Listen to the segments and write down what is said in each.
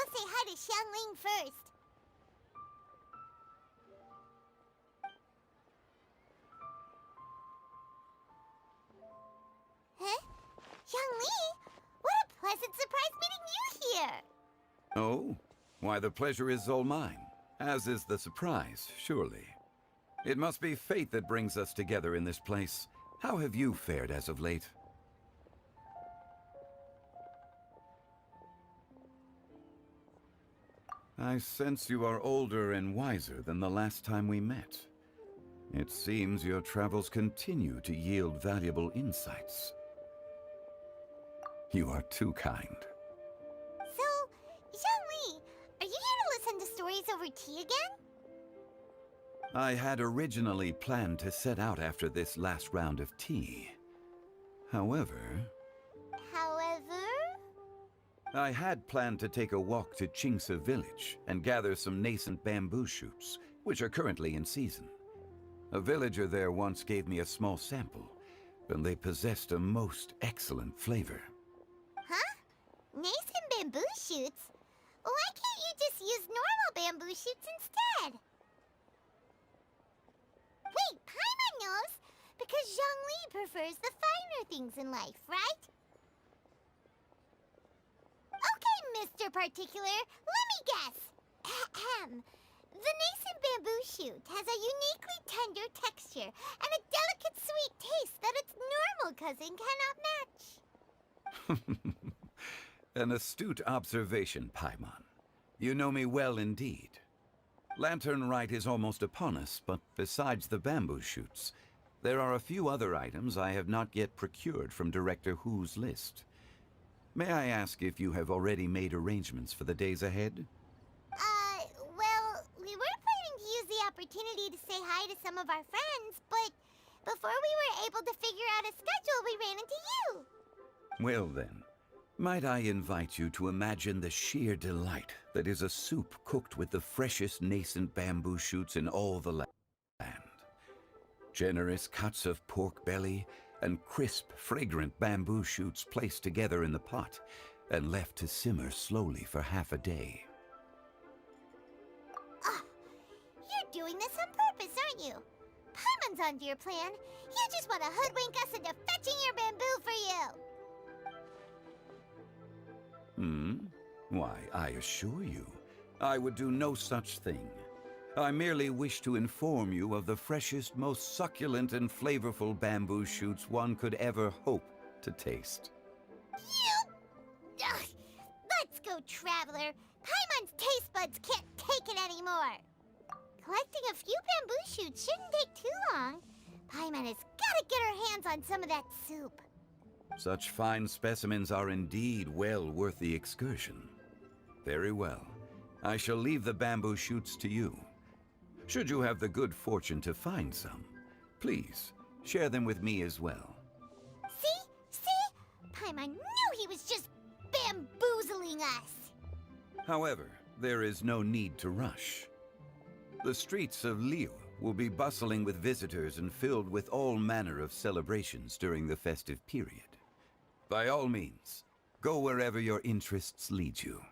go say hi to Xiangling first. Huh? Xiangling? What a pleasant surprise meeting you here! Oh? Why, the pleasure is all mine. As is the surprise, surely. It must be fate that brings us together in this place. How have you fared as of late? I sense you are older and wiser than the last time we met. It seems your travels continue to yield valuable insights. You are too kind. So, Xiangling, are you here to listen to stories over tea again? I had originally planned to set out after this last round of tea. However, I had planned to take a walk to Chimes village and gather some nascent bamboo shoots, which are currently in season. A villager there once gave me a small sample, and they possessed a most excellent flavor. Huh? Nascent bamboo shoots? Why can't you just use normal bamboo shoots instead? Wait, Paimon knows! Because Zhongli prefers the finer things in life, right? Okay, Mr. Particular, let me guess. Ahem. The nascent bamboo shoot has a uniquely tender texture and a delicate sweet taste that its normal cousin cannot match. An astute observation, Paimon. You know me well indeed. Lantern Rite is almost upon us, but besides the bamboo shoots, there are a few other items I have not yet procured from Director Hu's list. May I ask if you have already made arrangements for the days ahead? Well, we were planning to use the opportunity to say hi to some of our friends, but before we were able to figure out a schedule, we ran into you. Well then, might I invite you to imagine the sheer delight that is a soup cooked with the freshest nascent bamboo shoots in all the land. Generous cuts of pork belly and crisp, fragrant bamboo shoots placed together in the pot and left to simmer slowly for half a day. You're doing this on purpose, aren't you? Paimon's onto your plan. You just want to hoodwink us into fetching your bamboo for you. Why, I assure you, I would do no such thing. I merely wish to inform you of the freshest, most succulent and flavorful bamboo shoots one could ever hope to taste. Ugh. Let's go, Traveler. Paimon's taste buds can't take it anymore. Collecting a few bamboo shoots shouldn't take too long. Paimon has got to get her hands on some of that soup. Such fine specimens are indeed well worth the excursion. Very well. I shall leave the bamboo shoots to you. Should you have the good fortune to find some, please share them with me as well. See? Paimon knew he was just bamboozling us. However, there is no need to rush. The streets of Liyue will be bustling with visitors and filled with all manner of celebrations during the festive period. By all means, go wherever your interests lead you.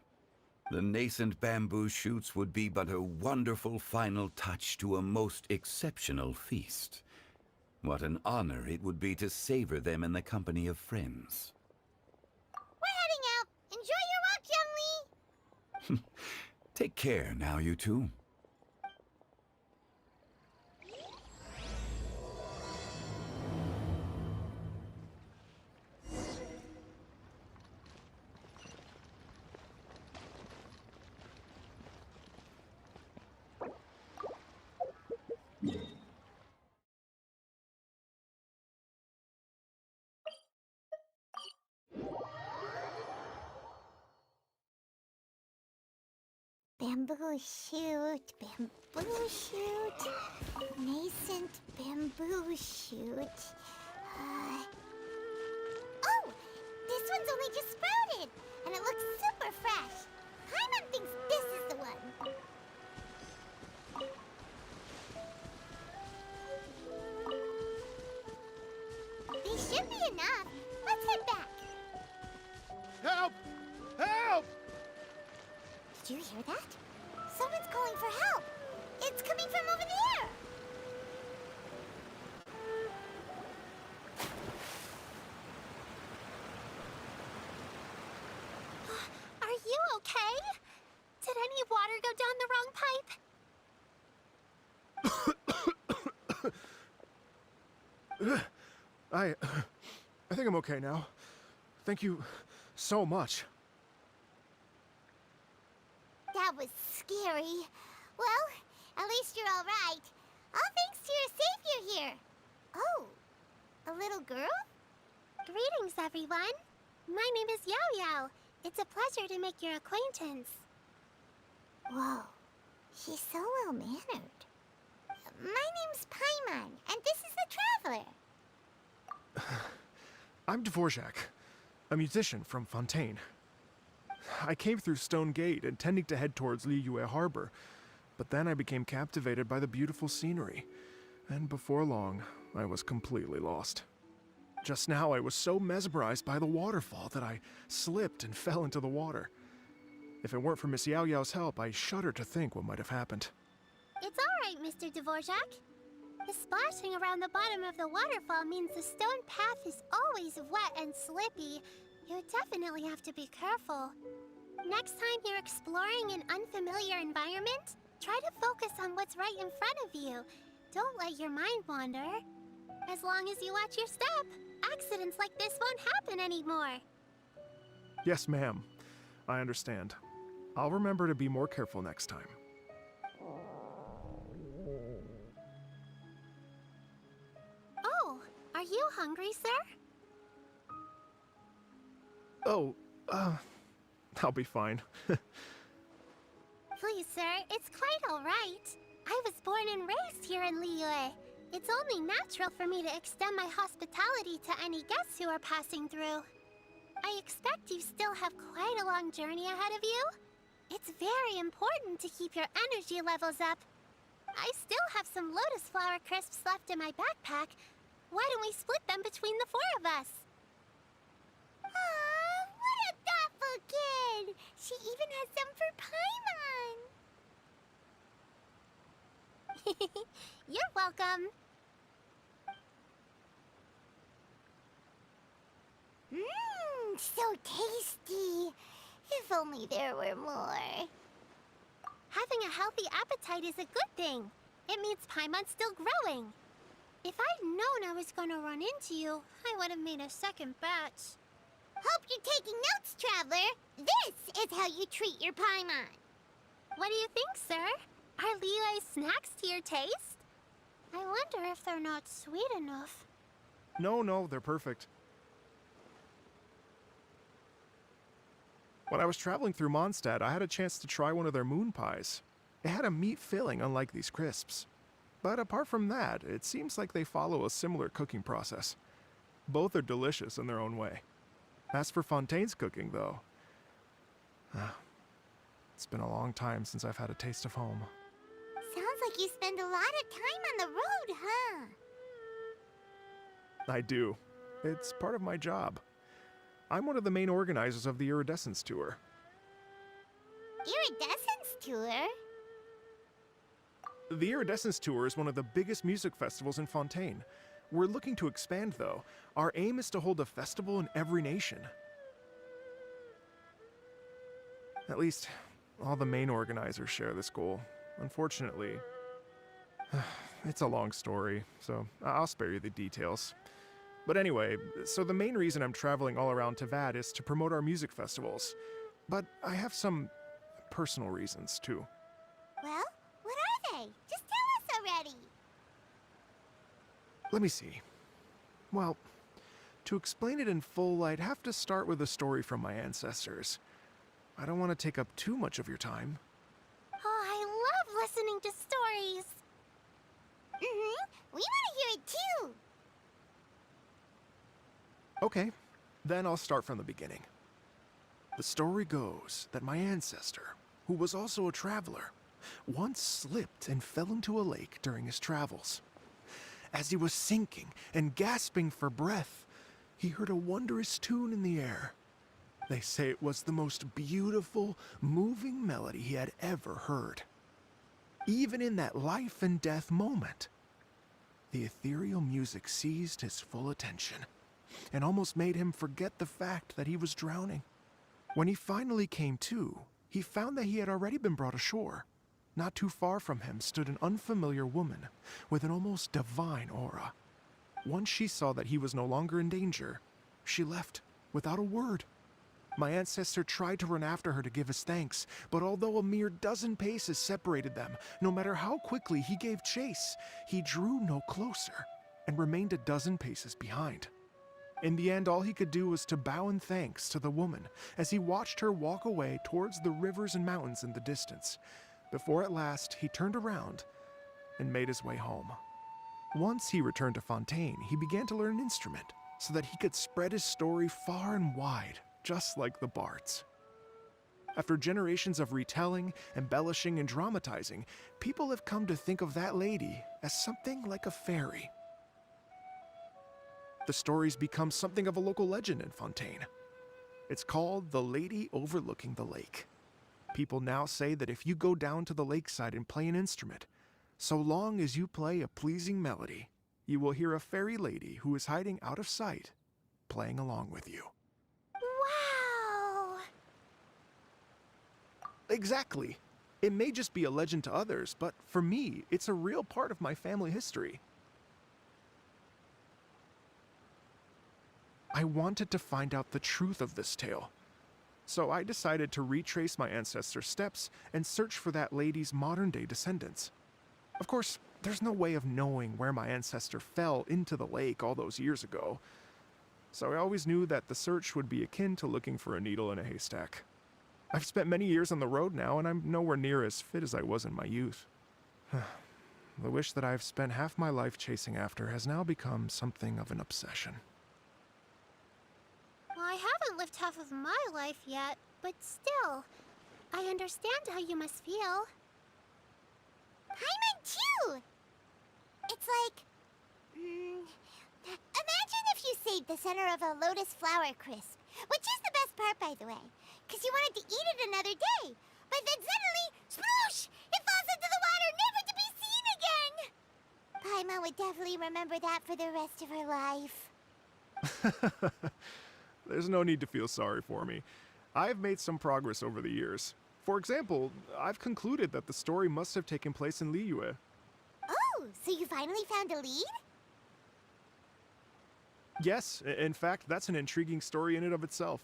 The nascent bamboo shoots would be but a wonderful final touch to a most exceptional feast. What an honor it would be to savor them in the company of friends. We're heading out. Enjoy your walk, Youngli. Take care now, you two. Bamboo shoot, nascent bamboo shoot. Oh, this one's only just sprouted, and it looks super fresh. Paimon thinks this is the one. These should be enough. Let's head back. Help! Help! Do you hear that? Someone's calling for help. It's coming from over there. Are you okay? Did any water go down the wrong pipe? I think I'm okay now. Thank you so much. That was scary. Well, at least you're all right. All thanks to your savior here. Oh, a little girl? Greetings, everyone. My name is Yao Yao. It's a pleasure to make your acquaintance. Whoa, she's so well-mannered. My name's Paimon, and this is the Traveler. I'm Dvorak, a musician from Fontaine. I came through Stone Gate intending to head towards Liyue Harbor, but then I became captivated by the beautiful scenery, and before long, I was completely lost. Just now, I was so mesmerized by the waterfall that I slipped and fell into the water. If it weren't for Miss Yao Yao's help, I shudder to think what might have happened. It's all right, Mr. Dvorak. The splashing around the bottom of the waterfall means the stone path is always wet and slippy. You definitely have to be careful. Next time you're exploring an unfamiliar environment, try to focus on what's right in front of you. Don't let your mind wander. As long as you watch your step, accidents like this won't happen anymore. Yes, ma'am. I understand. I'll remember to be more careful next time. Oh, are you hungry, sir? Oh, I'll be fine. Please, sir, it's quite all right. I was born and raised here in Liyue. It's only natural for me to extend my hospitality to any guests who are passing through. I expect you still have quite a long journey ahead of you. It's very important to keep your energy levels up. I still have some lotus flower crisps left in my backpack. Why don't we split them between the four of us? Aw, what a thoughtful kid! She even has some for Paimon! You're welcome. Mmm, so tasty. If only there were more. Having a healthy appetite is a good thing. It means Paimon's still growing. If I'd known I was gonna run into you, I would have made a second batch. Hope you're taking notes, Traveler. This is how you treat your Paimon. What do you think, sir? Are Liyue's snacks to your taste? I wonder if they're not sweet enough. No, they're perfect. When I was traveling through Mondstadt, I had a chance to try one of their moon pies. It had a meat filling, unlike these crisps. But apart from that, it seems like they follow a similar cooking process. Both are delicious in their own way. As for Fontaine's cooking, though, it's been a long time since I've had a taste of home. Sounds like you spend a lot of time on the road, huh? I do. It's part of my job. I'm one of the main organizers of the Iridescence Tour. Iridescence Tour? The Iridescence Tour is one of the biggest music festivals in Fontaine. We're looking to expand, though. Our aim is to hold a festival in every nation. At least, all the main organizers share this goal. Unfortunately, it's a long story, so I'll spare you the details. But anyway, so the main reason I'm traveling all around Tavad is to promote our music festivals. But I have some personal reasons, too. Well, what are they? Just tell us already. Let me see. Well, to explain it in full, I'd have to start with a story from my ancestors. I don't want to take up too much of your time. Oh, I love listening to stories. We want to hear it too. Okay, then I'll start from the beginning. The story goes that my ancestor, who was also a traveler, once slipped and fell into a lake during his travels. As he was sinking and gasping for breath, he heard a wondrous tune in the air. They say it was the most beautiful, moving melody he had ever heard. Even in that life and death moment, the ethereal music seized his full attention and almost made him forget the fact that he was drowning. When he finally came to, he found that he had already been brought ashore. Not too far from him stood an unfamiliar woman with an almost divine aura. Once she saw that he was no longer in danger, she left without a word. My ancestor tried to run after her to give his thanks, but although a mere dozen paces separated them, no matter how quickly he gave chase, he drew no closer and remained a dozen paces behind. In the end, all he could do was to bow in thanks to the woman as he watched her walk away towards the rivers and mountains in the distance, before at last he turned around and made his way home. Once he returned to Fontaine, he began to learn an instrument so that he could spread his story far and wide, just like the bards. After generations of retelling, embellishing, and dramatizing, people have come to think of that lady as something like a fairy. The story's become something of a local legend in Fontaine. It's called the Lady Overlooking the Lake. People now say that if you go down to the lakeside and play an instrument, so long as you play a pleasing melody, you will hear a fairy lady who is hiding out of sight, playing along with you. Wow! Exactly. It may just be a legend to others, but for me, it's a real part of my family history. I wanted to find out the truth of this tale, so I decided to retrace my ancestors' steps and search for that lady's modern-day descendants. Of course, there's no way of knowing where my ancestor fell into the lake all those years ago, so I always knew that the search would be akin to looking for a needle in a haystack. I've spent many years on the road now, and I'm nowhere near as fit as I was in my youth. The wish that I've spent half my life chasing after has now become something of an obsession. Well, I haven't lived half of my life yet, but still, I understand how you must feel. Paimon too! It's like... imagine if you saved the center of a lotus flower crisp, which is the best part, by the way, because you wanted to eat it another day. But then suddenly, sploosh! It falls into the water, never to be seen again! Paimon would definitely remember that for the rest of her life. There's no need to feel sorry for me. I've made some progress over the years. For example, I've concluded that the story must have taken place in Liyue. Oh, so you finally found a lead? Yes, in fact, that's an intriguing story in and of itself.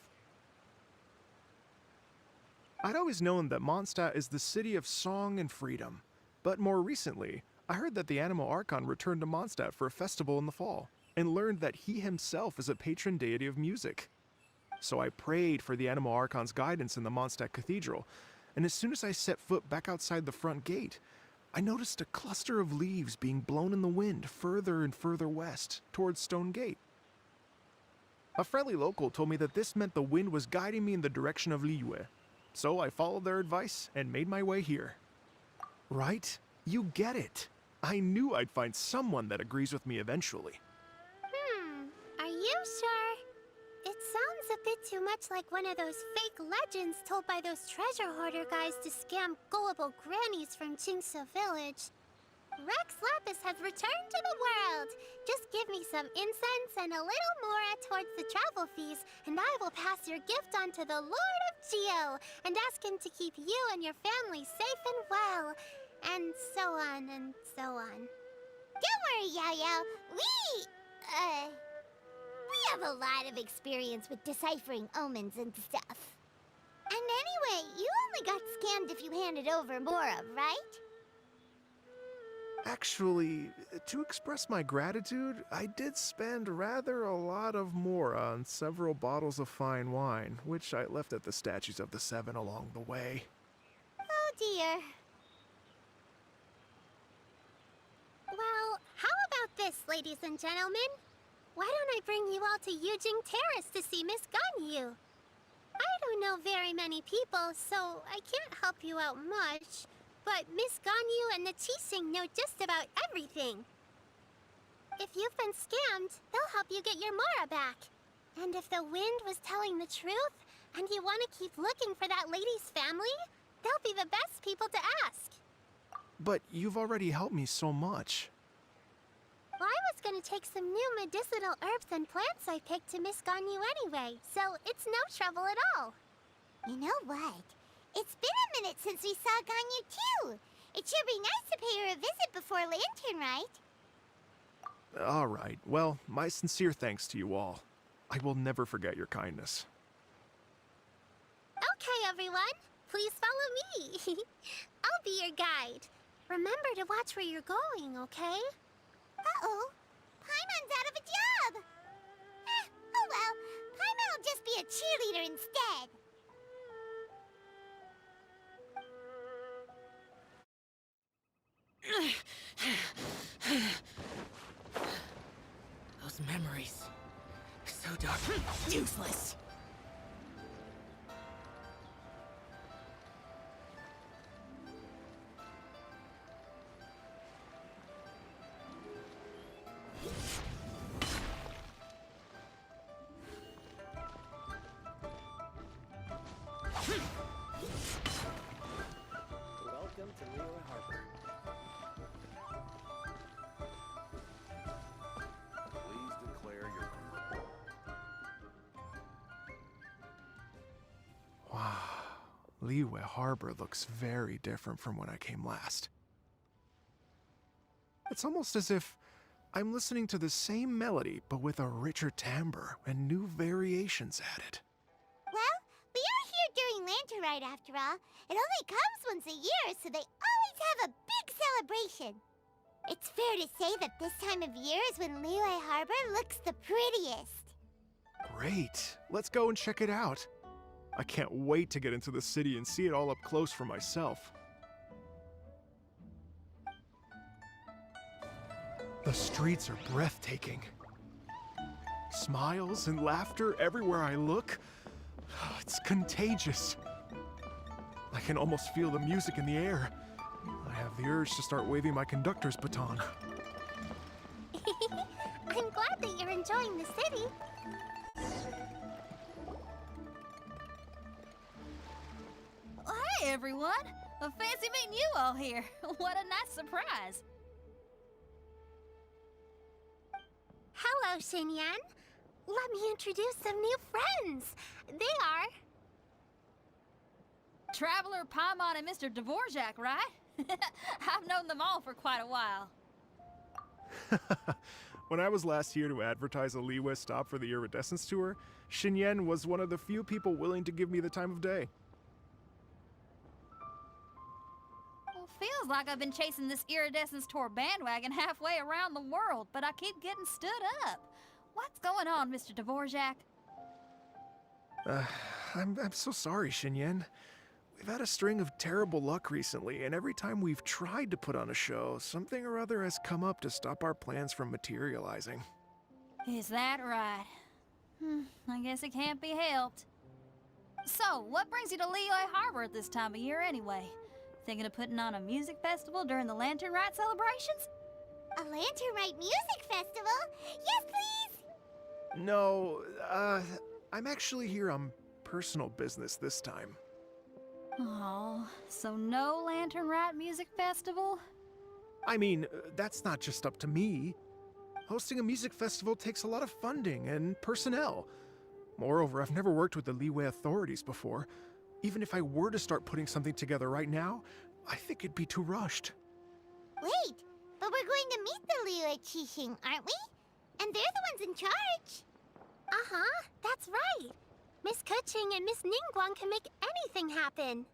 I'd always known that Mondstadt is the city of song and freedom, but more recently, I heard that the Animal Archon returned to Mondstadt for a festival in the fall, and learned that he himself is a patron deity of music. So I prayed for the Animal Archon's guidance in the Mondstadt Cathedral, and as soon as I set foot back outside the front gate, I noticed a cluster of leaves being blown in the wind further and further west, towards Stone Gate. A friendly local told me that this meant the wind was guiding me in the direction of Liyue, so I followed their advice and made my way here. Right? You get it. I knew I'd find someone that agrees with me eventually. Are you sure? It sounds a bit too much like one of those fake legends told by those treasure hoarder guys to scam gullible grannies from Jingsa Village. Rex Lapis has returned to the world. Just give me some incense and a little more towards the travel fees, and I will pass your gift on to the Lord of Geo and ask him to keep you and your family safe and well. And so on and so on. Don't worry, Yao Yao. We have a lot of experience with deciphering omens and stuff. And anyway, you only got scammed if you handed over Mora, right? Actually, to express my gratitude, I did spend rather a lot of Mora on several bottles of fine wine, which I left at the Statues of the Seven along the way. Oh dear. Well, how about this, ladies and gentlemen? Why don't I bring you all to Yujing Terrace to see Miss Ganyu? I don't know very many people, so I can't help you out much. But Miss Ganyu and the Qixing know just about everything. If you've been scammed, they'll help you get your Mora back. And if the wind was telling the truth, And you want to keep looking for that lady's family? They'll be the best people to ask. But you've already helped me so much. Well, I was gonna take some new medicinal herbs and plants I picked to Miss Ganyu anyway, so it's no trouble at all. You know what? It's been a minute since we saw Ganyu too. It should be nice to pay her a visit before Lantern Rite. All right. Well, my sincere thanks to you all. I will never forget your kindness. Okay, everyone. Please follow me. I'll be your guide. Remember to watch where you're going, okay? Uh-oh. Paimon's out of a job. Oh well. Paimon will just be a cheerleader instead. Those memories. So dark. Useless. Welcome to Liyue Harbor. Please declare your... Wow. Liyue Harbor looks very different from when I came last. It's almost as if I'm listening to the same melody, but with a richer timbre and new variations added. Well, we are here during Lantern Rite after all. It only comes once a year, so they always have a big celebration. It's fair to say that this time of year is when Liyue Harbor looks the prettiest. Great. Let's go and check it out. I can't wait to get into the city and see it all up close for myself. The streets are breathtaking. Smiles and laughter everywhere I look. It's contagious. I can almost feel the music in the air. I have the urge to start waving my conductor's baton. I'm glad that you're enjoying the city. Hey, everyone. Fancy meeting you all here. What a nice surprise. Hello, Xinyan. Let me introduce some new friends. They are... Traveler, Paimon, and Mr. Dvorak, right? I've known them all for quite a while. When I was last here to advertise a Liyue stop for the Iridescence Tour, Xinyan was one of the few people willing to give me the time of day. Well, feels like I've been chasing this Iridescence Tour bandwagon halfway around the world, but I keep getting stood up. What's going on, Mr. Dvorak? I'm so sorry, Xinyan. We've had a string of terrible luck recently, and every time we've tried to put on a show, something or other has come up to stop our plans from materializing. Is that right? I guess it can't be helped. So, what brings you to Liyue Harbor at this time of year anyway? Thinking of putting on a music festival during the Lantern Rite celebrations? A Lantern Rite music festival? Yes, please! No, I'm actually here on personal business this time. Oh, so no Lantern Rite music festival? I mean, that's not just up to me. Hosting a music festival takes a lot of funding and personnel. Moreover, I've never worked with the Liyue authorities before. Even if I were to start putting something together right now, I think it'd be too rushed. Wait, but we're going to meet the Liyue Qixing, aren't we? And they're the ones in charge. Uh-huh, that's right. Miss Keqing and Miss Ningguang can make anything happen.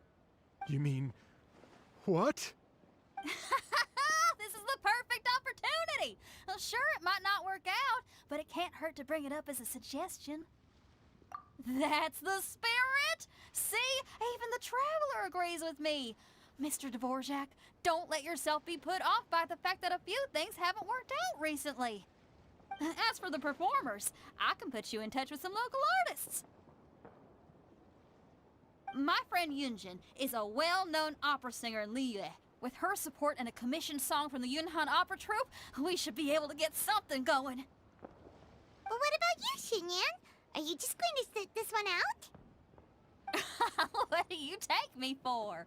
You mean... what? This is the perfect opportunity! Well, sure, it might not work out, but it can't hurt to bring it up as a suggestion. That's the spirit! See? Even the Traveler agrees with me. Mr. Dvorak, don't let yourself be put off by the fact that a few things haven't worked out recently. As for the performers, I can put you in touch with some local artists. My friend Yunjin is a well-known opera singer in Liyue. With her support and a commissioned song from the Yunhan Opera Troupe, we should be able to get something going. But what about you, Xinyan? Are you just going to sit this one out? What do you take me for?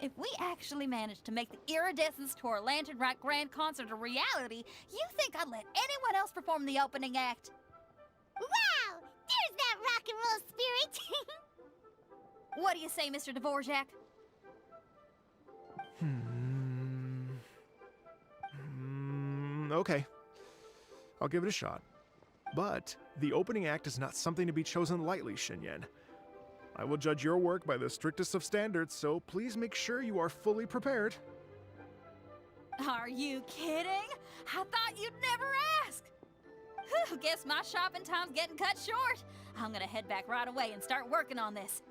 If we actually managed to make the Iridescence Tour Lantern Rite Grand Concert a reality, you think I'd let anyone else perform the opening act? Wow! There's that rock and roll spirit! What do you say, Mr. Dvorak? Okay. I'll give it a shot. But the opening act is not something to be chosen lightly, Xinyan. I will judge your work by the strictest of standards, so please make sure you are fully prepared. Are you kidding? I thought you'd never ask. Whew, guess my shopping time's getting cut short. I'm gonna head back right away and start working on this.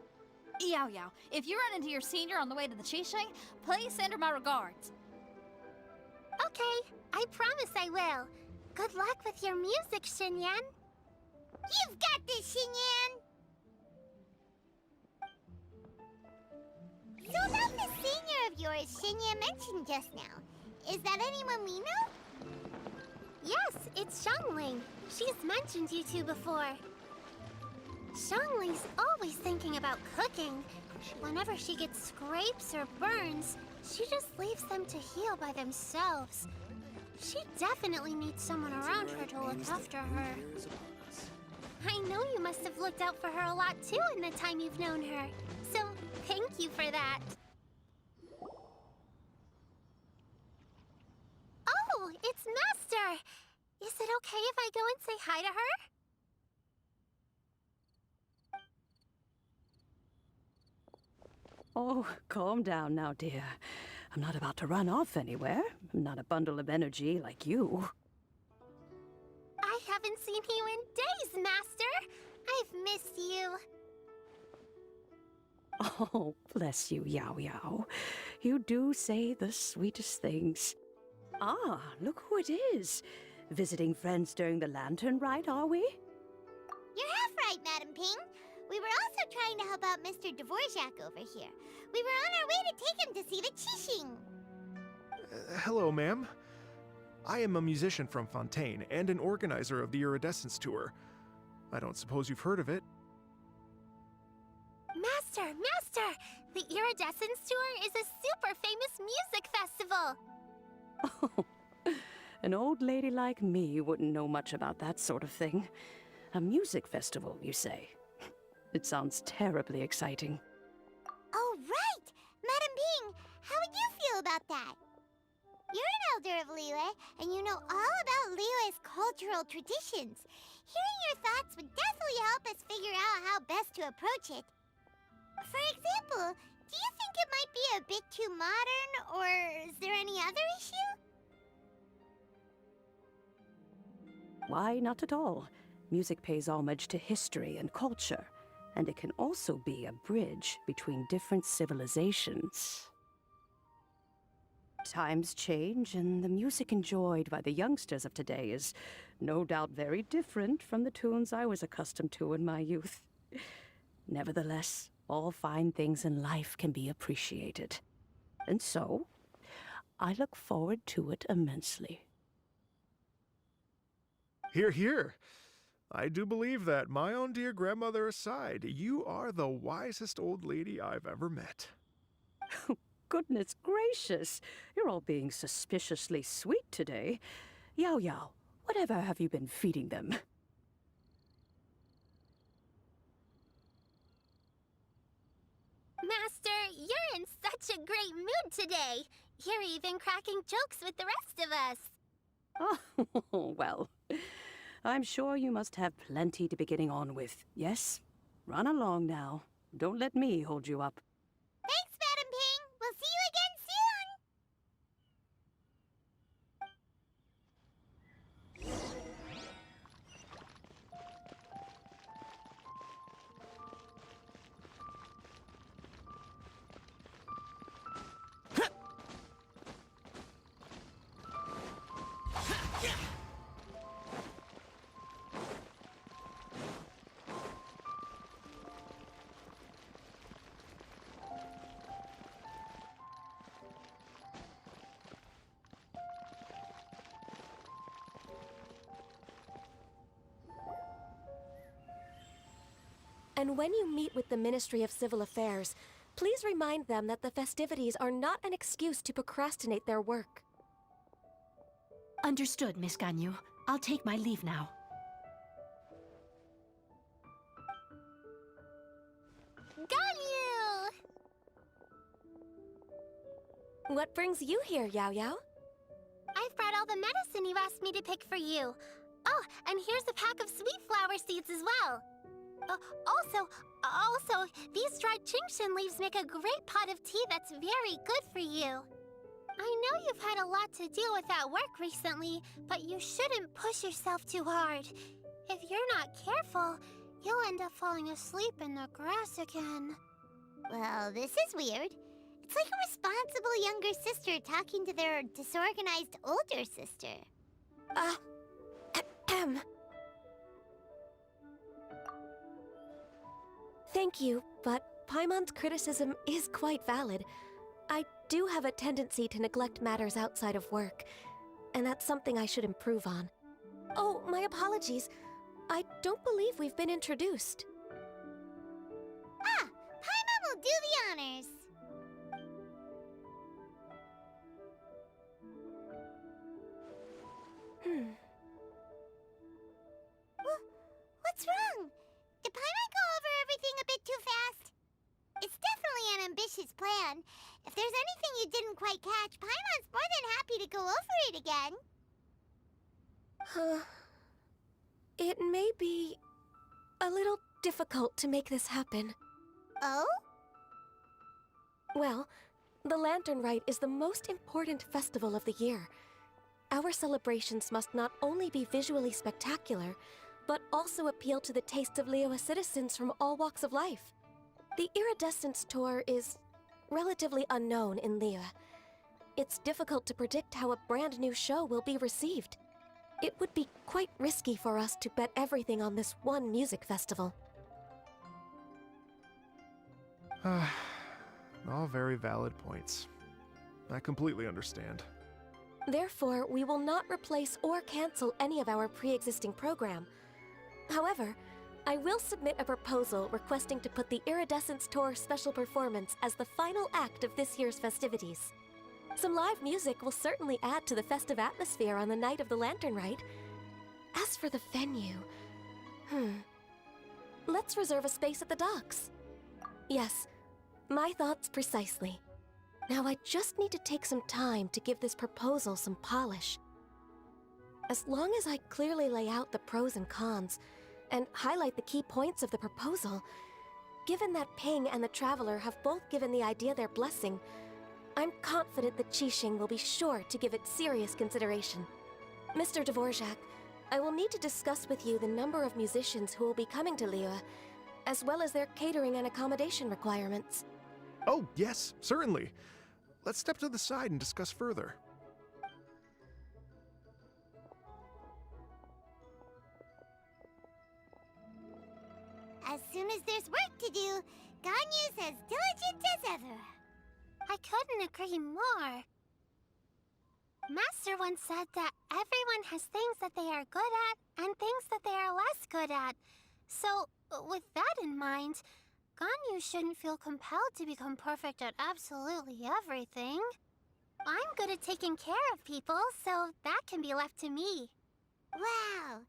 Yao Yao, if you run into your senior on the way to the Qixing, please send her my regards. Okay, I promise I will. Good luck with your music, Xinyan. You've got this, Xinyan! So about the senior of yours Xinyan mentioned just now, is that anyone we know? Yes, it's Xiangling. She's mentioned you two before. Xiangling's always thinking about cooking. Whenever she gets scrapes or burns, she just leaves them to heal by themselves. She definitely needs someone around her to look after her. I know you must have looked out for her a lot too in the time you've known her. So, thank you for that. Oh, it's Master! Is it okay if I go and say hi to her? Oh, calm down now, dear. I'm not about to run off anywhere. I'm not a bundle of energy like you. I haven't seen you in days, Master! I've missed you. Oh, bless you, Yao Yao. You do say the sweetest things. Ah, look who it is. Visiting friends during the Lantern Rite, are we? You're half right, Madam Ping. We were also trying to help out Mr. Dvorak over here. We were on our way to take him to see the Qixing. Hello, ma'am. I am a musician from Fontaine and an organizer of the Iridescence Tour. I don't suppose you've heard of it. Master! The Iridescence Tour is a super famous music festival! Oh, an old lady like me wouldn't know much about that sort of thing. A music festival, you say? It sounds terribly exciting. Oh, right! Madam Ping, how would you feel about that? You're an elder of Liyue, and you know all about Liyue's cultural traditions. Hearing your thoughts would definitely help us figure out how best to approach it. For example, do you think it might be a bit too modern, or is there any other issue? Why, not at all. Music pays homage to history and culture, and it can also be a bridge between different civilizations. Times change, and the music enjoyed by the youngsters of today is no doubt very different from the tunes I was accustomed to in my youth. Nevertheless, all fine things in life can be appreciated. And so, I look forward to it immensely. Hear, hear. I do believe that, my own dear grandmother aside, you are the wisest old lady I've ever met. Goodness gracious, you're all being suspiciously sweet today. Yao Yao, whatever have you been feeding them? Master, you're in such a great mood today. You're even cracking jokes with the rest of us. Oh, well, I'm sure you must have plenty to be getting on with. Yes? Run along now. Don't let me hold you up. Thanks, Madam Ping. We'll see you again soon. And when you meet with the Ministry of Civil Affairs, please remind them that the festivities are not an excuse to procrastinate their work. Understood, Miss Ganyu. I'll take my leave now. Ganyu! What brings you here, Yao Yao? I've brought all the medicine you asked me to pick for you. Oh, and here's a pack of sweet flower seeds as well. Also, these dried Chingshin leaves make a great pot of tea that's very good for you. I know you've had a lot to deal with at work recently, but you shouldn't push yourself too hard. If you're not careful, you'll end up falling asleep in the grass again. Well, this is weird. It's like a responsible younger sister talking to their disorganized older sister. Thank you, but Paimon's criticism is quite valid. I do have a tendency to neglect matters outside of work, and that's something I should improve on. Oh, my apologies. I don't believe we've been introduced. Ah, Paimon will do the honors. What's wrong? Did Paimon go over everything a bit too fast? It's definitely an ambitious plan. If there's anything you didn't quite catch, Paimon's more than happy to go over it again. It may be a little difficult to make this happen. Oh? Well, the Lantern Rite is the most important festival of the year. Our celebrations must not only be visually spectacular, but also appeal to the tastes of Liyue citizens from all walks of life. The Iridescence Tour is relatively unknown in Liyue. It's difficult to predict how a brand new show will be received. It would be quite risky for us to bet everything on this one music festival. All very valid points. I completely understand. Therefore, we will not replace or cancel any of our pre-existing program. However, I will submit a proposal requesting to put the Iridescence Tour special performance as the final act of this year's festivities. Some live music will certainly add to the festive atmosphere on the night of the Lantern Rite. As for the venue... Let's reserve a space at the docks. Yes, my thoughts precisely. Now I just need to take some time to give this proposal some polish. As long as I clearly lay out the pros and cons, and highlight the key points of the proposal, given that Ping and the Traveler have both given the idea their blessing, I'm confident that Qixing will be sure to give it serious consideration. Mr. Dvorak, I will need to discuss with you the number of musicians who will be coming to Liyue, as well as their catering and accommodation requirements. Oh, yes, certainly. Let's step to the side and discuss further. As soon as there's work to do, Ganyu's as diligent as ever. I couldn't agree more. Master once said that everyone has things that they are good at and things that they are less good at. So, with that in mind, Ganyu shouldn't feel compelled to become perfect at absolutely everything. I'm good at taking care of people, so that can be left to me. Wow.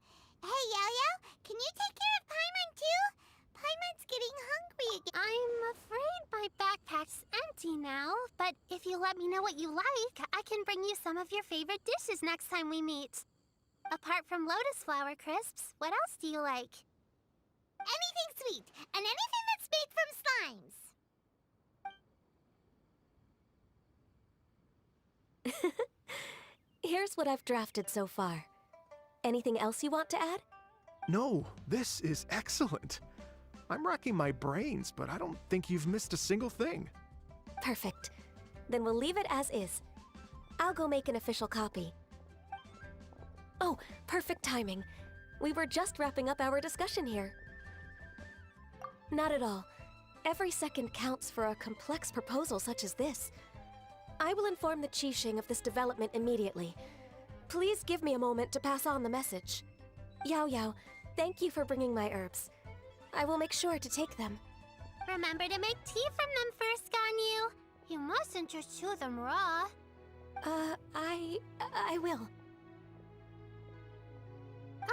Hey, Yo-Yo, can you take care of Paimon too? Paimon's getting hungry again. I'm afraid my backpack's empty now, but if you let me know what you like, I can bring you some of your favorite dishes next time we meet. Apart from lotus flower crisps, what else do you like? Anything sweet, and anything that's made from slimes. Here's what I've drafted so far. Anything else you want to add? No, this is excellent. I'm racking my brains, but I don't think you've missed a single thing. Perfect. Then we'll leave it as is. I'll go make an official copy. Oh, perfect timing. We were just wrapping up our discussion here. Not at all. Every second counts for a complex proposal such as this. I will inform the Qixing of this development immediately. Please give me a moment to pass on the message. Yao Yao, thank you for bringing my herbs. I will make sure to take them. Remember to make tea from them first, Ganyu. You mustn't just chew them raw. I will.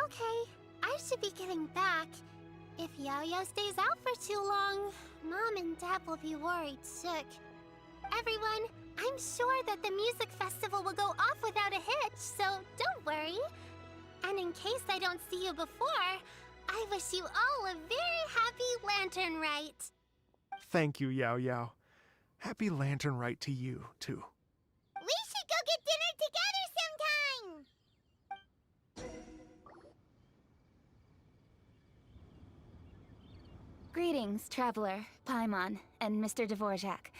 Okay, I should be getting back. If Yao stays out for too long, Mom and Dad will be worried sick. Everyone, I'm sure that the music festival will go off without a hitch, so don't worry. And in case I don't see you before, I wish you all a very happy Lantern Rite. Thank you, Yao Yao. Happy Lantern Rite to you, too. We should go get dinner together sometime! Greetings, traveler, Paimon, and Mr. Dvorak.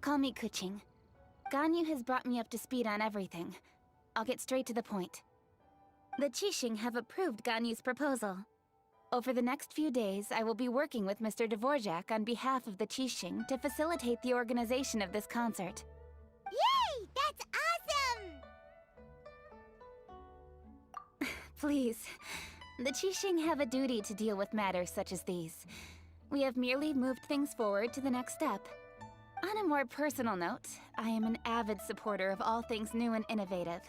Call me Kuching. Ganyu has brought me up to speed on everything. I'll get straight to the point. The Qixing have approved Ganyu's proposal. Over the next few days, I will be working with Mr. Dvorak on behalf of the Qixing to facilitate the organization of this concert. Yay! That's awesome! Please. The Qixing have a duty to deal with matters such as these. We have merely moved things forward to the next step. On a more personal note, I am an avid supporter of all things new and innovative.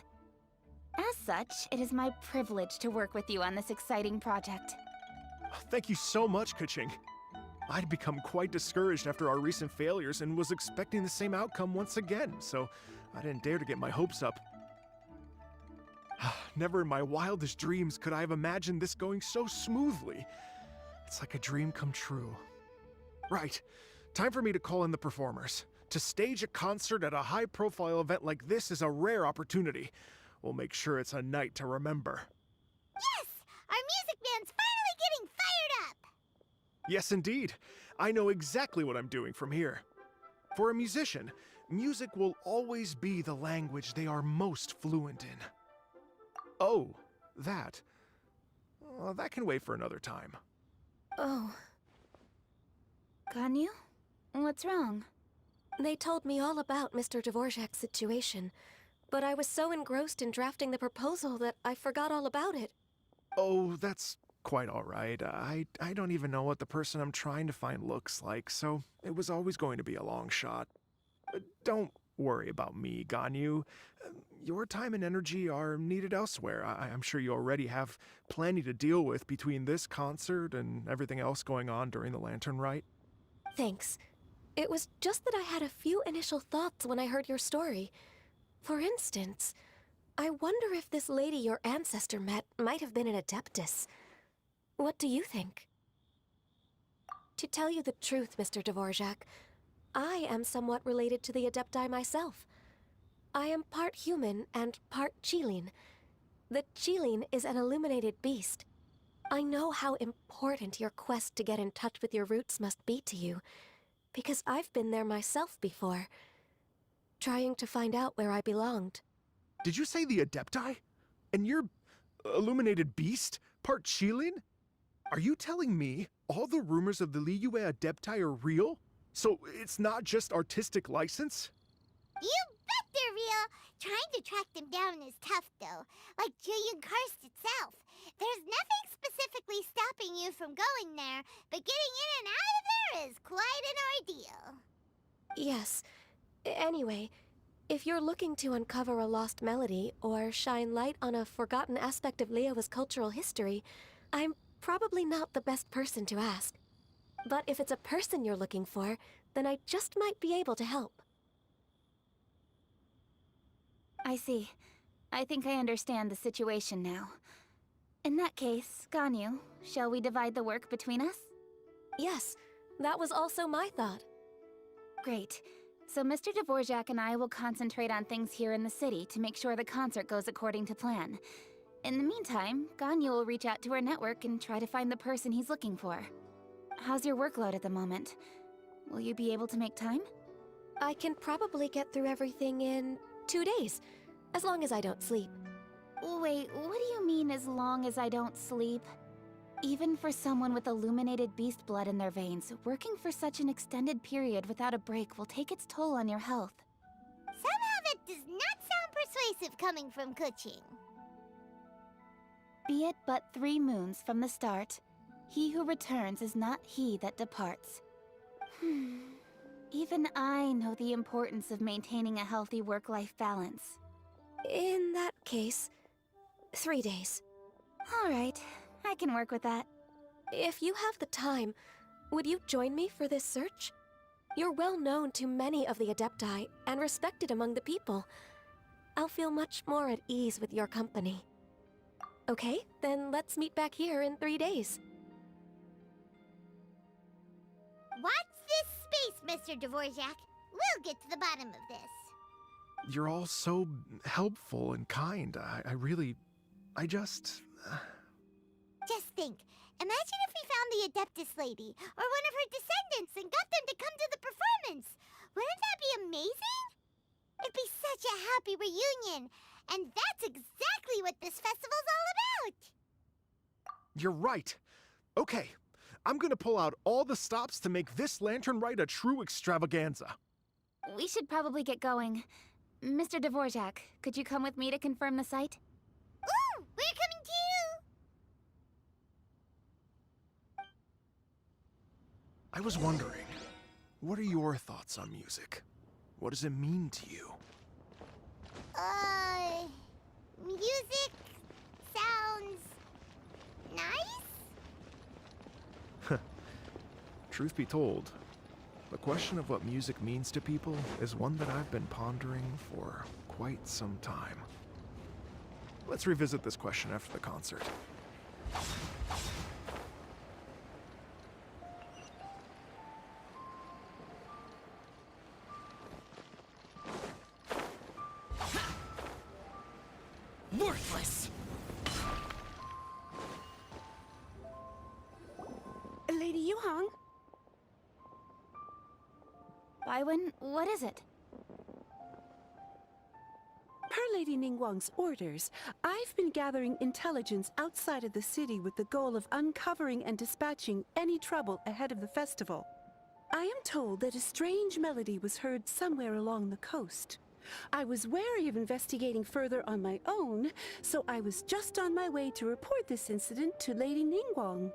As such, it is my privilege to work with you on this exciting project. Thank you so much, Kuching. I'd become quite discouraged after our recent failures and was expecting the same outcome once again, so I didn't dare to get my hopes up. Never in my wildest dreams could I have imagined this going so smoothly. It's like a dream come true. Right. Time for me to call in the performers. To stage a concert at a high-profile event like this is a rare opportunity. We'll make sure it's a night to remember. Yes! Our music band's finally getting fired up! Yes, indeed. I know exactly what I'm doing from here. For a musician, music will always be the language they are most fluent in. Oh, that. Well, that can wait for another time. Oh, Ganyu? What's wrong? they told me all about Mr. Dvorak's situation, but I was so engrossed in drafting the proposal that I forgot all about it. Oh, that's quite all right. I don't even know what the person I'm trying to find looks like, so it was always going to be a long shot. Don't worry about me, Ganyu. Your time and energy are needed elsewhere. I'm sure you already have plenty to deal with between this concert and everything else going on during the Lantern Rite. Thanks. It was just that I had a few initial thoughts when I heard your story. For instance, I wonder if this lady your ancestor met might have been an Adeptus. What do you think? To tell you the truth, Mr. Dvorak, I am somewhat related to the Adepti myself. I am part human and part Qilin. The Qilin is an illuminated beast. I know how important your quest to get in touch with your roots must be to you, because I've been there myself before, trying to find out where I belonged. Did you say the Adepti? And you're illuminated beast? Part Qilin? Are you telling me all the rumors of the Liyue Adepti are real? So it's not just artistic license? You bet they're real! Trying to track them down is tough, though. Like Julian Karst itself. There's nothing specifically stopping you from going there, but getting in and out of there is quite an ordeal. Yes. Anyway, if you're looking to uncover a lost melody or shine light on a forgotten aspect of Liyue's cultural history, I'm probably not the best person to ask. But if it's a person you're looking for, then I just might be able to help. I see. I think I understand the situation now. In that case, Ganyu, shall we divide the work between us? Yes, that was also my thought. Great. So Mr. Dvorak and I will concentrate on things here in the city to make sure the concert goes according to plan. In the meantime, Ganyu will reach out to our network and try to find the person he's looking for. How's your workload at the moment? Will you be able to make time? I can probably get through everything in 2 days, as long as I don't sleep. Wait, what do you mean as long as I don't sleep? Even for someone with illuminated beast blood in their veins, working for such an extended period without a break will take its toll on your health. Somehow that does not sound persuasive coming from Kuching. Be it but 3 moons from the start, He who returns is not he that departs. Even I know the importance of maintaining a healthy work-life balance. In that case, 3 days. All right, I can work with that. If you have the time, would you join me for this search? You're well known to many of the Adepti and respected among the people. I'll feel much more at ease with your company. Okay, then let's meet back here in 3 days. Watch this space, Mr. Dvorak. We'll get to the bottom of this. You're all so helpful and kind. I just... Just think. Imagine if we found the Adeptus lady, or one of her descendants, and got them to come to the performance. Wouldn't that be amazing? It'd be such a happy reunion. And that's exactly what this festival's all about. You're right. Okay, I'm gonna pull out all the stops to make this Lantern Rite a true extravaganza. We should probably get going. Mr. Dvorak, could you come with me to confirm the site? Ooh, we're coming too! I was wondering, what are your thoughts on music? What does it mean to you? Music sounds nice? Truth be told, the question of what music means to people is one that I've been pondering for quite some time. Let's revisit this question after the concert. Worthless! Lady Yuhang? Baiwen, what is it? Per Lady Ningguang's orders, I've been gathering intelligence outside of the city with the goal of uncovering and dispatching any trouble ahead of the festival. I am told that a strange melody was heard somewhere along the coast. I was wary of investigating further on my own, so I was just on my way to report this incident to Lady Ningguang.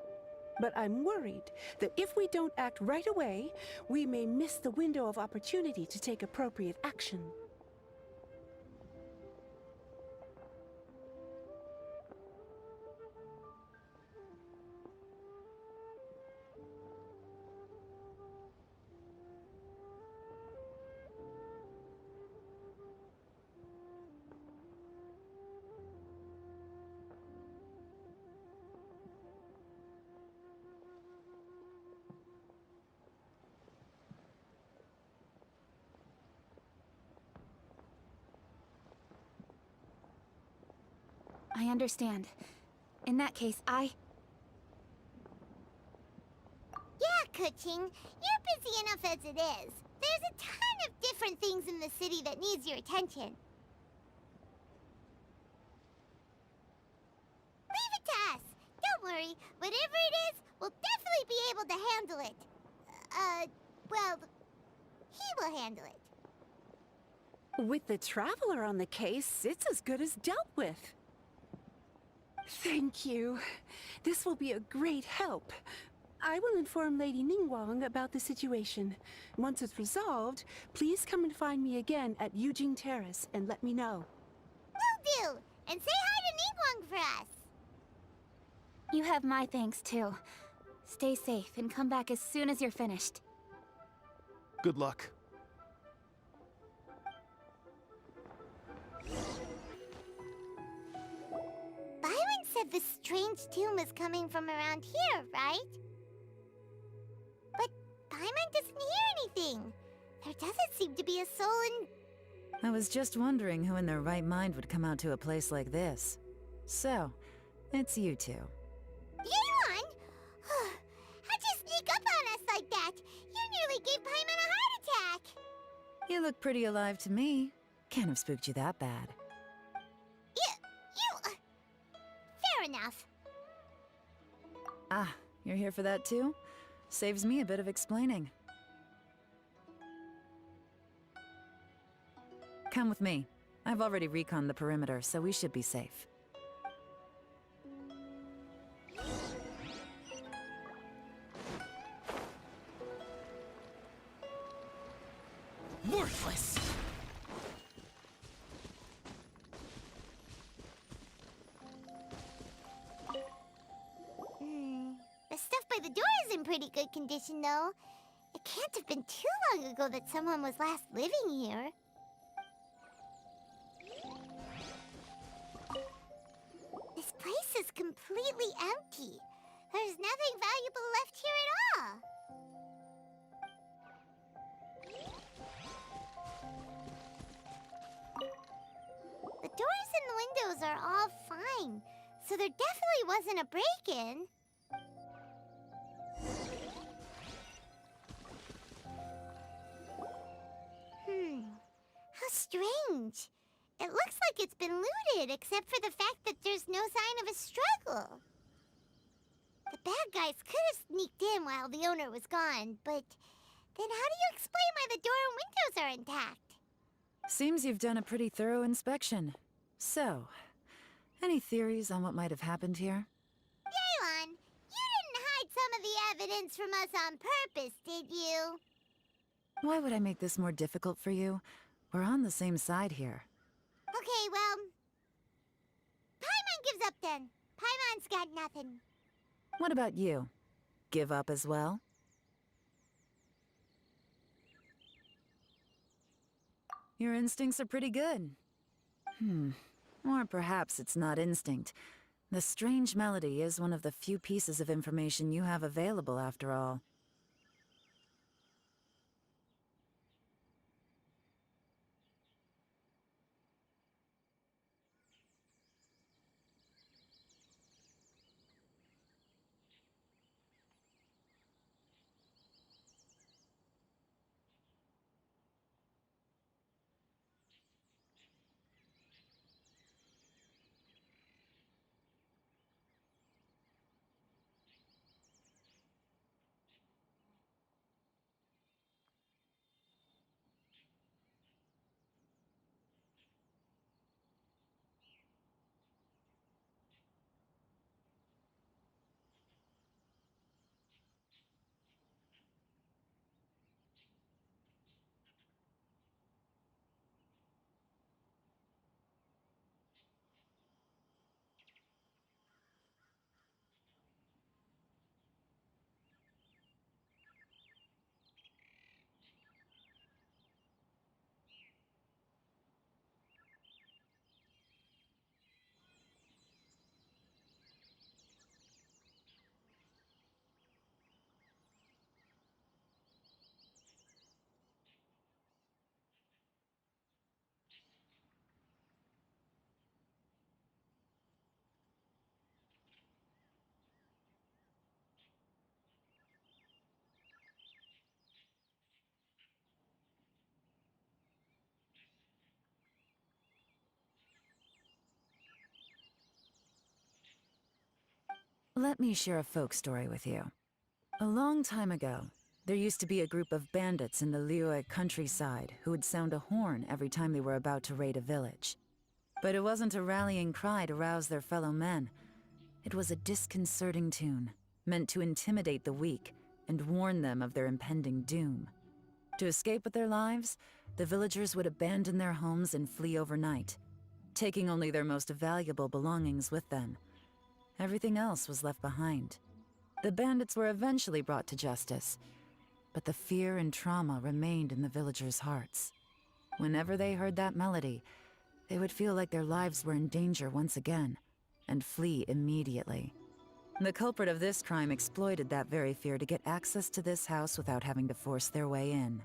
But I'm worried that if we don't act right away, we may miss the window of opportunity to take appropriate action. I understand. In that case, Yeah, Kuching, you're busy enough as it is. There's a ton of different things in the city that needs your attention. Leave it to us. Don't worry. Whatever it is, we'll definitely be able to handle it. Well, he will handle it. With the Traveler on the case, it's as good as dealt with. Thank you. This will be a great help. I will inform Lady Ningguang about the situation. Once it's resolved, please come and find me again at Yujing Terrace and let me know. Will do. And say hi to Ningguang for us. you have my thanks too. Stay safe and come back as soon as you're finished. Good luck. Byron said the strange tomb is coming from around here, right? But Paimon doesn't hear anything. There doesn't seem to be a soul in... I was just wondering who in their right mind would come out to a place like this. So, it's you two. Yuan! How'd you sneak up on us like that? You nearly gave Paimon a heart attack! You look pretty alive to me. Can't have spooked you that bad. Fair enough. Ah, you're here for that too? Saves me a bit of explaining. Come with me. I've already reconned the perimeter, so we should be safe. Worthless! The stuff by the door is in pretty good condition, though. It can't have been too long ago that someone was last living here. This place is completely empty. There's nothing valuable left here at all. The doors and the windows are all fine, so there definitely wasn't a break-in. How strange. It looks like it's been looted, except for the fact that there's no sign of a struggle. The bad guys could have sneaked in while the owner was gone, but then how do you explain why the door and windows are intact? Seems you've done a pretty thorough inspection. So, any theories on what might have happened here? Yelan, you didn't hide some of the evidence from us on purpose, did you? Why would I make this more difficult for you? We're on the same side here. Okay, well... Paimon gives up then. Paimon's got nothing. What about you? Give up as well? Your instincts are pretty good. Or perhaps it's not instinct. The strange melody is one of the few pieces of information you have available, after all. Let me share a folk story with you. A long time ago, there used to be a group of bandits in the Liyue countryside who would sound a horn every time they were about to raid a village. But it wasn't a rallying cry to rouse their fellow men. It was a disconcerting tune, meant to intimidate the weak and warn them of their impending doom. To escape with their lives, the villagers would abandon their homes and flee overnight, taking only their most valuable belongings with them. Everything else was left behind. The bandits were eventually brought to justice, but the fear and trauma remained in the villagers' hearts. Whenever they heard that melody, they would feel like their lives were in danger once again, and flee immediately. The culprit of this crime exploited that very fear to get access to this house without having to force their way in.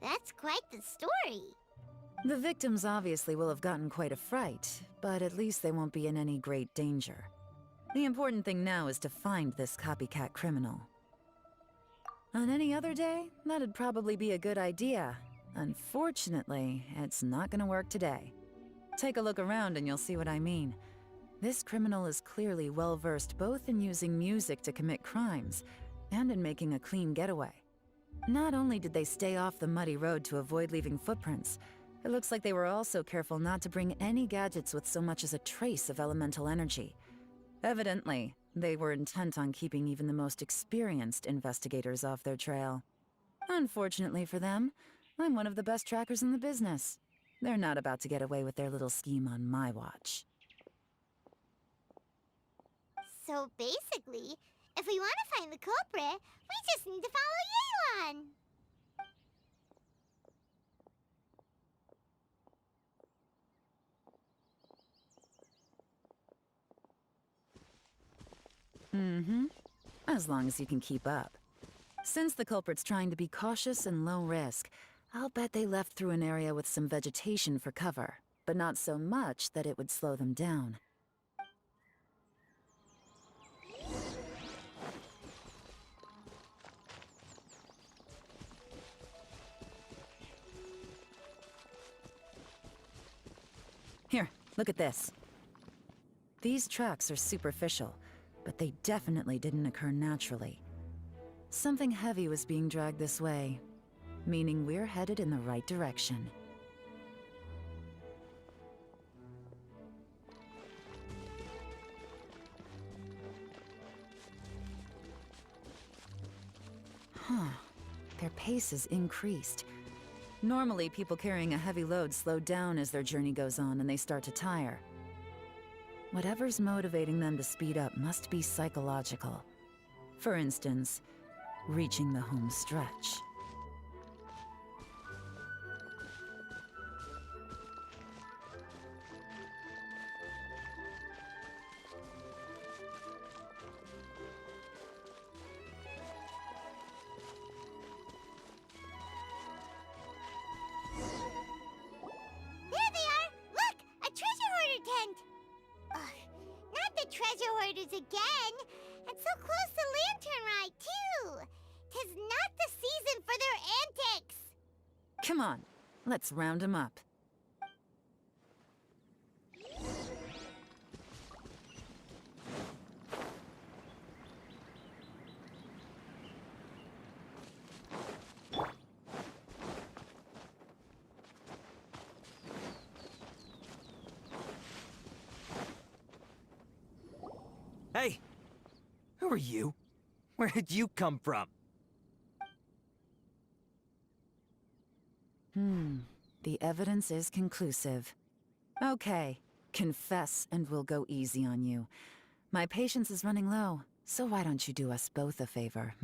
That's quite the story. The victims obviously will have gotten quite a fright, but at least they won't be in any great danger. The important thing now is to find this copycat criminal. On any other day, that'd probably be a good idea. Unfortunately, it's not gonna work today. Take a look around and you'll see what I mean. This criminal is clearly well-versed both in using music to commit crimes and in making a clean getaway. Not only did they stay off the muddy road to avoid leaving footprints, it looks like they were also careful not to bring any gadgets with so much as a trace of elemental energy. Evidently, they were intent on keeping even the most experienced investigators off their trail. Unfortunately for them, I'm one of the best trackers in the business. They're not about to get away with their little scheme on my watch. So basically, if we want to find the culprit, we just need to follow Yelan. Mm-hmm. As long as you can keep up. Since the culprit's trying to be cautious and low risk, I'll bet they left through an area with some vegetation for cover, but not so much that it would slow them down. Here, look at this. These tracks are superficial, but they definitely didn't occur naturally. Something heavy was being dragged this way, meaning we're headed in the right direction. Huh. Their pace is increased. Normally, people carrying a heavy load slow down as their journey goes on and they start to tire. Whatever's motivating them to speed up must be psychological. For instance, reaching the home stretch. There they are! Look! A treasure hoarder tent! Ugh, not the treasure hoarders again! And so close to Lantern Rite, too! 'Tis not the season for their antics! Come on, let's round them up. Hey! Who are you? Where did you come from? The evidence is conclusive. Okay, confess and we'll go easy on you. My patience is running low, so why don't you do us both a favor,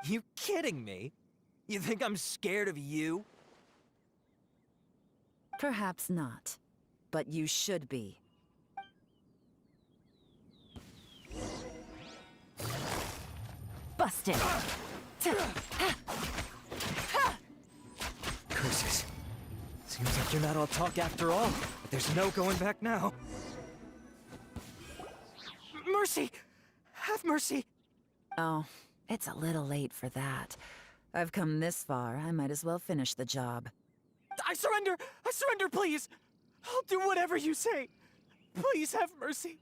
You kidding me? You think I'm scared of you? Perhaps not, but you should be. Busted! Curses. Seems like you're not all talk after all, but there's no going back now. Mercy! Have mercy! Oh, it's a little late for that. I've come this far, I might as well finish the job. I surrender! I surrender, please! I'll do whatever you say. Please have mercy.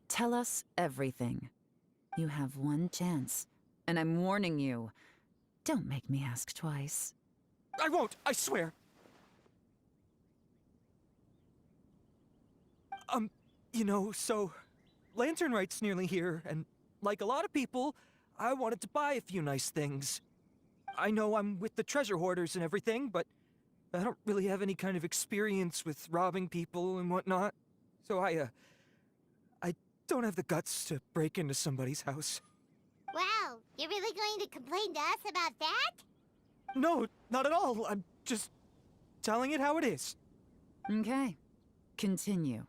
Tell us everything. You have one chance, and I'm warning you. Don't make me ask twice. I won't, I swear. You know, so Lantern Rite's nearly here, and like a lot of people, I wanted to buy a few nice things. I know I'm with the treasure hoarders and everything, but I don't really have any kind of experience with robbing people and whatnot. So I don't have the guts to break into somebody's house. Wow, you're really going to complain to us about that? No, not at all. I'm just telling it how it is. Okay, continue.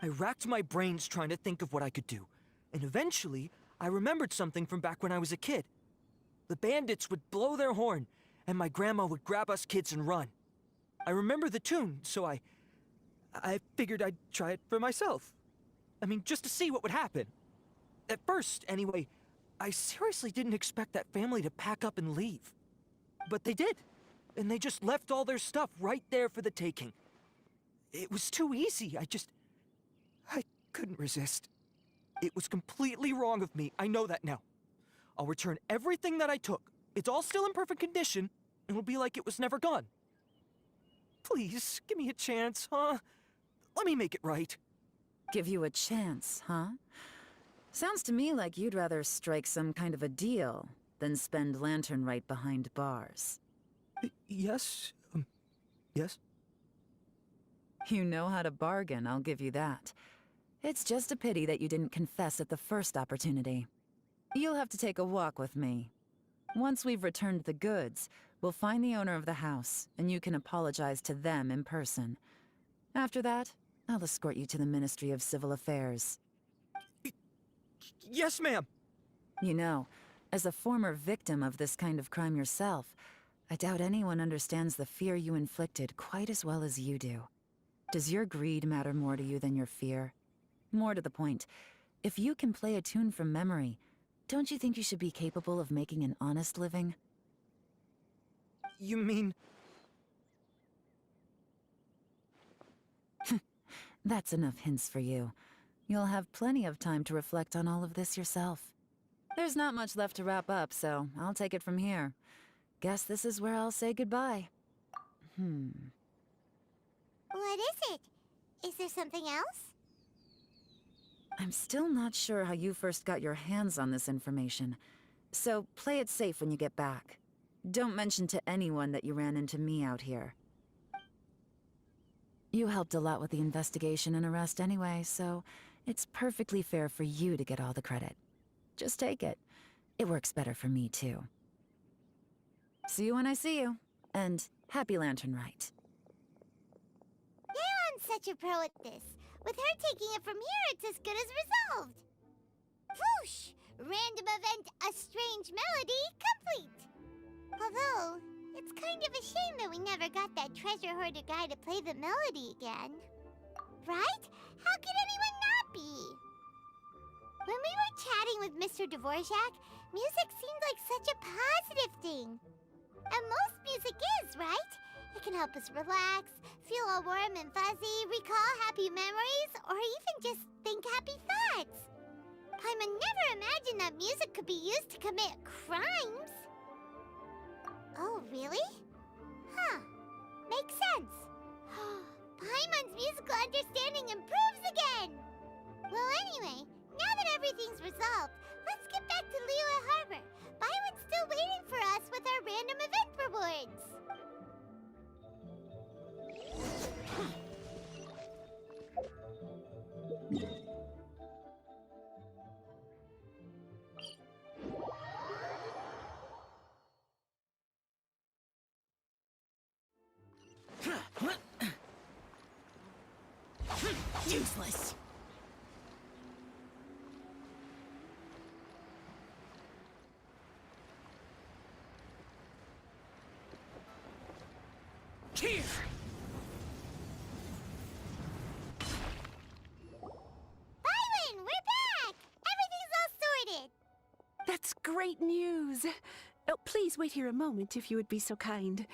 I racked my brains trying to think of what I could do, and eventually, I remembered something from back when I was a kid. The bandits would blow their horn, and my grandma would grab us kids and run. I remember the tune, so I figured I'd try it for myself. I mean, just to see what would happen. At first, anyway, I seriously didn't expect that family to pack up and leave. But they did, and they just left all their stuff right there for the taking. It was too easy, I couldn't resist. It was completely wrong of me, I know that now. I'll return everything that I took. It's all still in perfect condition, and it'll be like it was never gone. Please, give me a chance, huh? Let me make it right. Give you a chance, huh? Sounds to me like you'd rather strike some kind of a deal than spend Lantern Rite behind bars. Yes? Yes? You know how to bargain, I'll give you that. It's just a pity that you didn't confess at the first opportunity. You'll have to take a walk with me. Once we've returned the goods, we'll find the owner of the house, and you can apologize to them in person. After that, I'll escort you to the Ministry of Civil Affairs. Yes, ma'am! You know, as a former victim of this kind of crime yourself, I doubt anyone understands the fear you inflicted quite as well as you do. Does your greed matter more to you than your fear? More to the point, if you can play a tune from memory, don't you think you should be capable of making an honest living? You mean... That's enough hints for you. You'll have plenty of time to reflect on all of this yourself. There's not much left to wrap up, so I'll take it from here. Guess this is where I'll say goodbye. What is it? Is there something else? I'm still not sure how you first got your hands on this information, so play it safe when you get back. Don't mention to anyone that you ran into me out here. You helped a lot with the investigation and arrest anyway, so it's perfectly fair for you to get all the credit. Just take it. It works better for me, too. See you when I see you, and happy Lantern Rite. Yeon's such a pro at this. With her taking it from here, it's as good as resolved. Whoosh! Random event, a strange melody, complete. Although, it's kind of a shame that we never got that treasure hoarder guy to play the melody again. Right? How could anyone not be? When we were chatting with Mr. Dvorak, music seemed like such a positive thing. And most music is, right? It can help us relax, feel all warm and fuzzy, recall happy memories, or even just think happy thoughts. Paimon never imagined that music could be used to commit crimes. Oh, really? Huh. Makes sense. Paimon's musical understanding improves again! Well, anyway, now that everything's resolved, let's get back to Liyue Harbor. Byron's still waiting for us with our random event rewards. Useless. Here! Byron, we're back! Everything's all sorted! That's great news. Oh, please wait here a moment if you would be so kind.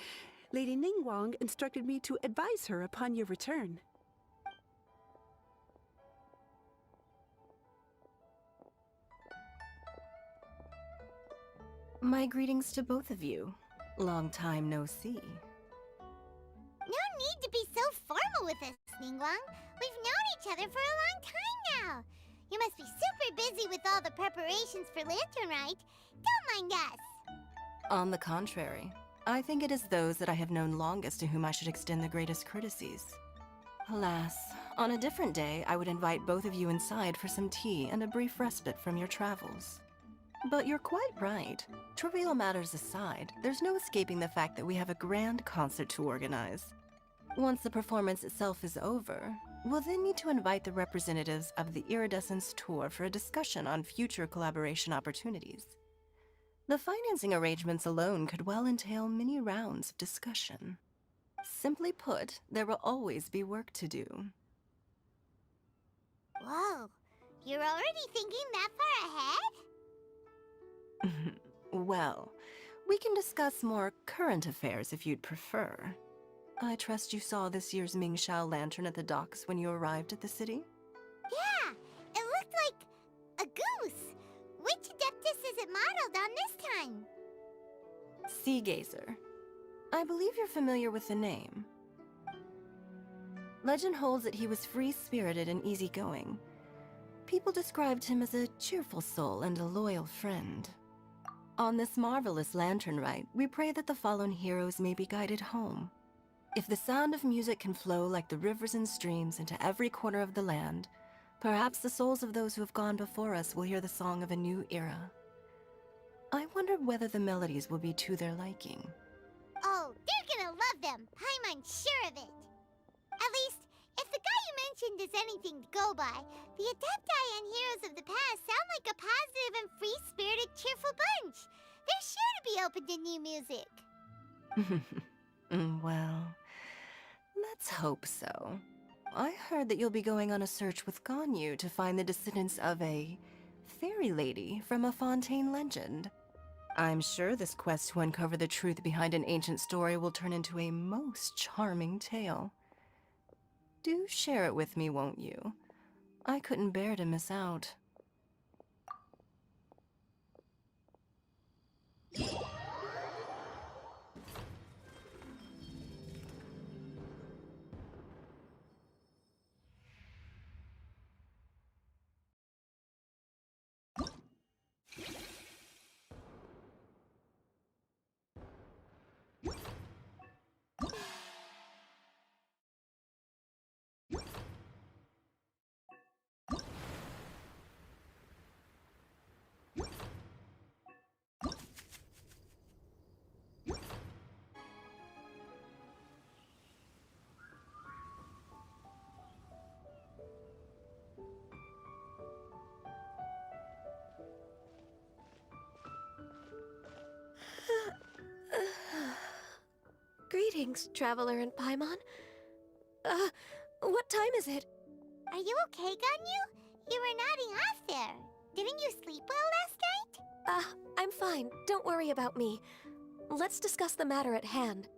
Lady Ningguang instructed me to advise her upon your return. My greetings to both of you. Long time no see. No need to be so formal with us, Ningguang. We've known each other for a long time now. You must be super busy with all the preparations for Lantern Rite. Don't mind us. On the contrary, I think it is those that I have known longest to whom I should extend the greatest courtesies. Alas, on a different day, I would invite both of you inside for some tea and a brief respite from your travels. But you're quite right. Trivial matters aside, there's no escaping the fact that we have a grand concert to organize. Once the performance itself is over, we'll then need to invite the representatives of the Iridescence Tour for a discussion on future collaboration opportunities. The financing arrangements alone could well entail many rounds of discussion. Simply put, there will always be work to do. Whoa, you're already thinking that far ahead? Well, we can discuss more current affairs if you'd prefer. I trust you saw this year's Mingxiao lantern at the docks when you arrived at the city? Yeah, it looked like a goose. Which Adeptus is it modeled on this time? Sea Gazer. I believe you're familiar with the name. Legend holds that he was free-spirited and easygoing. People described him as a cheerful soul and a loyal friend. On this marvelous Lantern Rite, we pray that the fallen heroes may be guided home. If the sound of music can flow like the rivers and streams into every corner of the land, perhaps the souls of those who have gone before us will hear the song of a new era. I wonder whether the melodies will be to their liking. Oh, they're gonna love them. Paimon's sure of it. At least, if the guy you mentioned is anything to go by, the Adepti and heroes of the past sound like a positive and free-spirited, cheerful bunch. They're sure to be open to new music. Well, let's hope so. I heard that you'll be going on a search with Ganyu to find the descendants of a fairy lady from a Fontaine legend. I'm sure this quest to uncover the truth behind an ancient story will turn into a most charming tale. Do share it with me, won't you? I couldn't bear to miss out. Greetings, Traveler and Paimon. What time is it? Are you okay, Ganyu? You were nodding off there. Didn't you sleep well last night? I'm fine. Don't worry about me. Let's discuss the matter at hand.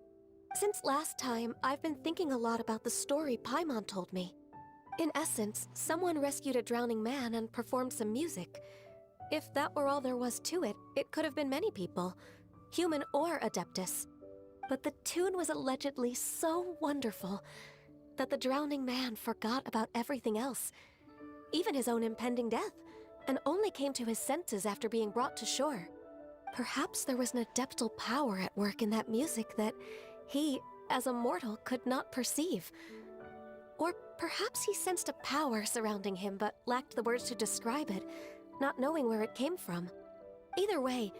Since last time, I've been thinking a lot about the story Paimon told me. In essence, someone rescued a drowning man and performed some music. If that were all there was to it, it could have been many people, human or Adeptus. But the tune was allegedly so wonderful that the drowning man forgot about everything else, even his own impending death, and only came to his senses after being brought to shore. Perhaps there was an adeptal power at work in that music that he, as a mortal, could not perceive. Or perhaps he sensed a power surrounding him but lacked the words to describe it, not knowing where it came from. Either way,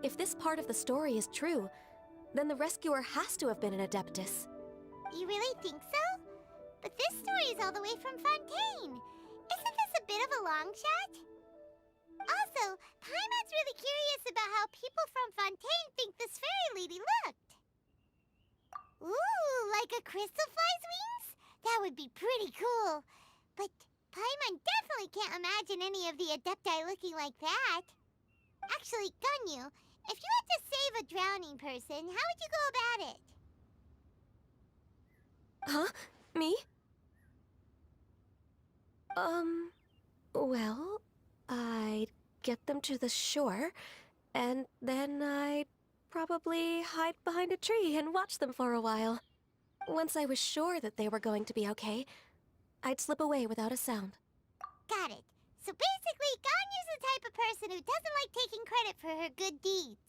if this part of the story is true, then the rescuer has to have been an Adeptus. You really think so? But this story is all the way from Fontaine. Isn't this a bit of a long shot? Also, Paimon's really curious about how people from Fontaine think this fairy lady looked. Ooh, like a crystal fly's wings? That would be pretty cool. But Paimon definitely can't imagine any of the Adepti looking like that. Actually, Ganyu, if you had to save a drowning person, how would you go about it? Huh? Me? Well, I'd get them to the shore, and then I'd probably hide behind a tree and watch them for a while. Once I was sure that they were going to be okay, I'd slip away without a sound. Got it. So basically, Ganyu's the type of person who doesn't like taking credit for her good deeds.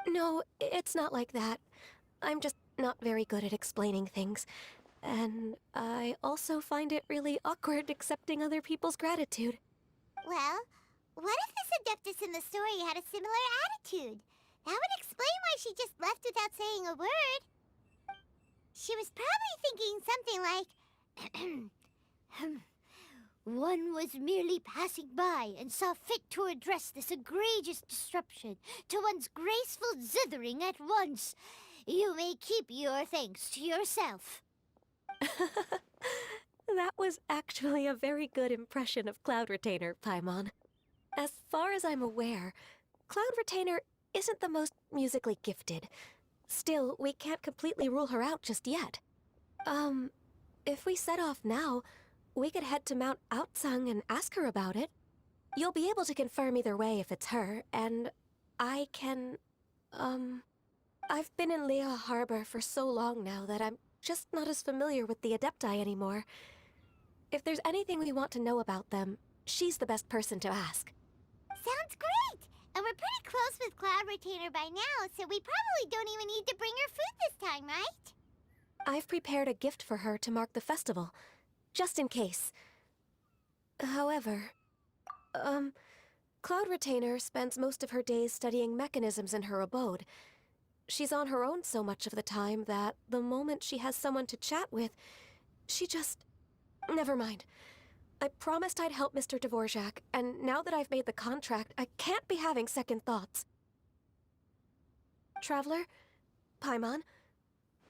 No, it's not like that. I'm just not very good at explaining things. And I also find it really awkward accepting other people's gratitude. Well, what if this Adeptus in the story had a similar attitude? That would explain why she just left without saying a word. She was probably thinking something like, one was merely passing by and saw fit to address this egregious disruption to one's graceful zithering at once. You may keep your thanks to yourself. That was actually a very good impression of Cloud Retainer, Paimon. As far as I'm aware, Cloud Retainer isn't the most musically gifted. Still, we can't completely rule her out just yet. If we set off now, we could head to Mount Outsung and ask her about it. You'll be able to confirm either way if it's her, and I can, I've been in Liyue Harbor for so long now that I'm just not as familiar with the Adepti anymore. If there's anything we want to know about them, she's the best person to ask. Sounds great! And we're pretty close with Cloud Retainer by now, so we probably don't even need to bring her food this time, right? I've prepared a gift for her to mark the festival, just in case. However, Cloud Retainer spends most of her days studying mechanisms in her abode. She's on her own so much of the time that the moment she has someone to chat with, she just... Never mind. I promised I'd help Mr. Dvorak, and now that I've made the contract, I can't be having second thoughts. Traveler, Paimon,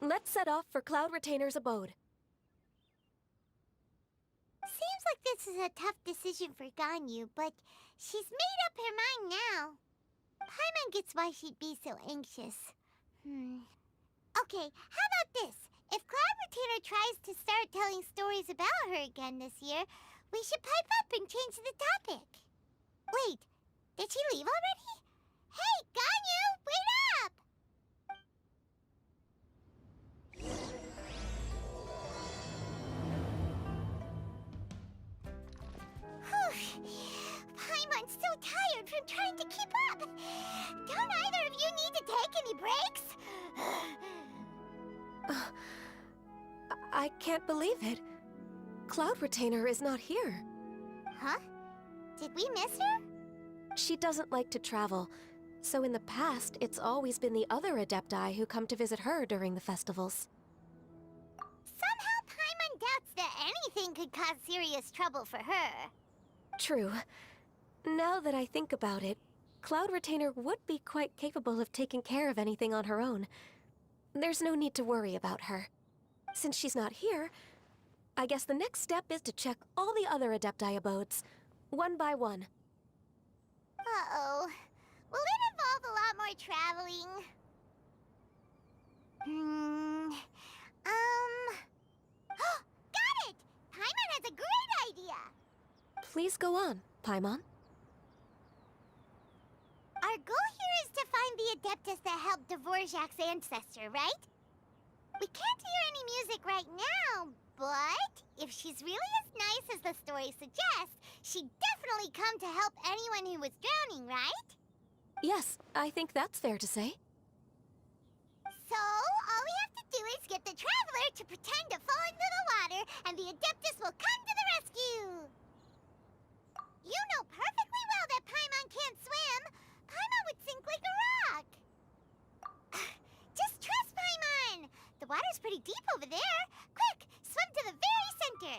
let's set off for Cloud Retainer's abode. Seems like this is a tough decision for Ganyu, but she's made up her mind now. Paimon gets why she'd be so anxious. Okay, how about this? If Cloud Retainer tries to start telling stories about her again this year, we should pipe up and change the topic. Wait, did she leave already? Hey, Ganyu, wait up! Paimon's so tired from trying to keep up. Don't either of you need to take any breaks? I can't believe it. Cloud Retainer is not here. Huh? Did we miss her? She doesn't like to travel, so in the past, it's always been the other Adepti who come to visit her during the festivals. Somehow Paimon doubts that anything could cause serious trouble for her. True. Now that I think about it, Cloud Retainer would be quite capable of taking care of anything on her own. There's no need to worry about her. Since she's not here, I guess the next step is to check all the other Adepti abodes, one by one. Uh-oh. Will it involve a lot more traveling? Got it! Paimon has a great idea! Please go on, Paimon. Our goal here is to find the Adeptus that helped Dvorak's ancestor, right? We can't hear any music right now, but if she's really as nice as the story suggests, she'd definitely come to help anyone who was drowning, right? Yes, I think that's fair to say. So, all we have to do is get the Traveler to pretend to fall into the water, and the Adeptus will come to the rescue! You know perfectly well that Paimon can't swim! Paimon would sink like a rock! Just trust Paimon! The water's pretty deep over there! Quick, swim to the very center!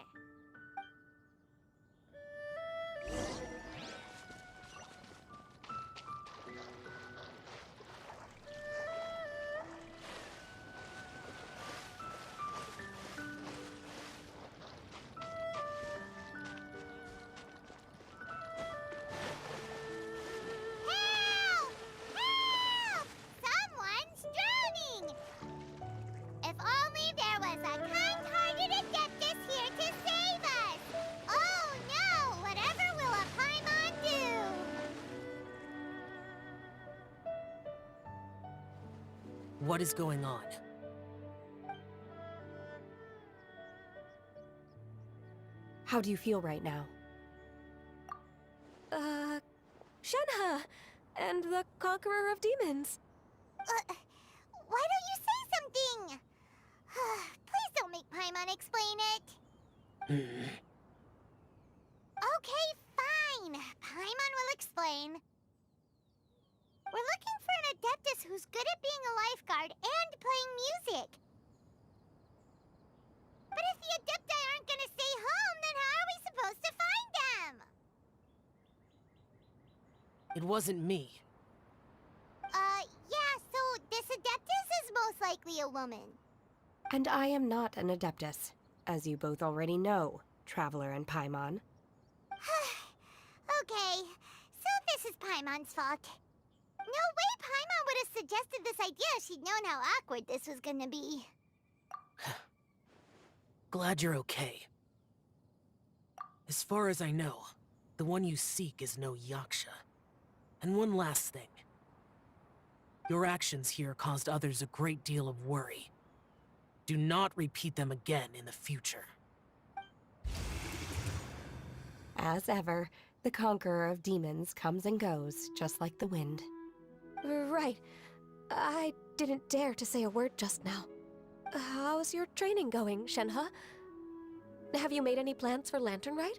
Help! Help! Someone's drowning! If only there was a kind-hearted Adeptus here to save us! Oh no! Whatever will a Paimon do? What is going on? How do you feel right now? Shenhe! And the Conqueror of Demons. Why don't you say something? Please don't make Paimon explain it. Okay, fine. Paimon will explain. We're looking for an Adeptus who's good at being a lifeguard and playing music. But if the Adepti aren't gonna stay home, then how are we supposed to find them? It wasn't me. Yeah, so this Adeptus is most likely a woman. And I am not an Adeptus, as you both already know, Traveler and Paimon. Okay, so this is Paimon's fault. No way Paimon would have suggested this idea if she'd known how awkward this was gonna be. Glad you're okay. As far as I know, the one you seek is no Yaksha. And one last thing. Your actions here caused others a great deal of worry. Do not repeat them again in the future. As ever, the Conqueror of Demons comes and goes, just like the wind. Right. I didn't dare to say a word just now. How's your training going, Shenhe? Have you made any plans for Lantern Rite?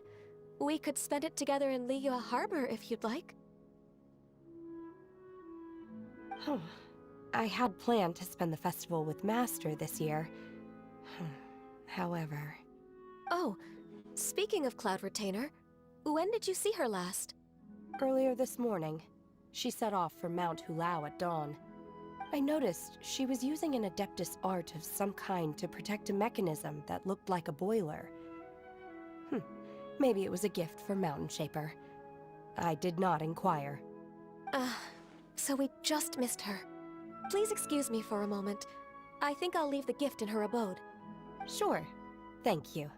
We could spend it together in Liyue Harbor if you'd like. I had planned to spend the festival with Master this year. However... Oh, speaking of Cloud Retainer, when did you see her last? Earlier this morning, she set off for Mount Hutao at dawn. I noticed she was using an Adeptus art of some kind to protect a mechanism that looked like a boiler. Maybe it was a gift from Mountain Shaper. I did not inquire. So we just missed her. Please excuse me for a moment. I think I'll leave the gift in her abode. Sure. Thank you.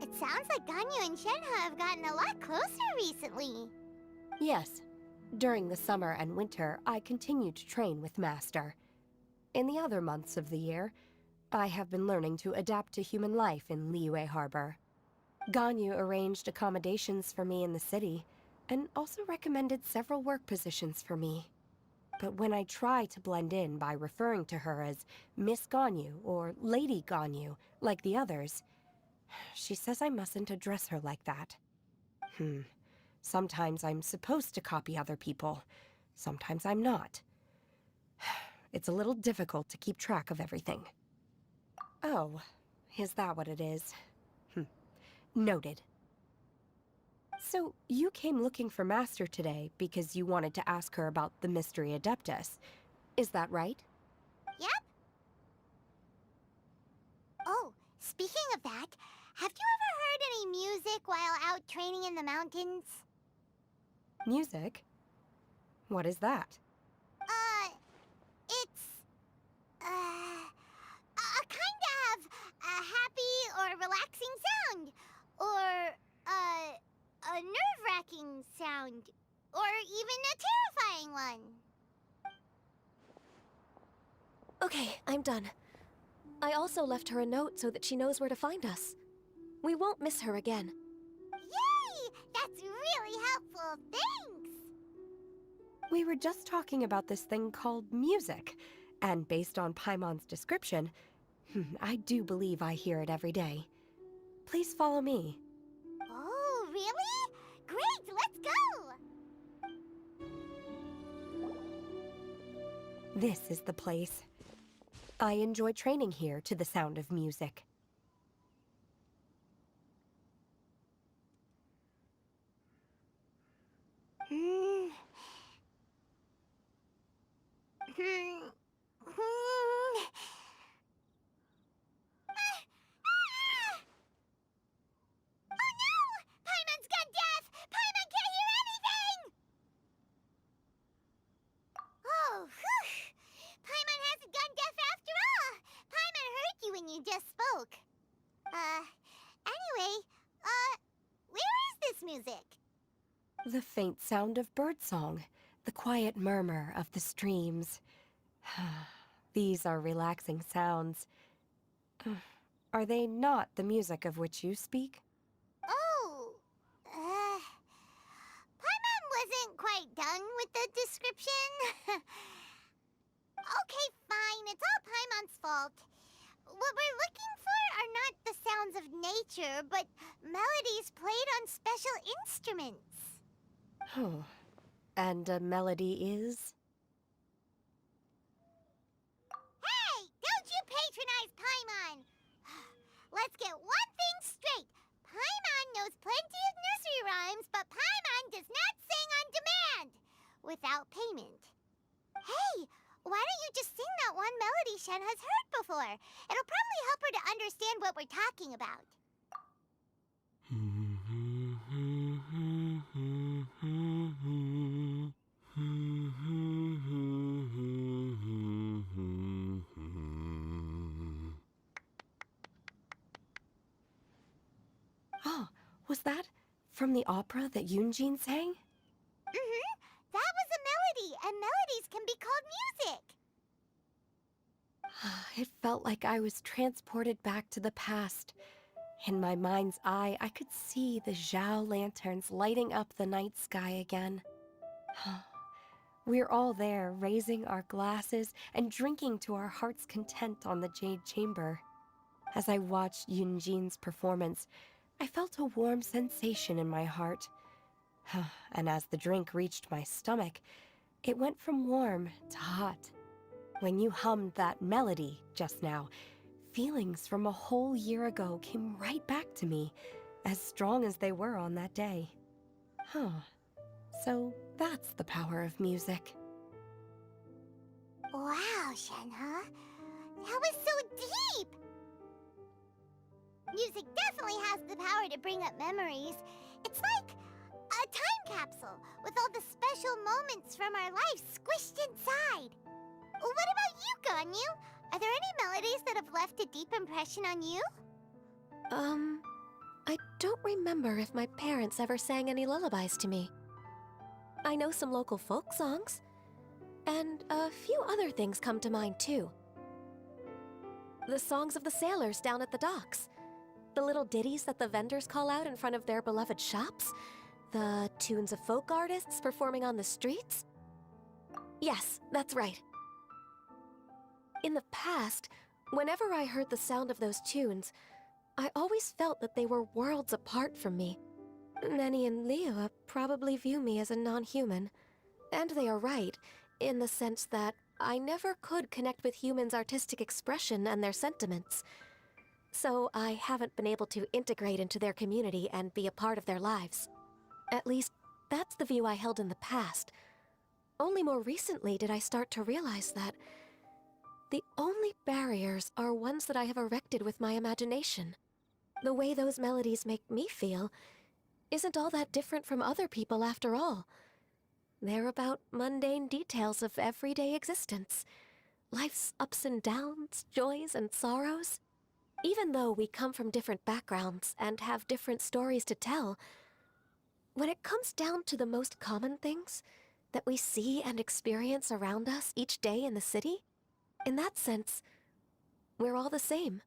It sounds like Ganyu and Shenhe have gotten a lot closer recently. Yes. During the summer and winter, I continued to train with Master. In the other months of the year, I have been learning to adapt to human life in Liyue Harbor. Ganyu arranged accommodations for me in the city, and also recommended several work positions for me. But when I try to blend in by referring to her as Miss Ganyu or Lady Ganyu, like the others, she says I mustn't address her like that. Sometimes I'm supposed to copy other people. Sometimes I'm not. It's a little difficult to keep track of everything. Oh, is that what it is? Noted. So, you came looking for Master today because you wanted to ask her about the Mystery Adeptus. Is that right? Yep. Oh, speaking of that, have you ever heard any music while out training in the mountains? Music? What is that? It's... a kind of a happy or relaxing sound. Or, a nerve-wracking sound. Or even a terrifying one. Okay, I'm done. I also left her a note so that she knows where to find us. We won't miss her again. Yay! That's really helpful. Thanks! We were just talking about this thing called music, and based on Paimon's description, I do believe I hear it every day. Please follow me. Oh, really? Great, let's go! This is the place. I enjoy training here to the sound of music. Oh no! Paimon's gone deaf! Paimon can't hear anything! Oh, whew! Paimon hasn't gone deaf after all! Paimon heard you when you just spoke. Anyway, where is this music? The faint sound of birdsong, the quiet murmur of the streams. These are relaxing sounds. Are they not the music of which you speak? Oh, Paimon wasn't quite done with the description. Okay, fine, it's all Paimon's fault. What we're looking for are not the sounds of nature, but melodies played on special instruments. Oh, and a melody is? Hey, don't you patronize Paimon! Let's get one thing straight. Paimon knows plenty of nursery rhymes, but Paimon does not sing on demand without payment. Hey, why don't you just sing that one melody Shen has heard before? It'll probably help her to understand what we're talking about. Oh, was that from the opera that Yunjin sang? That was a melody, and melodies can be called music. It felt like I was transported back to the past. In my mind's eye, I could see the Zhao lanterns lighting up the night sky again. We're all there, raising our glasses and drinking to our heart's content on the Jade Chamber. As I watched Yunjin's performance, I felt a warm sensation in my heart. And as the drink reached my stomach, it went from warm to hot. When you hummed that melody just now, feelings from a whole year ago came right back to me, as strong as they were on that day. So that's the power of music. Wow, Shenhe. That was so deep! Music definitely has the power to bring up memories. It's like a time capsule with all the special moments from our lives squished inside. What about you, Ganyu? Are there any melodies that have left a deep impression on you? I don't remember if my parents ever sang any lullabies to me. I know some local folk songs, and a few other things come to mind too. The songs of the sailors down at the docks, the little ditties that the vendors call out in front of their beloved shops, the tunes of folk artists performing on the streets. Yes, that's right. In the past, whenever I heard the sound of those tunes, I always felt that they were worlds apart from me. Nenny and Liyue probably view me as a non-human. And they are right, in the sense that I never could connect with humans' artistic expression and their sentiments. So I haven't been able to integrate into their community and be a part of their lives. At least, that's the view I held in the past. Only more recently did I start to realize that the only barriers are ones that I have erected with my imagination. The way those melodies make me feel isn't all that different from other people after all. They're about mundane details of everyday existence. Life's ups and downs, joys and sorrows. Even though we come from different backgrounds and have different stories to tell, when it comes down to the most common things that we see and experience around us each day in the city, in that sense, we're all the same.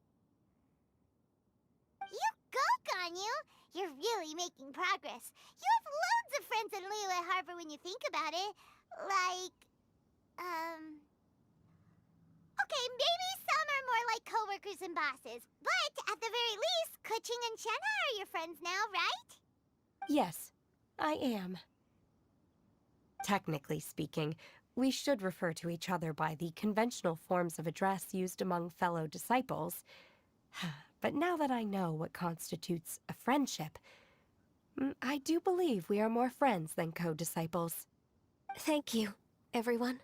You go, Ganyu! You're really making progress. You have loads of friends in Liyue Harbor when you think about it. Like, okay, maybe some are more like coworkers and bosses. But at the very least, Kuching and Shenhe are your friends now, right? Yes, I am. Technically speaking, we should refer to each other by the conventional forms of address used among fellow disciples. But now that I know what constitutes a friendship, I do believe we are more friends than co-disciples. Thank you, everyone.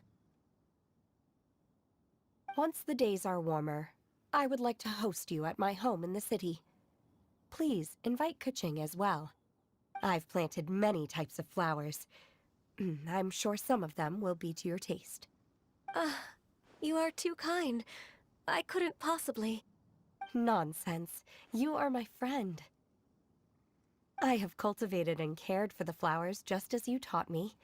Once the days are warmer, I would like to host you at my home in the city. Please invite Kuching as well. I've planted many types of flowers. I'm sure some of them will be to your taste. You are too kind. I couldn't possibly. Nonsense. You are my friend. I have cultivated and cared for the flowers just as you taught me.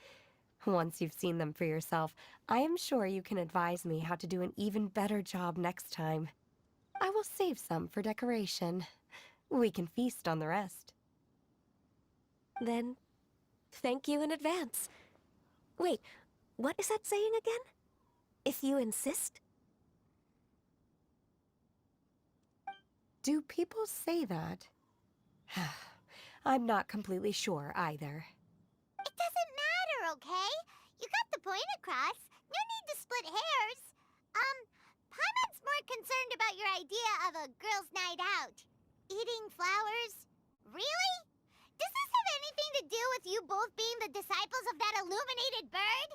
Once you've seen them for yourself, I am sure you can advise me how to do an even better job next time. I will save some for decoration. We can feast on the rest. Then, thank you in advance. Wait, what is that saying again? If you insist? Do people say that? I'm not completely sure either. It doesn't matter, okay? You got the point across. No need to split hairs. Paimon's more concerned about your idea of a girls' night out. Eating flowers? Really? Does this have anything to do with you both being the disciples of that illuminated bird?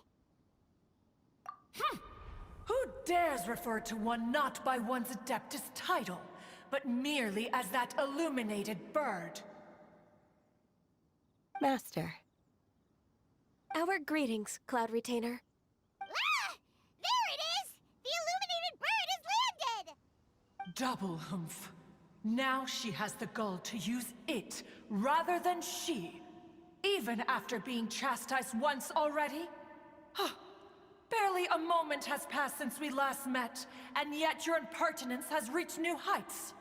Who dares refer to one not by one's Adeptus title, but merely as that illuminated bird? Master. Our greetings, Cloud Retainer. Ah! There it is! The illuminated bird has landed! Double humph. Now she has the gall to use it rather than she, even after being chastised once already? Barely a moment has passed since we last met, and yet your impertinence has reached new heights.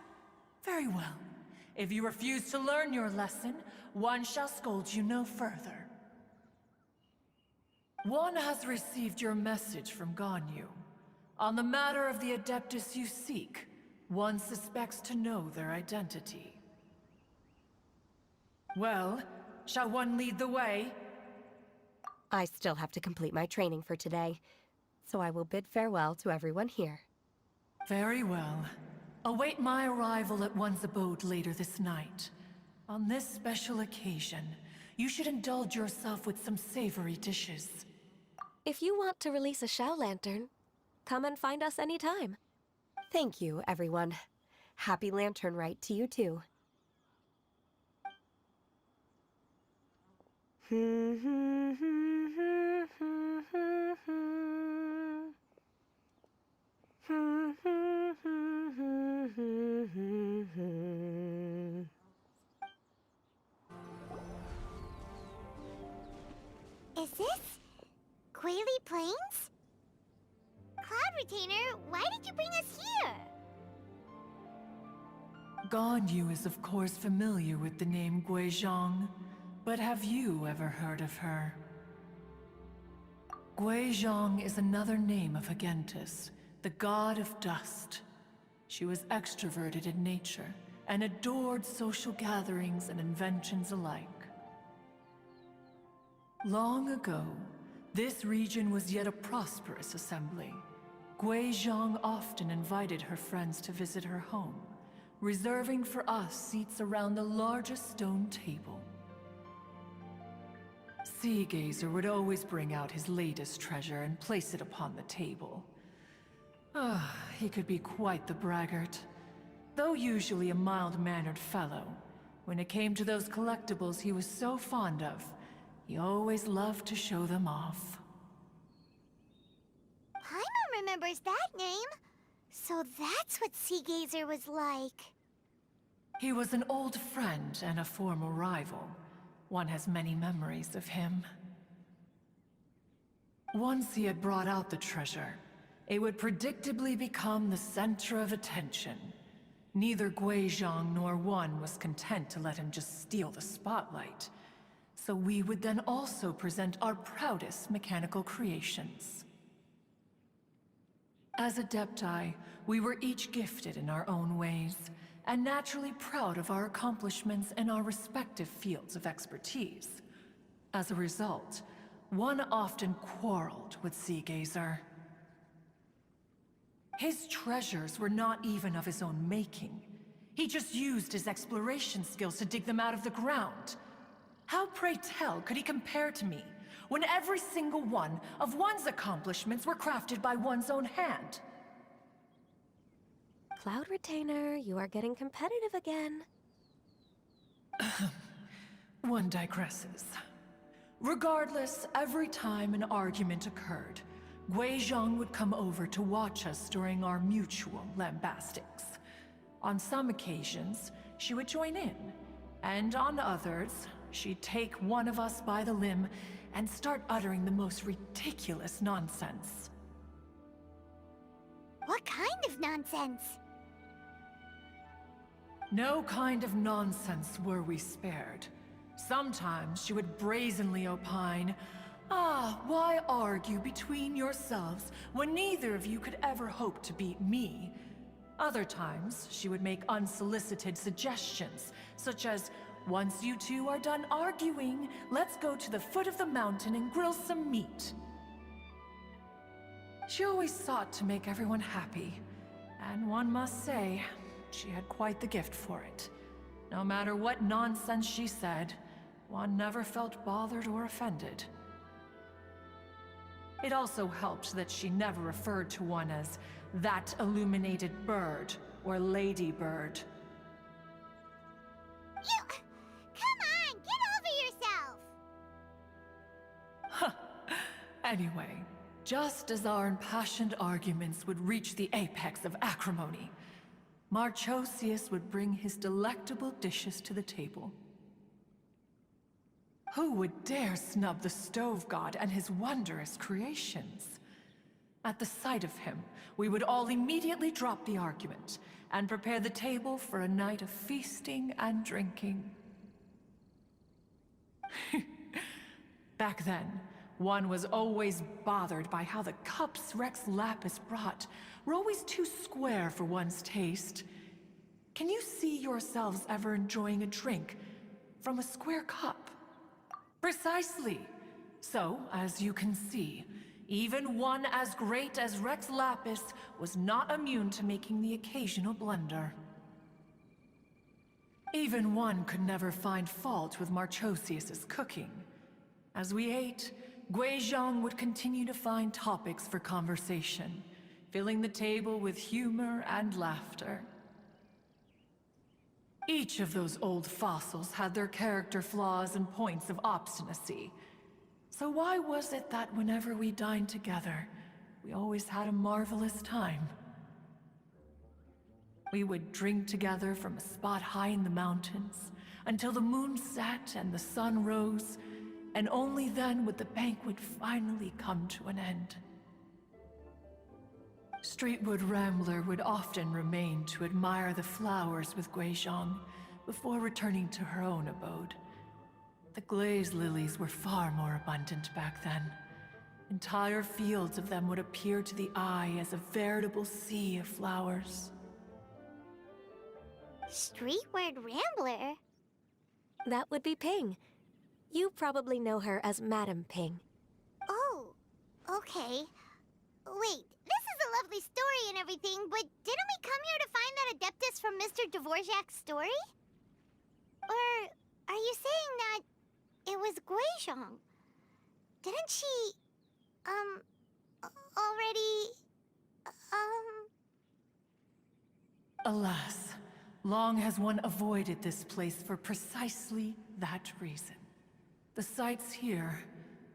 Very well. If you refuse to learn your lesson, one shall scold you no further. One has received your message from Ganyu. On the matter of the Adeptus you seek, one suspects to know their identity. Well, shall one lead the way? I still have to complete my training for today, so I will bid farewell to everyone here. Very well. Await my arrival at one's abode later this night. On this special occasion, you should indulge yourself with some savory dishes. If you want to release a Shao Lantern, come and find us anytime. Thank you, everyone. Happy Lantern Rite to you too. Is this Quaily Plains? Cloud Retainer, why did you bring us here? Ganyu is of course familiar with the name Guizhong, but have you ever heard of her? Guizhong is another name of Agentis, the god of dust. She was extroverted in nature and adored social gatherings and inventions alike. Long ago, this region was yet a prosperous assembly. Guizhong often invited her friends to visit her home, reserving for us seats around the largest stone table. Sea Gazer would always bring out his latest treasure and place it upon the table. He could be quite the braggart. Though usually a mild-mannered fellow, when it came to those collectibles he was so fond of, he always loved to show them off. Paimon remembers that name. So that's what Sea Gazer was like. He was an old friend and a former rival. One has many memories of him. Once he had brought out the treasure, it would predictably become the center of attention. Neither Guizhong nor one was content to let him just steal the spotlight. So we would then also present our proudest mechanical creations. As Adepti, we were each gifted in our own ways, and naturally proud of our accomplishments in our respective fields of expertise. As a result, one often quarreled with Sea Gazer. His treasures were not even of his own making. He just used his exploration skills to dig them out of the ground. How, pray tell, could he compare to me, when every single one of one's accomplishments were crafted by one's own hand? Cloud Retainer, you are getting competitive again. One digresses. Regardless, every time an argument occurred, Guizhong would come over to watch us during our mutual lambastics. On some occasions, she would join in, and on others, she'd take one of us by the limb and start uttering the most ridiculous nonsense. What kind of nonsense? No kind of nonsense were we spared. Sometimes she would brazenly opine, why argue between yourselves when neither of you could ever hope to beat me? Other times, she would make unsolicited suggestions, such as, once you two are done arguing, let's go to the foot of the mountain and grill some meat. She always sought to make everyone happy, and one must say, she had quite the gift for it. No matter what nonsense she said, one never felt bothered or offended. It also helped that she never referred to one as that illuminated bird or ladybird. Come on, get over yourself! Anyway, just as our impassioned arguments would reach the apex of acrimony, Marchosius would bring his delectable dishes to the table. Who would dare snub the stove god and his wondrous creations? At the sight of him, we would all immediately drop the argument and prepare the table for a night of feasting and drinking. Back then, one was always bothered by how the cups Rex Lapis brought were always too square for one's taste. Can you see yourselves ever enjoying a drink from a square cup? Precisely. So, as you can see, even one as great as Rex Lapis was not immune to making the occasional blunder. Even one could never find fault with Marchosius's cooking. As we ate, Guizhong would continue to find topics for conversation, filling the table with humor and laughter. Each of those old fossils had their character flaws and points of obstinacy. So why was it that whenever we dined together, we always had a marvelous time? We would drink together from a spot high in the mountains, until the moon set and the sun rose, and only then would the banquet finally come to an end. Streetwood Rambler would often remain to admire the flowers with Guizhong before returning to her own abode. The glaze lilies were far more abundant back then. Entire fields of them would appear to the eye as a veritable sea of flowers. Streetward Rambler? That would be Ping. You probably know her as Madam Ping. Oh, okay. Wait, this is a lovely story and everything, but didn't we come here to find that Adeptus from Mr. Dvorak's story? Or are you saying that it was Guizhong? Didn't she, already, Alas, long has one avoided this place for precisely that reason. The sights here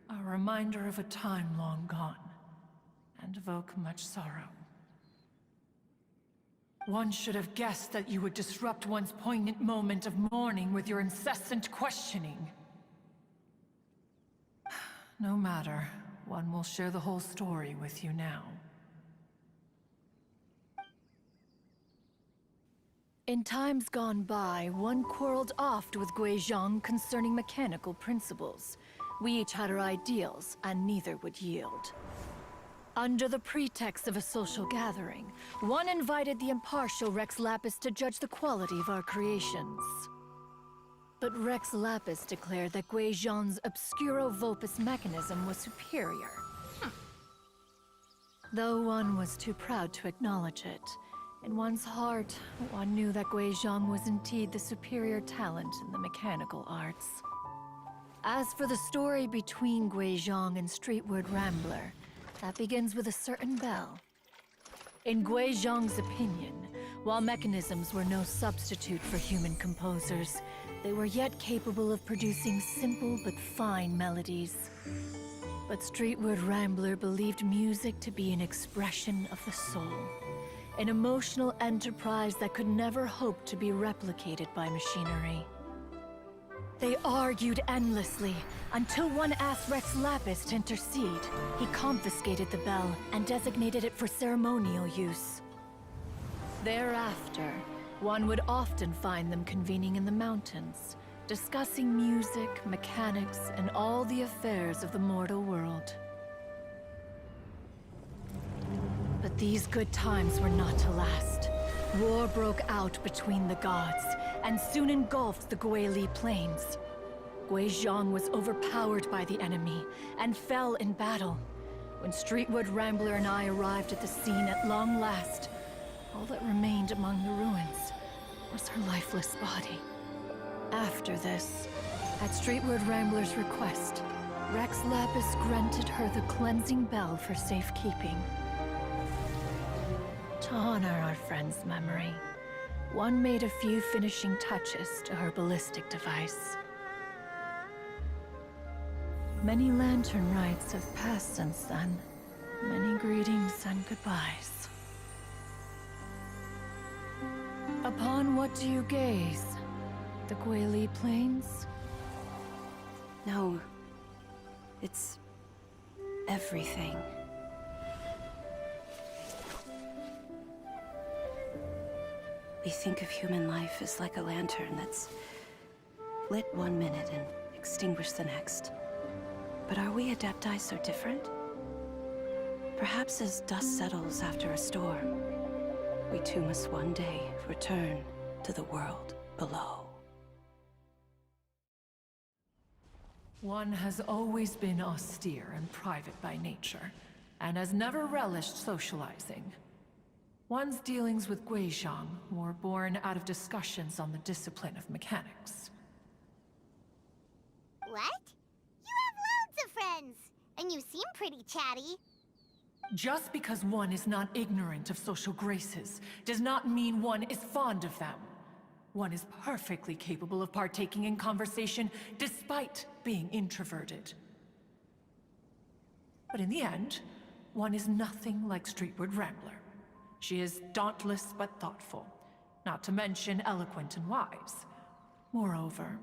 are a reminder of a time long gone, and evoke much sorrow. One should have guessed that you would disrupt one's poignant moment of mourning with your incessant questioning. No matter, one will share the whole story with you now. In times gone by, one quarreled oft with Guizhong concerning mechanical principles. We each had our ideals, and neither would yield. Under the pretext of a social gathering, one invited the impartial Rex Lapis to judge the quality of our creations. But Rex Lapis declared that Guizhong's Obscuro Vulpus mechanism was superior. Though one was too proud to acknowledge it, in one's heart, one knew that Guizhong was indeed the superior talent in the mechanical arts. As for the story between Guizhong and Streetward Rambler, that begins with a certain bell. In Guizhong's opinion, while mechanisms were no substitute for human composers, they were yet capable of producing simple but fine melodies. But Streetward Rambler believed music to be an expression of the soul, an emotional enterprise that could never hope to be replicated by machinery. They argued endlessly, until one asked Rex Lapis to intercede. He confiscated the bell and designated it for ceremonial use. Thereafter, one would often find them convening in the mountains, discussing music, mechanics, and all the affairs of the mortal world. But these good times were not to last. War broke out between the gods, and soon engulfed the Guili Plains. Guizhong was overpowered by the enemy, and fell in battle. When Streetwood Rambler and I arrived at the scene at long last, all that remained among the ruins was her lifeless body. After this, at Streetwood Rambler's request, Rex Lapis granted her the cleansing bell for safekeeping. To honor our friend's memory, one made a few finishing touches to her ballistic device. Many Lantern Rites have passed since then. Many greetings and goodbyes. Upon what do you gaze? The Guili Plains? No. It's everything. We think of human life as like a lantern that's lit one minute and extinguished the next. But are we Adepti so different? Perhaps as dust settles after a storm, we too must one day return to the world below. One has always been austere and private by nature, and has never relished socializing. One's dealings with Guizhong were born out of discussions on the discipline of mechanics. What? You have loads of friends, and you seem pretty chatty. Just because one is not ignorant of social graces does not mean one is fond of them. One is perfectly capable of partaking in conversation despite being introverted. But in the end, one is nothing like Streetward Rambler. She is dauntless but thoughtful, not to mention eloquent and wise. Moreover,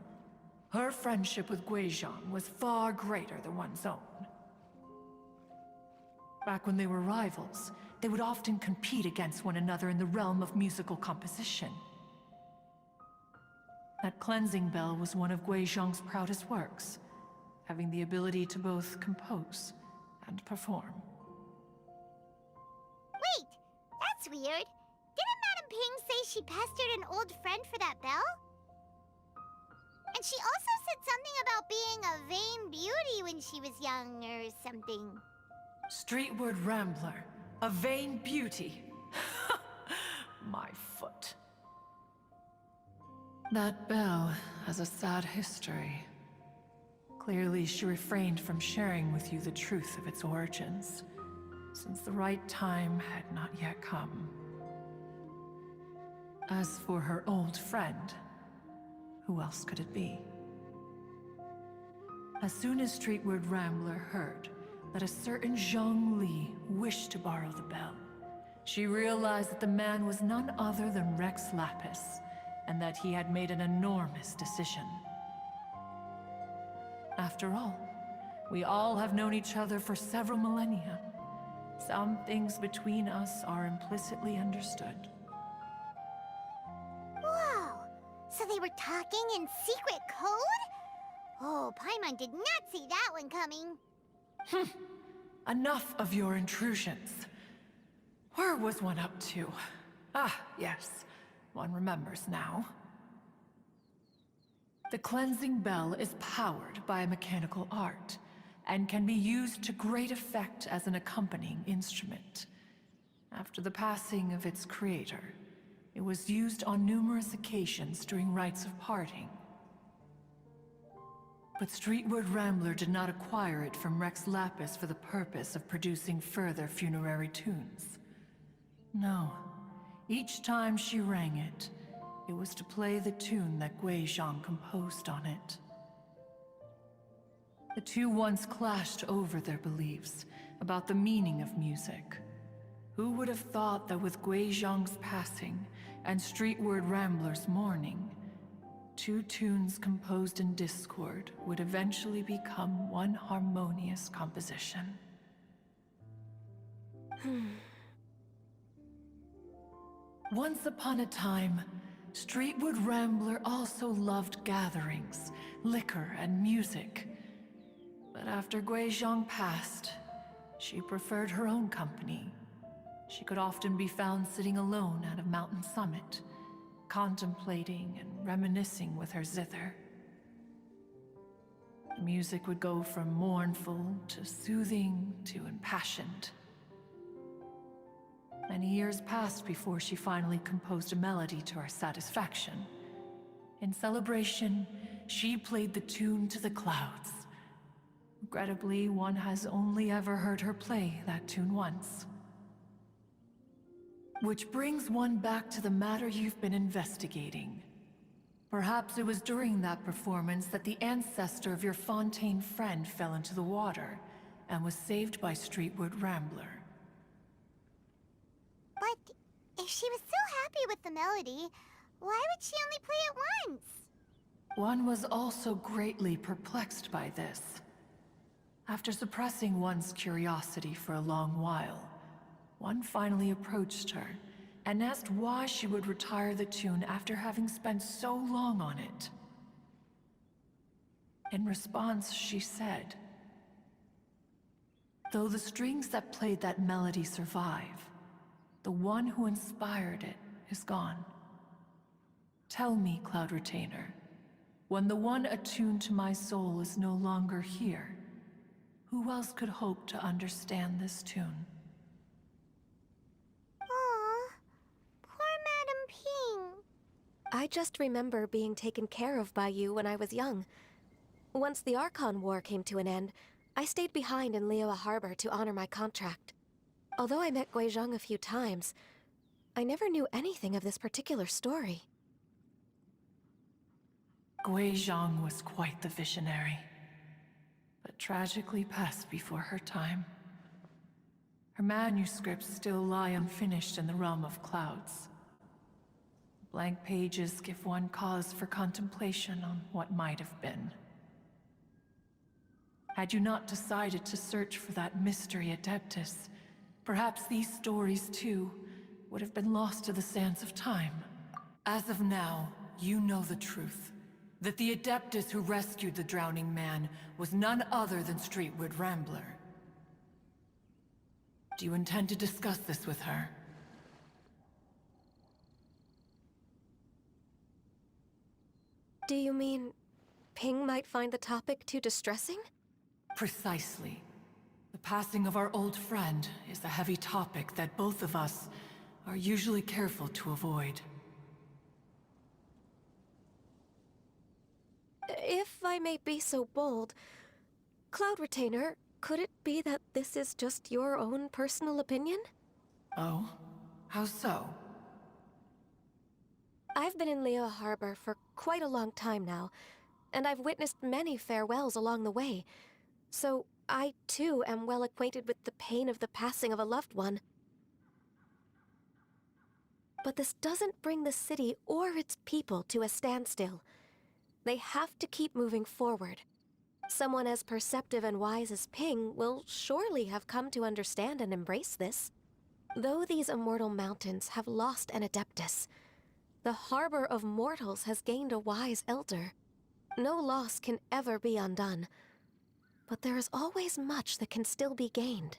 her friendship with Guizhong was far greater than one's own. Back when they were rivals, they would often compete against one another in the realm of musical composition. That cleansing bell was one of Guizhong's proudest works, having the ability to both compose and perform. Wait, that's weird. Didn't Madame Ping say she pestered an old friend for that bell? And she also said something about being a vain beauty when she was young or something. Streetward Rambler, a vain beauty. My foot. That bell has a sad history. Clearly, she refrained from sharing with you the truth of its origins, since the right time had not yet come. As for her old friend, who else could it be? As soon as Streetward Rambler heard that a certain Zhang Li wished to borrow the bell, she realized that the man was none other than Rex Lapis, and that he had made an enormous decision. After all, we all have known each other for several millennia. Some things between us are implicitly understood. Whoa! So they were talking in secret code? Oh, Paimon did not see that one coming. Enough of your intrusions. Where was one up to? Ah, yes. One remembers now. The cleansing bell is powered by a mechanical art, and can be used to great effect as an accompanying instrument. After the passing of its creator, it was used on numerous occasions during rites of parting. But Streetward Rambler did not acquire it from Rex Lapis for the purpose of producing further funerary tunes. No. Each time she rang it, it was to play the tune that Guizhong composed on it. The two once clashed over their beliefs about the meaning of music. Who would have thought that with Guizhong's passing and Streetward Rambler's mourning, two tunes composed in discord would eventually become one harmonious composition? Once upon a time, Streetward Rambler also loved gatherings, liquor, and music. But after Guizhong passed, she preferred her own company. She could often be found sitting alone at a mountain summit, contemplating and reminiscing with her zither. The music would go from mournful to soothing to impassioned. Many years passed before she finally composed a melody to her satisfaction. In celebration, she played the tune to the clouds. Regrettably, one has only ever heard her play that tune once. Which brings one back to the matter you've been investigating. Perhaps it was during that performance that the ancestor of your Fontaine friend fell into the water and was saved by Streetward Rambler. But if she was so happy with the melody, why would she only play it once? One was also greatly perplexed by this. After suppressing one's curiosity for a long while, one finally approached her and asked why she would retire the tune after having spent so long on it. In response, she said, "Though the strings that played that melody survive, the one who inspired it is gone. Tell me, Cloud Retainer, when the one attuned to my soul is no longer here, who else could hope to understand this tune?" Aw, poor Madam Ping. I just remember being taken care of by you when I was young. Once the Archon War came to an end, I stayed behind in Liyue Harbor to honor my contract. Although I met Guizhong a few times, I never knew anything of this particular story. Guizhong was quite the visionary, but tragically passed before her time. Her manuscripts still lie unfinished in the realm of clouds. Blank pages give one cause for contemplation on what might have been. Had you not decided to search for that mystery Adeptus, perhaps these stories too would have been lost to the sands of time. As of now, you know the truth. That the Adeptus who rescued the drowning man was none other than Streetwood Rambler. Do you intend to discuss this with her? Do you mean Ping might find the topic too distressing? Precisely. The passing of our old friend is a heavy topic that both of us are usually careful to avoid. If I may be so bold, Cloud Retainer, could it be that this is just your own personal opinion? Oh? How so? I've been in Liyue Harbor for quite a long time now, and I've witnessed many farewells along the way, so I too am well acquainted with the pain of the passing of a loved one. But this doesn't bring the city or its people to a standstill. They have to keep moving forward. Someone as perceptive and wise as Ping will surely have come to understand and embrace this. Though these immortal mountains have lost an Adeptus, the Harbor of Mortals has gained a wise elder. No loss can ever be undone, but there is always much that can still be gained.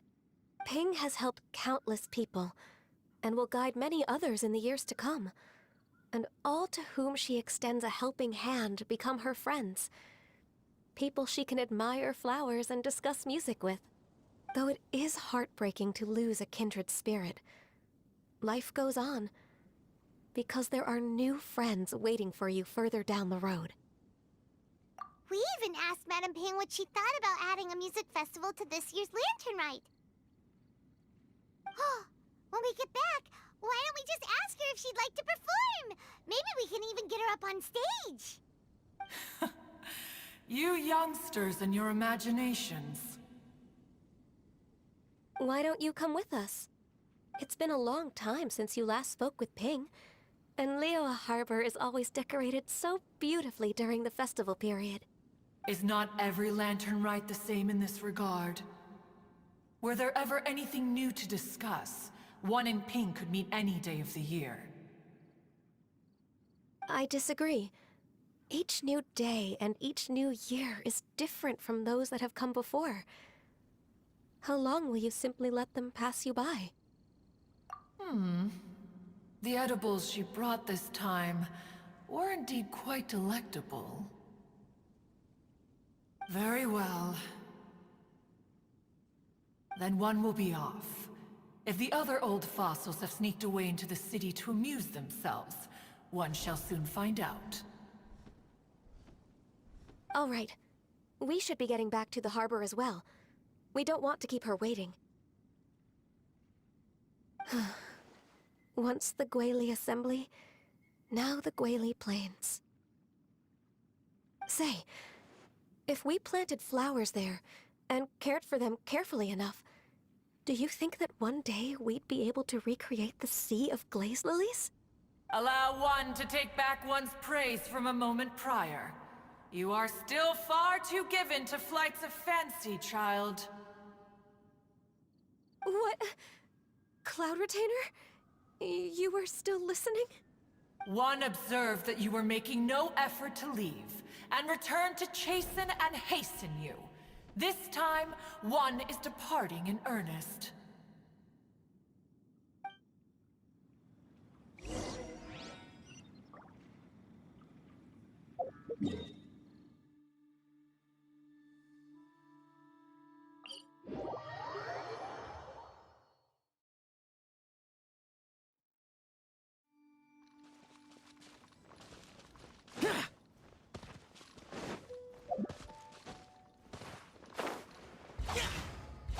Ping has helped countless people, and will guide many others in the years to come. And all to whom she extends a helping hand become her friends. People she can admire flowers and discuss music with. Though it is heartbreaking to lose a kindred spirit, life goes on, because there are new friends waiting for you further down the road. We even asked Madam Ping what she thought about adding a music festival to this year's Lantern Rite. When we get back, why don't we just ask her if she'd like to perform? Maybe we can even get her up on stage. You youngsters and your imaginations. Why don't you come with us? It's been a long time since you last spoke with Ping, and Liyue Harbor is always decorated so beautifully during the festival period. Is not every Lantern Rite the same in this regard? Were there ever anything new to discuss? One in Ping could meet any day of the year. I disagree. Each new day and each new year is different from those that have come before. How long will you simply let them pass you by? The edibles she brought this time were indeed quite delectable. Very well. Then one will be off. If the other old fossils have sneaked away into the city to amuse themselves, one shall soon find out. All right. We should be getting back to the harbor as well. We don't want to keep her waiting. Once the Guili Assembly, now the Guili Plains. Say, if we planted flowers there, and cared for them carefully enough, do you think that one day we'd be able to recreate the sea of glaze lilies? Allow one to take back one's praise from a moment prior. You are still far too given to flights of fancy, child. What? Cloud Retainer? You were still listening? One observed that you were making no effort to leave, and returned to chasten and hasten you. This time, one is departing in earnest.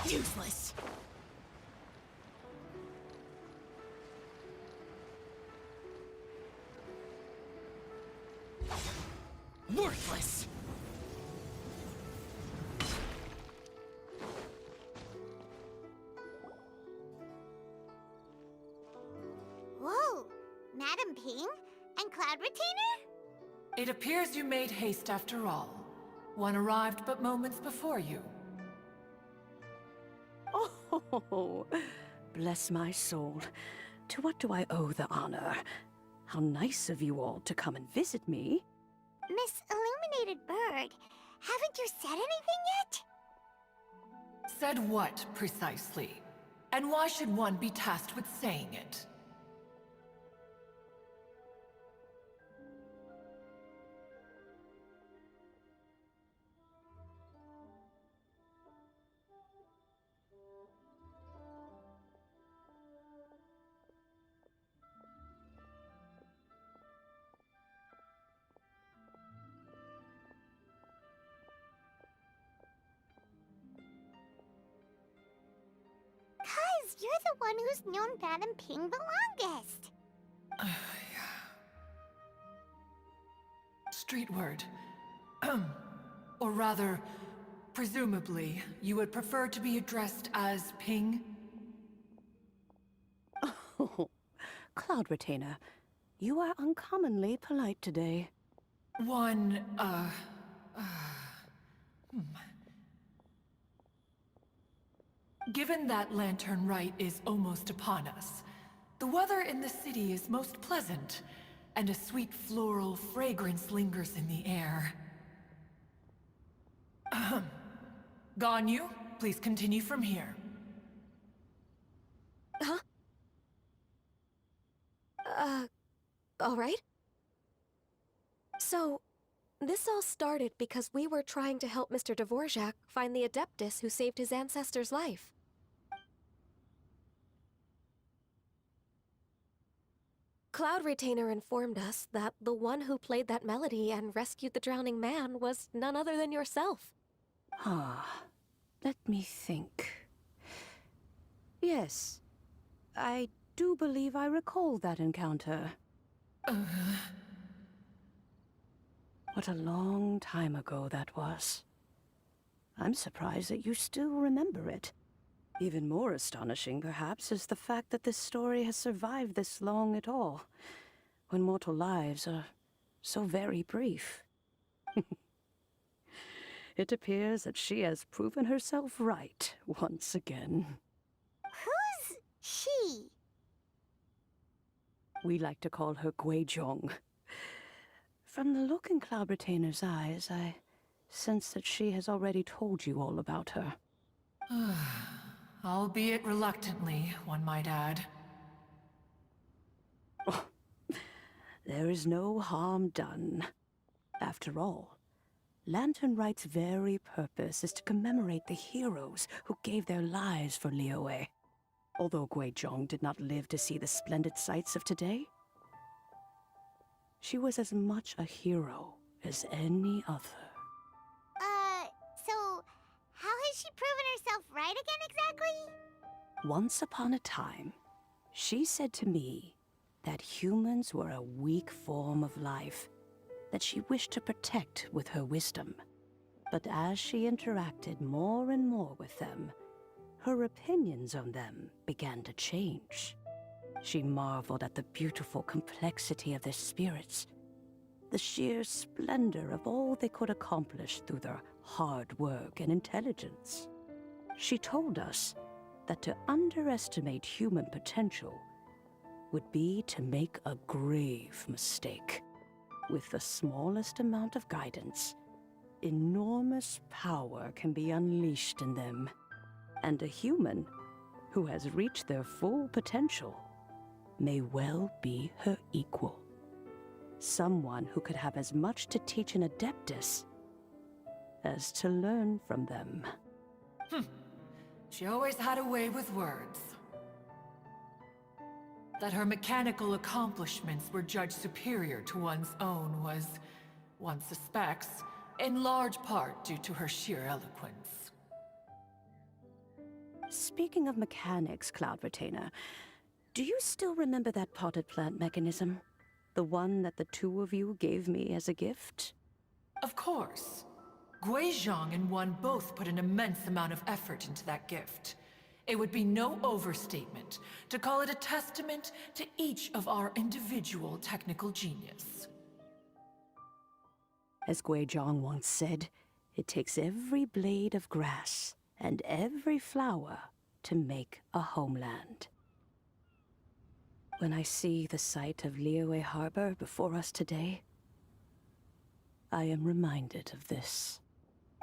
Useless. Worthless. Whoa! Madam Ping? And Cloud Retainer? It appears you made haste after all. One arrived but moments before you. Oh, bless my soul. To what do I owe the honor? How nice of you all to come and visit me. Miss Illuminated Bird, haven't you said anything yet? Said what, precisely? And why should one be tasked with saying it? You're the one who's known Madam Ping the longest. Street word. Or rather, presumably, you would prefer to be addressed as Ping? Oh, Cloud Retainer, you are uncommonly polite today. Given that Lantern Rite is almost upon us, the weather in the city is most pleasant, and a sweet floral fragrance lingers in the air. Ganyu, please continue from here. Huh? All right. So, this all started because we were trying to help Mr. Dvorak find the Adeptus who saved his ancestor's life. Cloud Retainer informed us that the one who played that melody and rescued the drowning man was none other than yourself. Ah, let me think. Yes, I do believe I recall that encounter. What a long time ago that was. I'm surprised that you still remember it. Even more astonishing, perhaps, is the fact that this story has survived this long at all, when mortal lives are so very brief. It appears that she has proven herself right once again. Who's she? We like to call her Guizhong. From the look in Cloud Retainer's eyes, I sense that she has already told you all about her. Albeit reluctantly, one might add. Oh, there is no harm done. After all, Lantern Rite's very purpose is to commemorate the heroes who gave their lives for Liyue. Although Guizhong did not live to see the splendid sights of today, she was as much a hero as any other. So how has she proven herself right again exactly? Once upon a time, she said to me that humans were a weak form of life that she wished to protect with her wisdom. But as she interacted more and more with them, her opinions on them began to change. She marveled at the beautiful complexity of their spirits, the sheer splendor of all they could accomplish through their hard work and intelligence. She told us that to underestimate human potential would be to make a grave mistake. With the smallest amount of guidance, enormous power can be unleashed in them. And a human who has reached their full potential may well be her equal. Someone who could have as much to teach an adeptus as to learn from them. She always had a way with words. That her mechanical accomplishments were judged superior to one's own was, one suspects, in large part due to her sheer eloquence. Speaking of mechanics, Cloud Retainer, do you still remember that potted plant mechanism? The one that the two of you gave me as a gift? Of course. Guizhong and one both put an immense amount of effort into that gift. It would be no overstatement to call it a testament to each of our individual technical genius. As Guizhong once said, it takes every blade of grass and every flower to make a homeland. When I see the sight of Liyue Harbor before us today, I am reminded of this.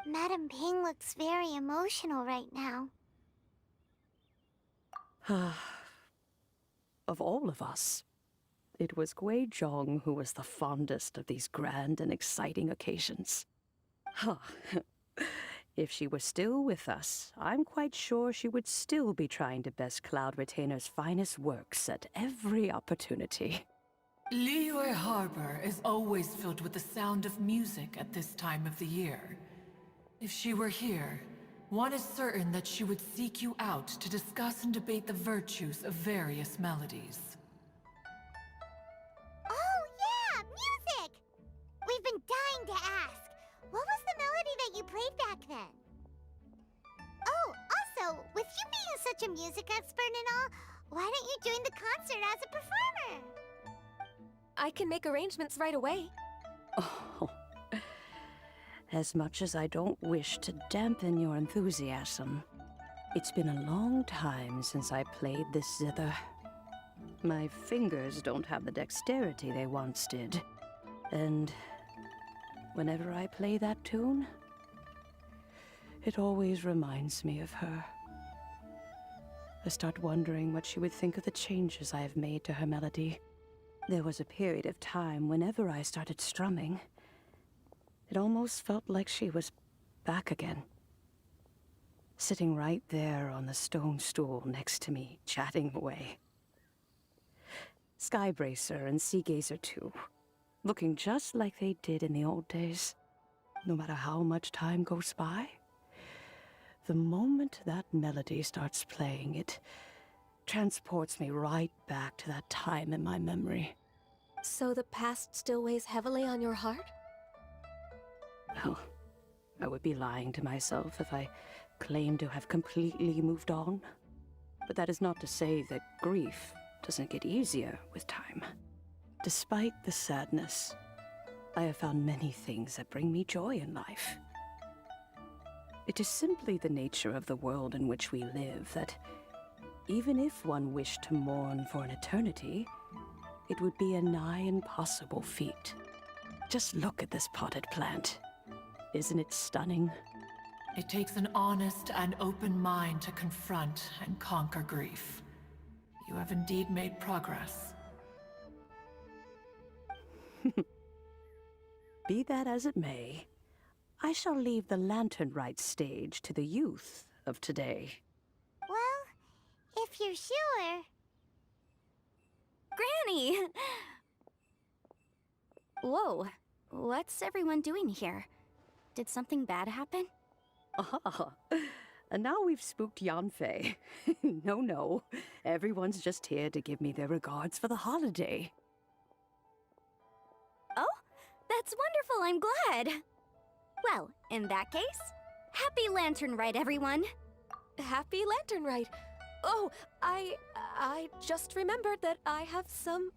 Madam Ping looks very emotional right now. Of all of us, it was Guizhong who was the fondest of these grand and exciting occasions. If she were still with us, I'm quite sure she would still be trying to best Cloud Retainer's finest works at every opportunity. Liyue Harbor is always filled with the sound of music at this time of the year. If she were here, one is certain that she would seek you out to discuss and debate the virtues of various melodies. Oh yeah, music! We've been dying to ask. What was the melody that you played back then? Oh, also, with you being such a music expert and all, why don't you join the concert as a performer? I can make arrangements right away. Oh, as much as I don't wish to dampen your enthusiasm, it's been a long time since I played this zither. My fingers don't have the dexterity they once did, and whenever I play that tune, it always reminds me of her. I start wondering what she would think of the changes I have made to her melody. There was a period of time whenever I started strumming, it almost felt like she was back again. Sitting right there on the stone stool next to me, chatting away. Skybracer and Seagazer too, looking just like they did in the old days. No matter how much time goes by, the moment that melody starts playing, it transports me right back to that time in my memory. So the past still weighs heavily on your heart? Well, I would be lying to myself if I claimed to have completely moved on. But that is not to say that grief doesn't get easier with time. Despite the sadness, I have found many things that bring me joy in life. It is simply the nature of the world in which we live that, even if one wished to mourn for an eternity, it would be a nigh impossible feat. Just look at this potted plant. Isn't it stunning? It takes an honest and open mind to confront and conquer grief. You have indeed made progress. Be that as it may, I shall leave the Lantern Rite stage to the youth of today. Well, if you're sure. Granny! Whoa, what's everyone doing here? Did something bad happen? Ah, and now we've spooked Yanfei. No, everyone's just here to give me their regards for the holiday. Oh, that's wonderful, I'm glad. Well, in that case, happy Lantern Rite, everyone. Happy Lantern Rite. Oh, I just remembered that I have some,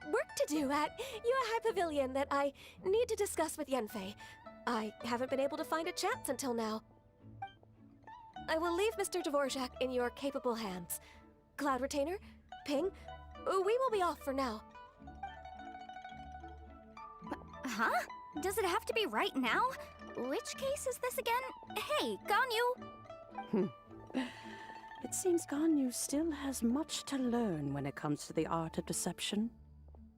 work to do at Liyue Harbor Pavilion that I need to discuss with Yanfei. I haven't been able to find a chance until now. I will leave Mr. Dvorak in your capable hands. Cloud Retainer, Ping, We will be off for now. Huh? Does it have to be right now? Which case is this again? Hey, Ganyu! It seems Ganyu still has much to learn when it comes to the art of deception.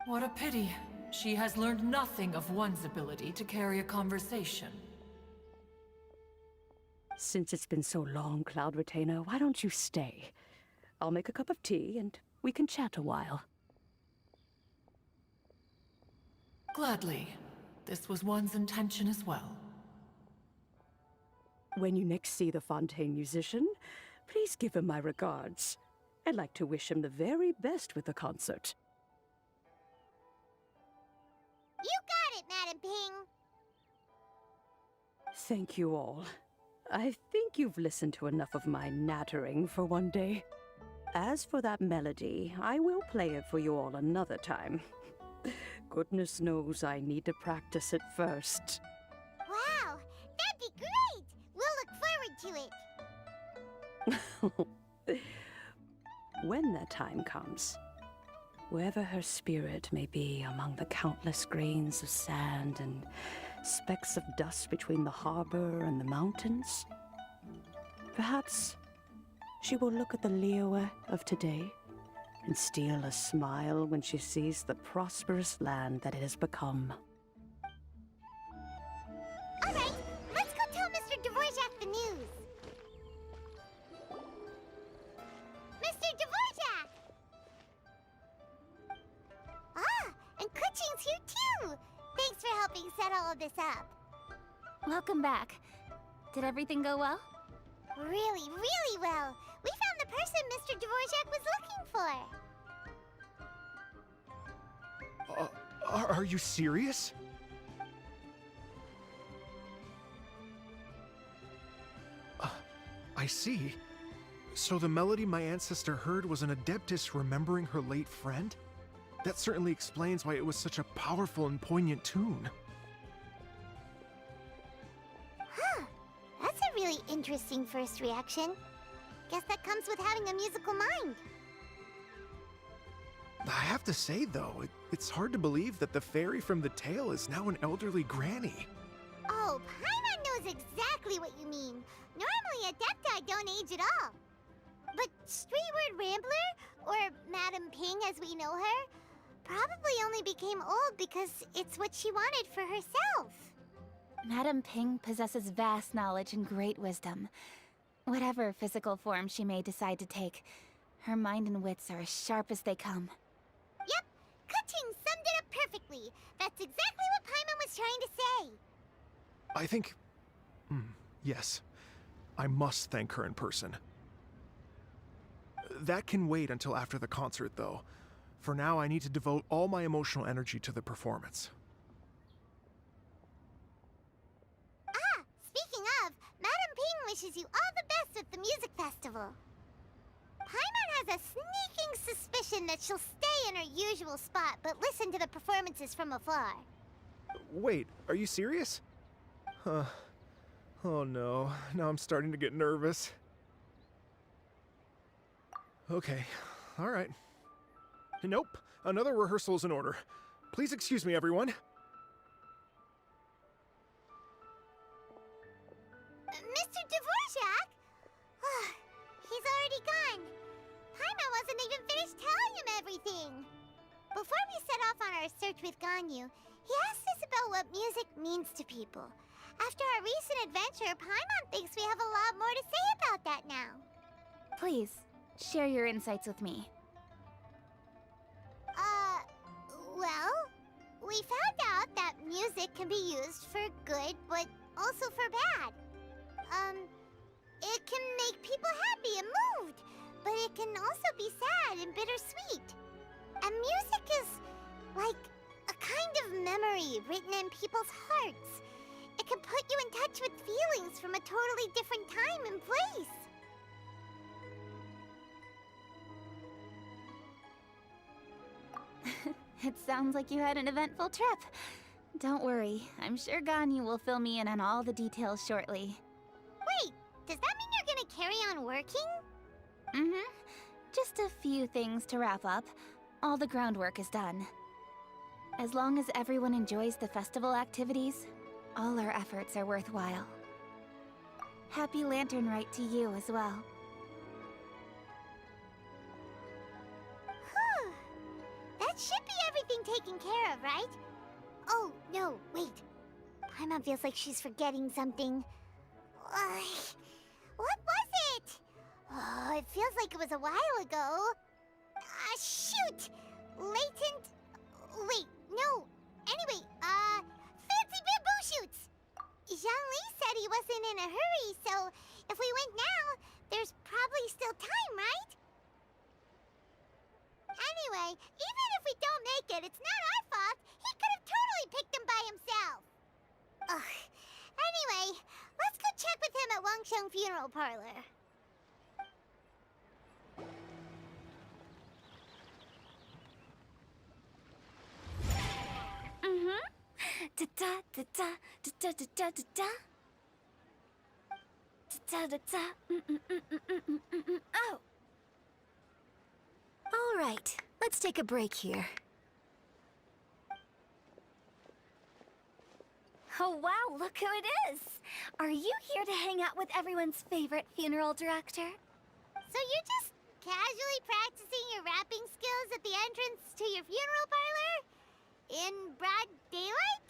What a pity. She has learned nothing of one's ability to carry a conversation. Since it's been so long, Cloud Retainer, why don't you stay? I'll make a cup of tea and we can chat a while. Gladly. This was one's intention as well. When you next see the Fontaine musician, please give him my regards. I'd like to wish him the very best with the concert. You got it, Madam Ping! Thank you all. I think you've listened to enough of my nattering for one day. As for that melody, I will play it for you all another time. Goodness knows I need to practice it first. Wow, that'd be great! We'll look forward to it. When that time comes, wherever her spirit may be among the countless grains of sand and specks of dust between the harbor and the mountains, perhaps she will look at the Liyue of today and steal a smile when she sees the prosperous land that it has become. All right, let's go tell Mr. Dvorak the news. Mr. Dvorak! Ah, and Kuching's here too! Thanks for helping set all of this up. Welcome back. Did everything go well? Really, really well. We found the person Mr. Dvorak was looking for. Are you serious? I see. So the melody my ancestor heard was an adeptus remembering her late friend? That certainly explains why it was such a powerful and poignant tune. Huh. That's a really interesting first reaction. Guess that comes with having a musical mind. I have to say, though, it's hard to believe that the fairy from the tale is now an elderly granny. Oh, Paimon knows exactly what you mean. Normally, Adepti don't age at all. But Streetward Rambler, or Madam Ping as we know her, probably only became old because it's what she wanted for herself. Madam Ping possesses vast knowledge and great wisdom. Whatever physical form she may decide to take, her mind and wits are as sharp as they come. Yep, Kuching summed it up perfectly. That's exactly what Paimon was trying to say. I think... yes. I must thank her in person. That can wait until after the concert, though. For now, I need to devote all my emotional energy to the performance. Ah, speaking of, Madam Ping wishes you all the best with the music festival. Paimon has a sneaking suspicion that she'll stay in her usual spot, but listen to the performances from afar. Wait, are you serious? Oh no, now I'm starting to get nervous. Okay, all right. Nope, another rehearsal's in order. Please excuse me, everyone. Mr. Dvorak? He's already gone. Paimon wasn't even finished telling him everything. Before we set off on our search with Ganyu, he asked us about what music means to people. After our recent adventure, Paimon thinks we have a lot more to say about that now. Please, share your insights with me. Well, we found out that music can be used for good, but also for bad. It can make people happy and moved, but it can also be sad and bittersweet. And music is like a kind of memory written in people's hearts. It can put you in touch with feelings from a totally different time and place. It sounds like you had an eventful trip. Don't worry, I'm sure Ganyu will fill me in on all the details shortly. Wait, does that mean you're gonna carry on working? Mm-hmm. Just a few things to wrap up. All the groundwork is done. As long as everyone enjoys the festival activities, all our efforts are worthwhile. Happy Lantern Rite to you as well. Whew. That should be everything taken care of, right? Oh, no, wait. Paimon feels like she's forgetting something. What was it? Oh, it feels like it was a while ago. Shoot! Latent... Wait, no. Anyway, fancy bamboo shoots! Zhongli said he wasn't in a hurry, so if we went now, there's probably still time, right? Anyway, even if we don't make it, it's not our fault. He could have totally picked them by himself. Ugh. Anyway, let's go check with him at Wangsheng Funeral Parlor. Da da da da da da da da da. Da da da. Oh. All right, let's take a break here. Oh wow, look who it is! Are you here to hang out with everyone's favorite funeral director? So you're just casually practicing your rapping skills at the entrance to your funeral parlor? In broad daylight?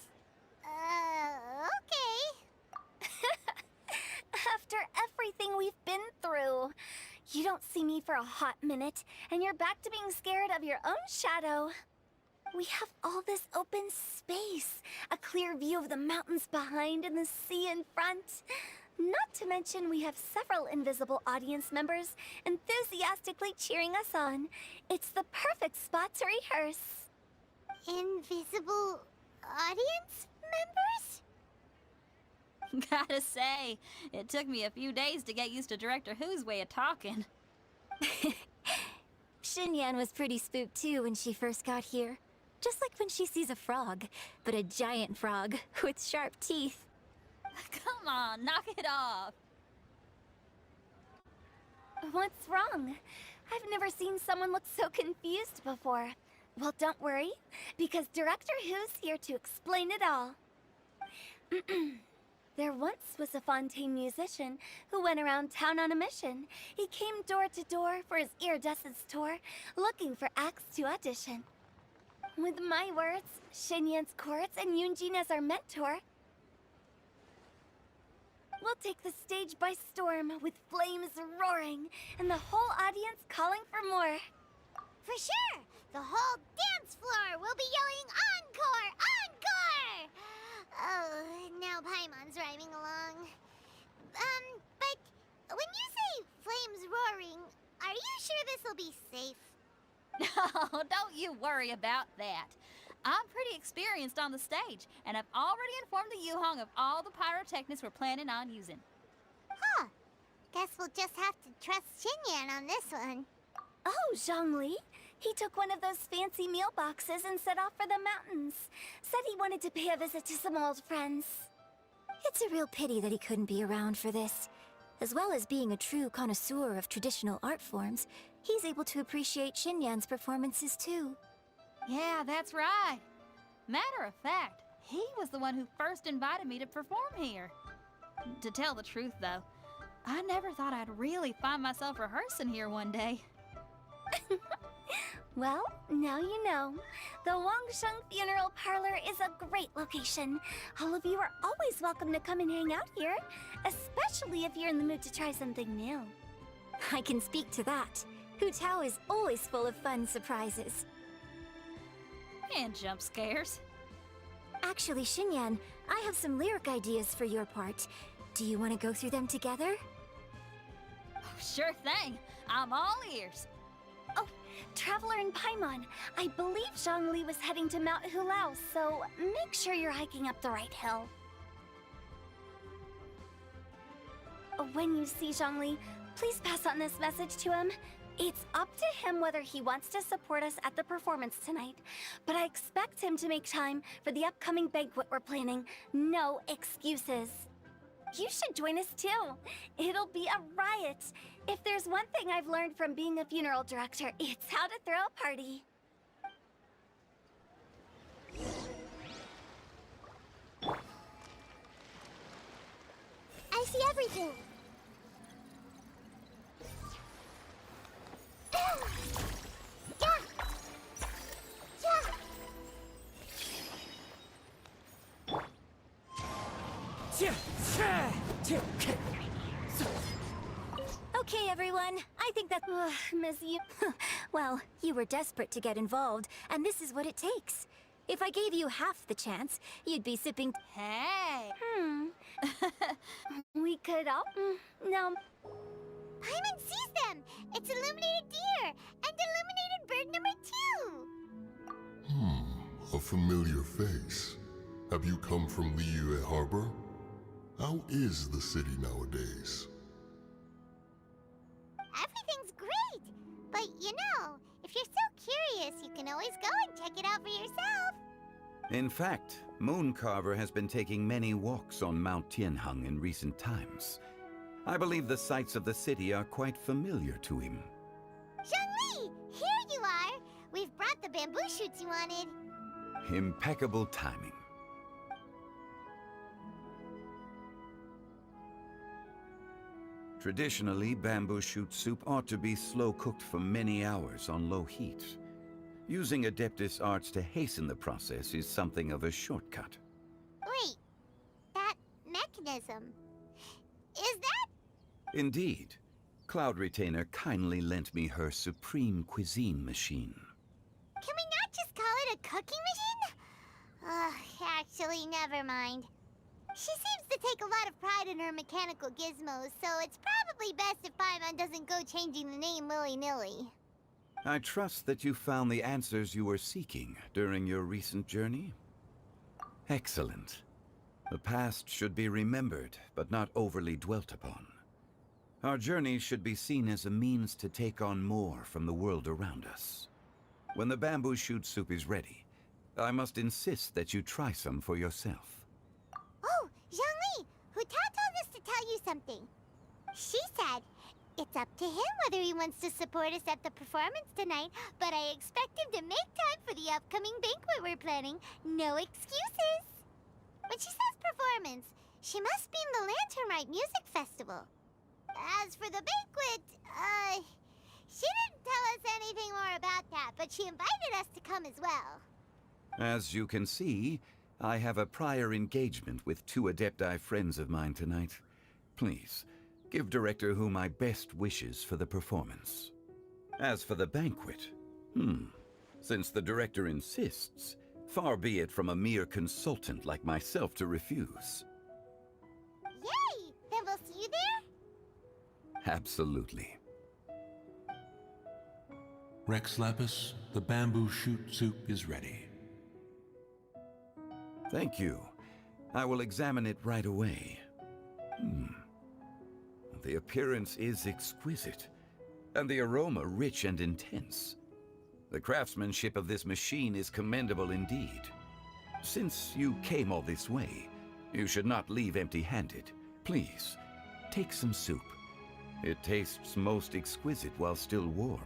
Okay. After everything we've been through, you don't see me for a hot minute, and you're back to being scared of your own shadow. We have all this open space, a clear view of the mountains behind and the sea in front. Not to mention we have several invisible audience members enthusiastically cheering us on. It's the perfect spot to rehearse. Invisible audience members? Gotta say, it took me a few days to get used to Director Who's way of talking. Xinyan was pretty spooked too when she first got here. Just like when she sees a frog, but a giant frog with sharp teeth. Come on, knock it off. What's wrong? I've never seen someone look so confused before. Well, don't worry, because Director Who's here to explain it all. There once was a Fontaine musician who went around town on a mission. He came door to door for his iridescence tour, looking for acts to audition. With my words, Xinyan's chords, and Yunjin as our mentor, we'll take the stage by storm with flames roaring and the whole audience calling for more. For sure! The whole dance floor will be yelling encore! Encore! Oh, now Paimon's rhyming along. But when you say flames roaring, are you sure this'll be safe? No, don't you worry about that. I'm pretty experienced on the stage, and I've already informed the Yuhong of all the pyrotechnics we're planning on using. Huh. Guess we'll just have to trust Xinyan on this one. Oh, Zhongli. He took one of those fancy meal boxes and set off for the mountains. Said he wanted to pay a visit to some old friends. It's a real pity that he couldn't be around for this. As well as being a true connoisseur of traditional art forms, he's able to appreciate Xinyan's performances too. Yeah, that's right. Matter of fact, he was the one who first invited me to perform here. To tell the truth, though, I never thought I'd really find myself rehearsing here one day. Well, now you know. The Wangsheng Funeral Parlor is a great location. All of you are always welcome to come and hang out here, especially if you're in the mood to try something new. I can speak to that. Hutao is always full of fun surprises. And jump scares. Actually, Xinyan, I have some lyric ideas for your part. Do you want to go through them together? Oh, sure thing. I'm all ears. Oh, Traveler and Paimon, I believe Zhongli was heading to Mount Hulao, so make sure you're hiking up the right hill. When you see Zhongli, please pass on this message to him. It's up to him whether he wants to support us at the performance tonight, but I expect him to make time for the upcoming banquet we're planning. No excuses. You should join us too. It'll be a riot. If there's one thing I've learned from being a funeral director, it's how to throw a party. see everything. Okay, everyone. I think that... Miss you... Well, you were desperate to get involved, and this is what it takes. If I gave you half the chance, you'd be sipping... Hey! We could all... No. Paimon sees them! It's illuminated deer! And illuminated bird number 2! A familiar face. Have you come from Liyue Harbor? How is the city nowadays? Everything's great! But you know, if you're so curious, you can always go and check it out for yourself. In fact, Mooncarver has been taking many walks on Mount Tianheng in recent times. I believe the sights of the city are quite familiar to him. Zhongli! Here you are! We've brought the bamboo shoots you wanted. Impeccable timing. Traditionally, bamboo shoot soup ought to be slow-cooked for many hours on low heat. Using Adeptus arts to hasten the process is something of a shortcut. Wait, that mechanism... is that... Indeed. Cloud Retainer kindly lent me her supreme cuisine machine. Can we not just call it a cooking machine? Actually, never mind. She seems to take a lot of pride in her mechanical gizmos, so it's probably best if Paimon doesn't go changing the name willy-nilly. I trust that you found the answers you were seeking during your recent journey? Excellent. The past should be remembered, but not overly dwelt upon. Our journey should be seen as a means to take on more from the world around us. When the bamboo shoot soup is ready, I must insist that you try some for yourself. Oh, Zhongli! Hutao told us to tell you something. She said, it's up to him whether he wants to support us at the performance tonight, but I expect him to make time for the upcoming banquet we're planning. No excuses! When she says performance, she must mean the Lantern Rite Music Festival. As for the banquet, she didn't tell us anything more about that, but she invited us to come as well. As you can see, I have a prior engagement with 2 Adepti friends of mine tonight. Please, give Director Hu my best wishes for the performance. As for the banquet, since the Director insists, far be it from a mere consultant like myself to refuse. Yay! Then we'll see you there? Absolutely. Rex Lapis, the bamboo shoot soup is ready. Thank you. I will examine it right away. The appearance is exquisite, and the aroma rich and intense. The craftsmanship of this machine is commendable indeed. Since you came all this way, you should not leave empty-handed. Please, take some soup. It tastes most exquisite while still warm.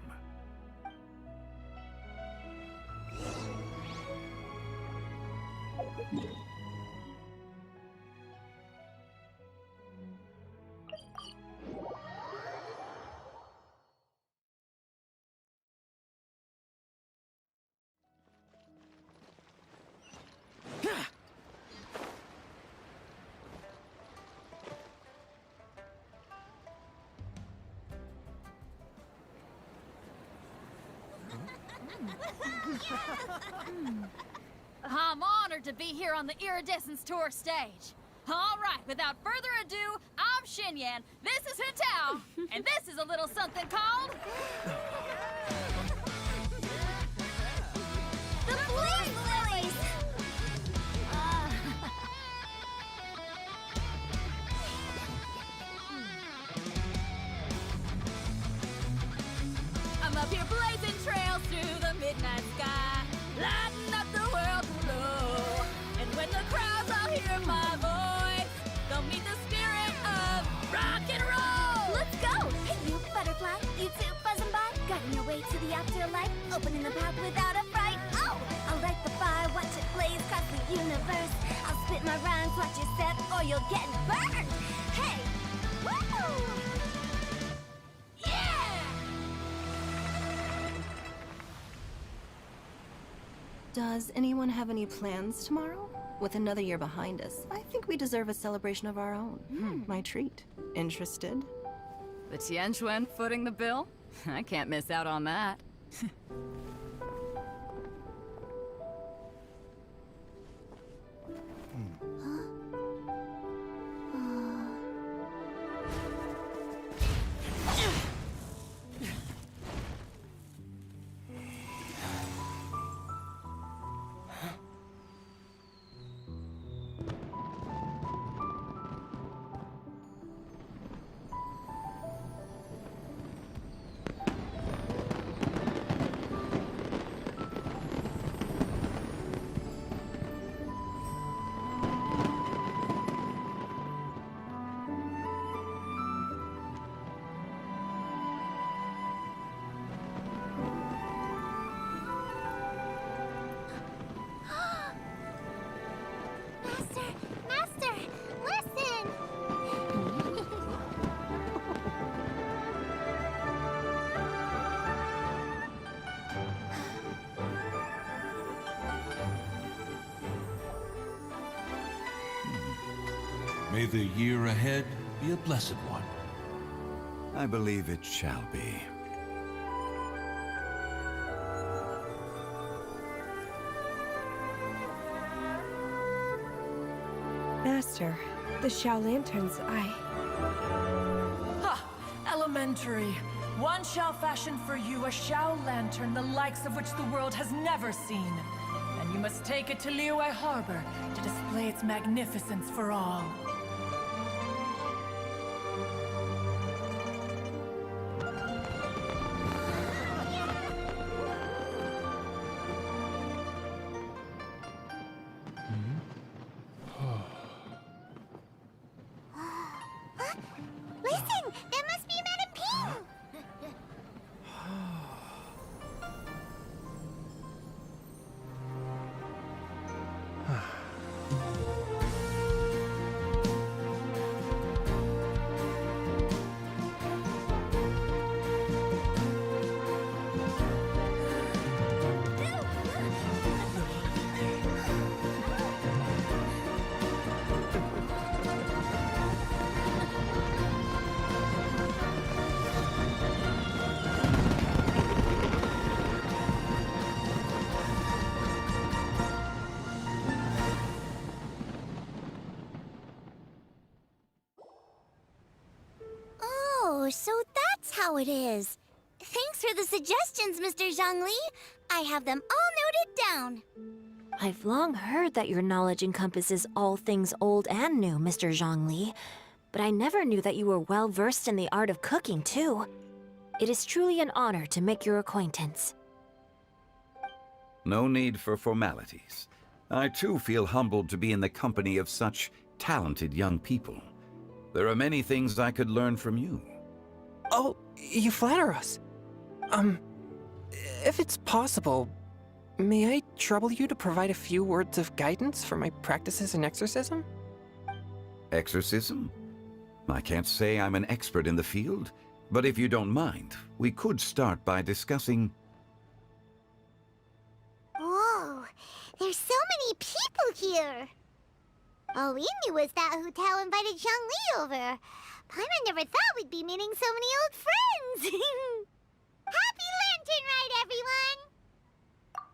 I'm honored to be here on the Iridescence Tour stage. All right, without further ado, I'm Xinyan, this is hutao, and this is a little something called... The Bloom Lilies! I'm up here blazing trails through the midnight sky, lighting up the world below. And when the crowds all hear my voice, they'll meet the spirit of rock and roll. Let's go! Hey, you butterfly, you too buzzing by, guiding your way to the afterlife, opening the path without a fright. Oh, I'll light the fire, watch it blaze across the universe. I'll spit my rhymes, watch it set, or you'll get burned. Hey, Does anyone have any plans tomorrow? With another year behind us, I think we deserve a celebration of our own. My treat. Interested? The Tianquan footing the bill? I can't miss out on that. Master, listen! May the year ahead be a blessed one. I believe it shall be. Master, the Xiao Lanterns, Ha! Elementary. One shall fashion for you a Xiao Lantern the likes of which the world has never seen. And you must take it to Liyue Harbor to display its magnificence for all. Listen! That must be Madame Ping! Oh, so that's how it is. Thanks for the suggestions, Mr. Zhongli. I have them all noted down. I've long heard that your knowledge encompasses all things old and new, Mr. Zhongli. But I never knew that you were well versed in the art of cooking, too. It is truly an honor to make your acquaintance. No need for formalities. I too feel humbled to be in the company of such talented young people. There are many things I could learn from you. Oh, you flatter us. If it's possible, may I trouble you to provide a few words of guidance for my practices in exorcism? Exorcism? I can't say I'm an expert in the field, but if you don't mind, we could start by discussing... Whoa! There's so many people here! All we knew was that hutao invited Zhongli over. Paimon never thought we'd be meeting so many old friends! Happy Lantern Rite, everyone!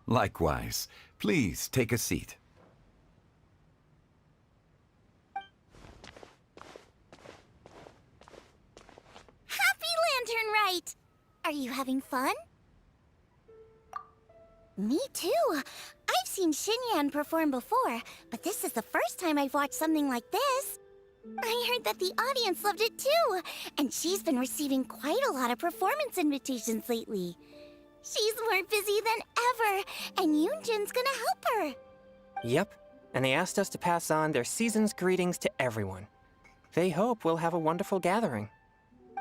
Likewise. Please take a seat. Happy Lantern Rite! Are you having fun? Me too. I've seen Xinyan perform before, but this is the first time I've watched something like this. I heard that the audience loved it too, and she's been receiving quite a lot of performance invitations lately. She's more busy than ever, and Yunjin's gonna help her. Yep, and they asked us to pass on their season's greetings to everyone. They hope we'll have a wonderful gathering.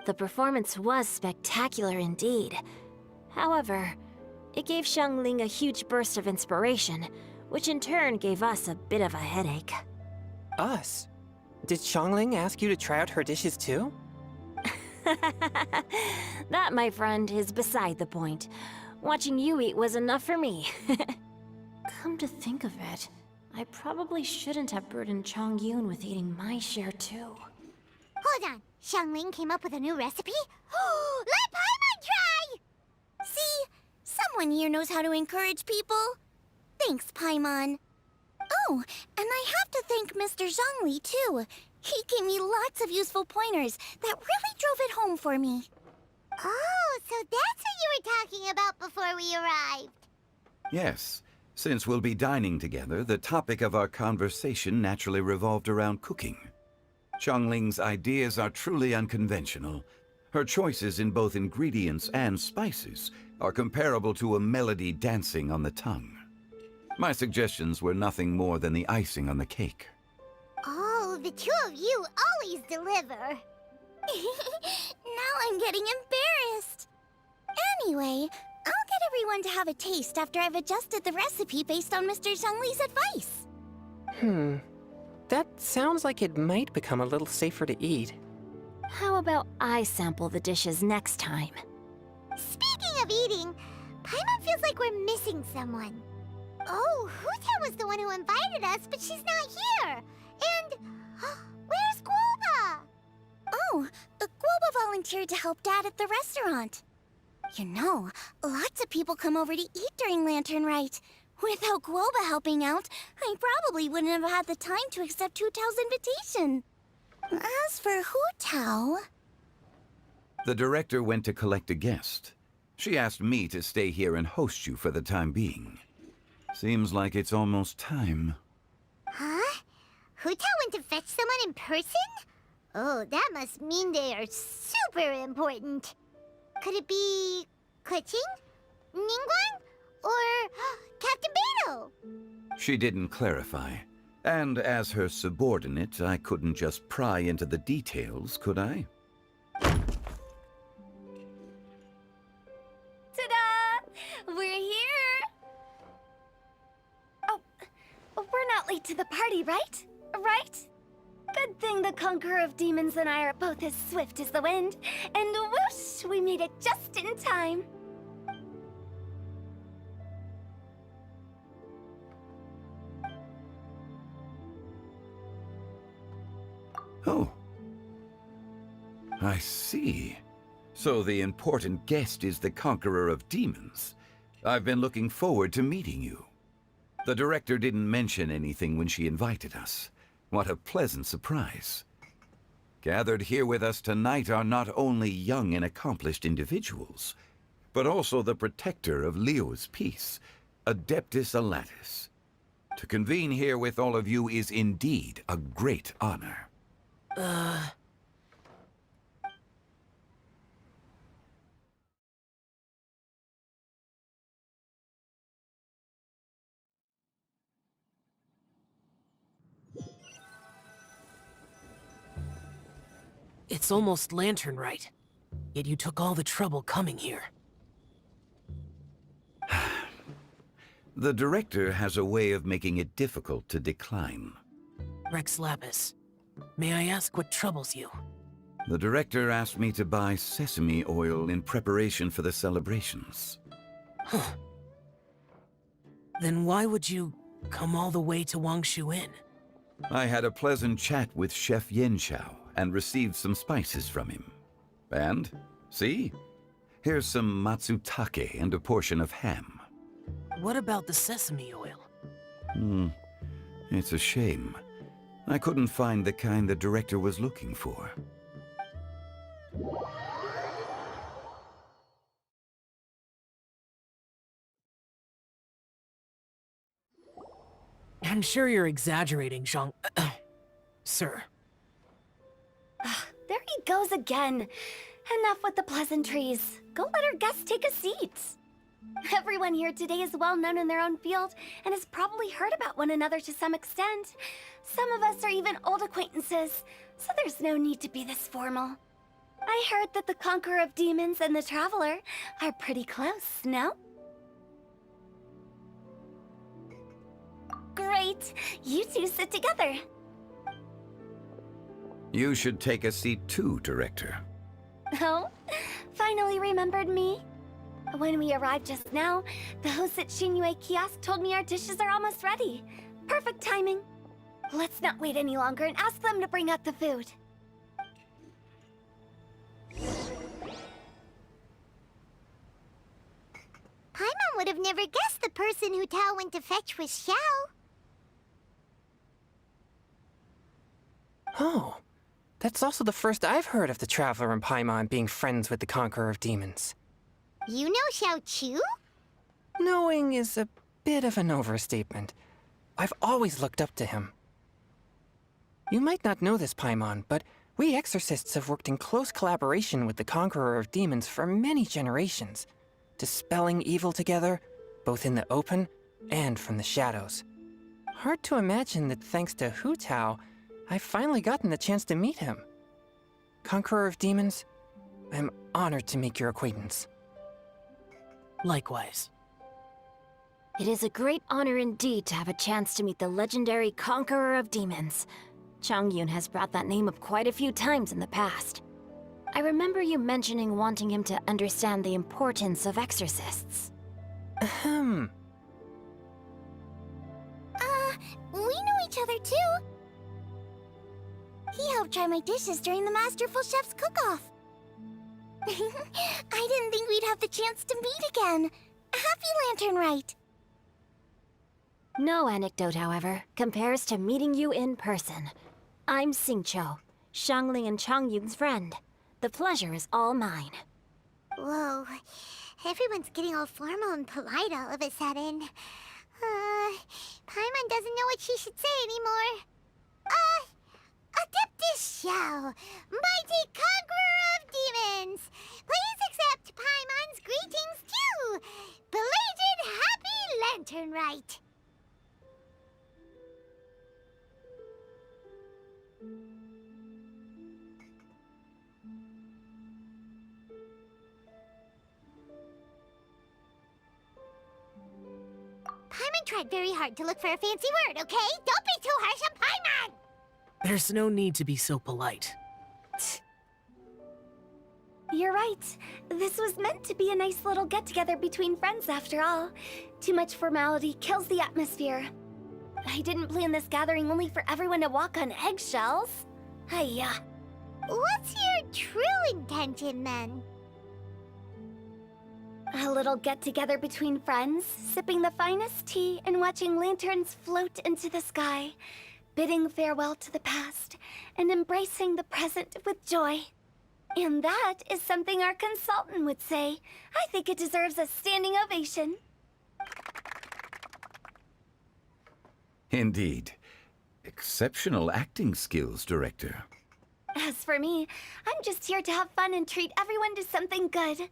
The performance was spectacular indeed. However, it gave Xiangling a huge burst of inspiration, which in turn gave us a bit of a headache. Us? Did Xiangling ask you to try out her dishes too? That, my friend, is beside the point. Watching you eat was enough for me. Come to think of it, I probably shouldn't have burdened Chongyun with eating my share too. Hold on. Xiangling came up with a new recipe? Let Paimon try! See? Someone here knows how to encourage people. Thanks, Paimon. Oh, and I have to thank Mr. Zhongli, too. He gave me lots of useful pointers that really drove it home for me. Oh, so that's what you were talking about before we arrived. Yes. Since we'll be dining together, the topic of our conversation naturally revolved around cooking. Xiangling's ideas are truly unconventional. Her choices in both ingredients and spices are comparable to a melody dancing on the tongue. My suggestions were nothing more than the icing on the cake. Oh, the two of you always deliver. Now I'm getting embarrassed. Anyway, I'll get everyone to have a taste after I've adjusted the recipe based on Mr. Zhongli's advice. That sounds like it might become a little safer to eat. How about I sample the dishes next time? Speaking of eating, Paimon feels like we're missing someone. Oh, hutao was the one who invited us, but she's not here. And where's Guoba? Oh, Guoba volunteered to help Dad at the restaurant. You know, lots of people come over to eat during Lantern Rite. Without Guoba helping out, I probably wouldn't have had the time to accept Hutao's invitation. As for Hutao... The director went to collect a guest. She asked me to stay here and host you for the time being. Seems like it's almost time. Huh? Hutao went to fetch someone in person? Oh, that must mean they are super important. Could it be... Kuching? Ningguang? Or Captain Beidou? She didn't clarify. And as her subordinate, I couldn't just pry into the details, could I? Ta-da! We're here! Oh, we're not late to the party, right? Right? Good thing the Conqueror of Demons and I are both as swift as the wind. And whoosh, we made it just in time. Oh. I see. So the important guest is the Conqueror of Demons. I've been looking forward to meeting you. The director didn't mention anything when she invited us. What a pleasant surprise. Gathered here with us tonight are not only young and accomplished individuals, but also the protector of Liyue's peace, Adeptus Alatus. To convene here with all of you is indeed a great honor. It's almost Lantern Rite, yet you took all the trouble coming here. The director has a way of making it difficult to decline. Rex Lapis, may I ask what troubles you? The director asked me to buy sesame oil in preparation for the celebrations. Huh. Then why would you come all the way to Wangshu Inn? I had a pleasant chat with Chef Yanxiao and received some spices from him. And, see? Here's some matsutake and a portion of ham. What about the sesame oil? It's a shame. I couldn't find the kind the director was looking for. I'm sure you're exaggerating, Zhang... Sir. There he goes again. Enough with the pleasantries. Go let our guests take a seat. Everyone here today is well known in their own field and has probably heard about one another to some extent. Some of us are even old acquaintances, so there's no need to be this formal. I heard that the Conqueror of Demons and the Traveler are pretty close, no? Great! You two sit together. You should take a seat too, Director. Oh, finally remembered me? When we arrived just now, the host at Xinyue Kiosk told me our dishes are almost ready. Perfect timing. Let's not wait any longer and ask them to bring out the food. Paimon would have never guessed the person Hutao went to fetch was Xiao. Oh, that's also the first I've heard of the Traveler and Paimon being friends with the Conqueror of Demons. You know Xiao Chu? Knowing is a bit of an overstatement. I've always looked up to him. You might not know this, Paimon, but we exorcists have worked in close collaboration with the Conqueror of Demons for many generations, dispelling evil together, both in the open and from the shadows. Hard to imagine that thanks to Hutao, I've finally gotten the chance to meet him. Conqueror of Demons, I'm honored to make your acquaintance. Likewise. It is a great honor indeed to have a chance to meet the legendary Conqueror of Demons. Changyun has brought that name up quite a few times in the past. I remember you mentioning wanting him to understand the importance of exorcists. Ahem. We know each other too. He helped try my dishes during the Masterful Chef's cook-off. I didn't think we'd have the chance to meet again. Happy Lantern Rite! No anecdote, however, compares to meeting you in person. I'm Xingqiu, Xiangling and Changyun's friend. The pleasure is all mine. Whoa, everyone's getting all formal and polite all of a sudden. Paimon doesn't know what she should say anymore. Adeptus Xiao, mighty conqueror of demons, please accept Paimon's greetings too. Belated Happy Lantern Rite. Paimon tried very hard to look for a fancy word, okay? Don't be too harsh on Paimon! There's no need to be so polite. You're right. This was meant to be a nice little get-together between friends after all. Too much formality kills the atmosphere. I didn't plan this gathering only for everyone to walk on eggshells. Hiya. What's your true intention, then? A little get-together between friends, sipping the finest tea and watching lanterns float into the sky, bidding farewell to the past, and embracing the present with joy. And that is something our consultant would say. I think it deserves a standing ovation. Indeed. Exceptional acting skills, Director. As for me, I'm just here to have fun and treat everyone to something good.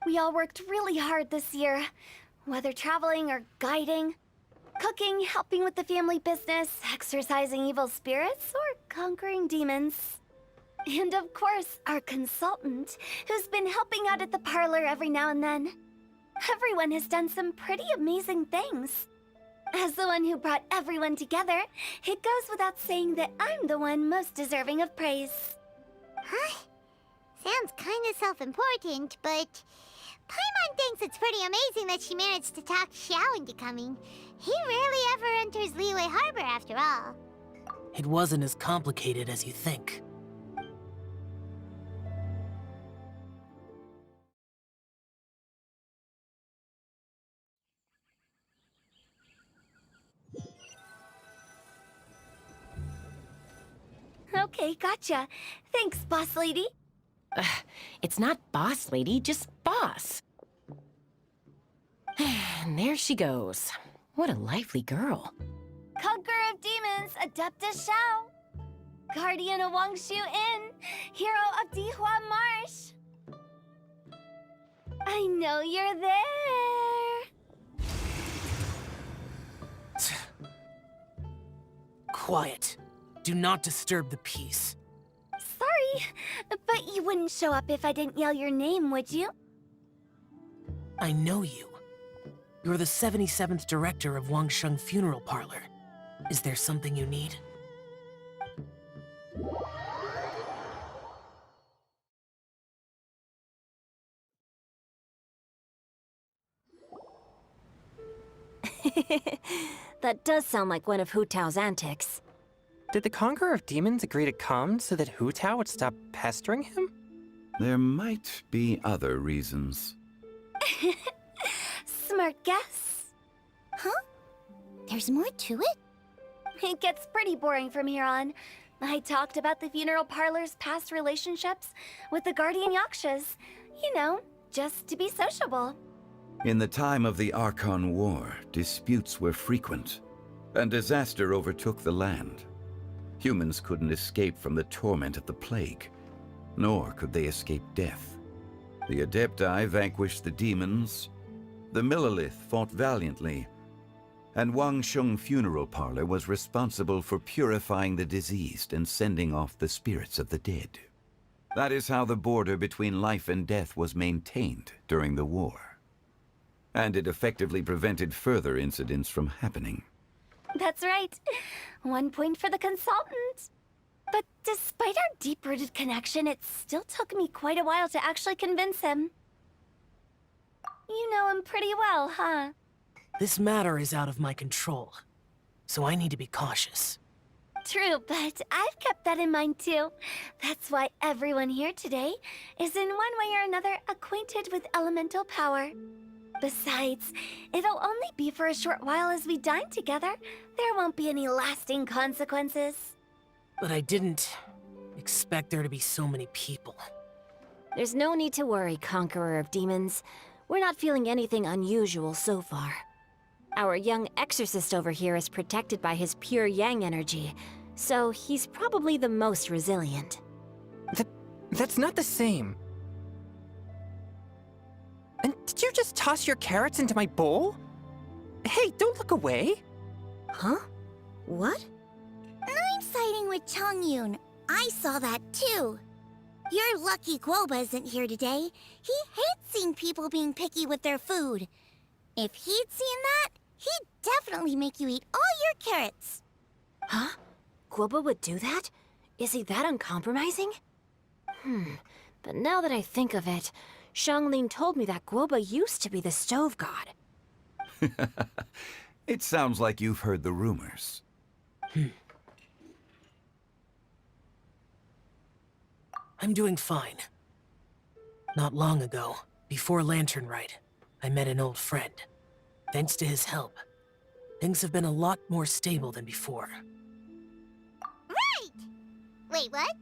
We all worked really hard this year, whether traveling or guiding, cooking, helping with the family business, exorcising evil spirits, or conquering demons. And of course, our consultant, who's been helping out at the parlor every now and then. Everyone has done some pretty amazing things. As the one who brought everyone together, it goes without saying that I'm the one most deserving of praise. Huh? Sounds kinda self-important, but Paimon thinks it's pretty amazing that she managed to talk Xiao into coming. He rarely ever enters Liyue Harbor, after all. It wasn't as complicated as you think. Okay, gotcha. Thanks, boss lady. It's not boss lady, just boss. And there she goes. What a lively girl. Conqueror of Demons, Adeptus Xiao. Guardian of Wangshu Inn, hero of Dihua Marsh. I know you're there. Quiet. Do not disturb the peace. Sorry, but you wouldn't show up if I didn't yell your name, would you? I know you. You're the 77th director of Wangsheng Funeral Parlor. Is there something you need? That does sound like one of Hutao's antics. Did the Conqueror of Demons agree to come so that Hutao would stop pestering him? There might be other reasons. Smart guess. Huh? There's more to it? It gets pretty boring from here on. I talked about the funeral parlor's past relationships with the guardian yakshas. You know, just to be sociable. In the time of the Archon War, disputes were frequent, and disaster overtook the land. Humans couldn't escape from the torment of the plague, nor could they escape death. The Adepti vanquished the demons, the Millelith fought valiantly, and Wangsheng Funeral Parlor was responsible for purifying the diseased and sending off the spirits of the dead. That is how the border between life and death was maintained during the war. And it effectively prevented further incidents from happening. That's right. 1 point for the consultant. But despite our deep-rooted connection, it still took me quite a while to actually convince him. You know him pretty well, huh? This matter is out of my control, so I need to be cautious. True, but I've kept that in mind too. That's why everyone here today is in one way or another acquainted with elemental power. Besides, it'll only be for a short while as we dine together. There won't be any lasting consequences. But I didn't expect there to be so many people. There's no need to worry, Conqueror of Demons. We're not feeling anything unusual so far. Our young exorcist over here is protected by his pure yang energy, so he's probably the most resilient. That's not the same. And did you just toss your carrots into my bowl? Hey, don't look away. Huh? What? I'm siding with Chongyun. I saw that too. You're lucky Guoba isn't here today. He hates seeing people being picky with their food. If he'd seen that, he'd definitely make you eat all your carrots. Huh? Guoba would do that? Is he that uncompromising? But now that I think of it, Xianglin told me that Guoba used to be the stove god. It sounds like you've heard the rumors. I'm doing fine. Not long ago, before Lantern Rite, I met an old friend. Thanks to his help, things have been a lot more stable than before. Right! Wait, what?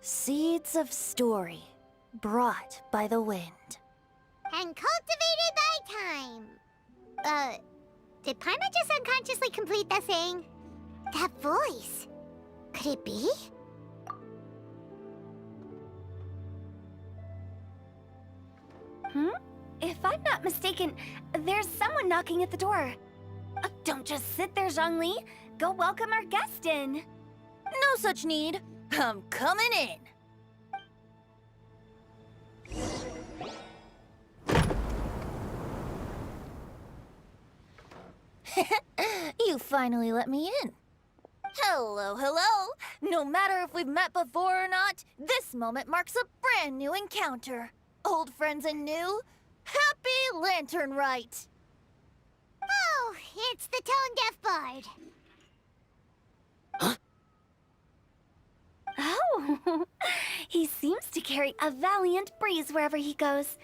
Seeds of story, brought by the wind. And cultivated by time. Did Paimon just unconsciously complete that thing? That voice. Could it be? If I'm not mistaken, there's someone knocking at the door. Don't just sit there, Zhongli. Go welcome our guest in. No such need. I'm coming in. You finally let me in. Hello, hello. No matter if we've met before or not, this moment marks a brand new encounter. Old friends and new. Happy Lantern Rite. Oh, it's the tone-deaf bard. Oh, he seems to carry a valiant breeze wherever he goes.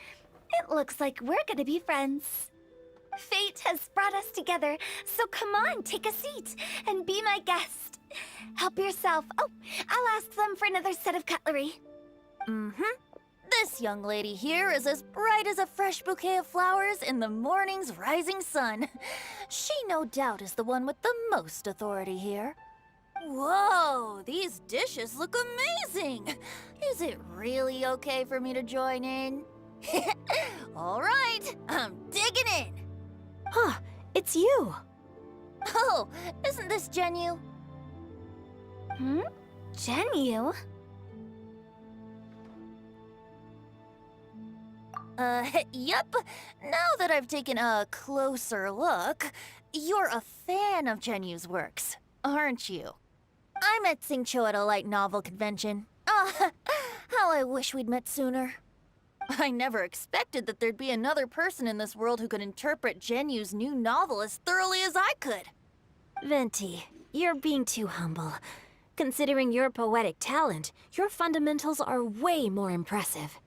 It looks like we're gonna be friends. Fate has brought us together, so come on, take a seat and be my guest. Help yourself. Oh, I'll ask them for another set of cutlery. This young lady here is as bright as a fresh bouquet of flowers in the morning's rising sun. She no doubt is the one with the most authority here. Whoa, these dishes look amazing! Is it really okay for me to join in? All right, I'm digging in! Huh, it's you. Oh, isn't this Genyu? Genyu? Yep. Now that I've taken a closer look, you're a fan of Genyu's works, aren't you? I met Xingqiu at a light novel convention. Ah, how I wish we'd met sooner. I never expected that there'd be another person in this world who could interpret Genyu's new novel as thoroughly as I could. Venti, you're being too humble. Considering your poetic talent, your fundamentals are way more impressive.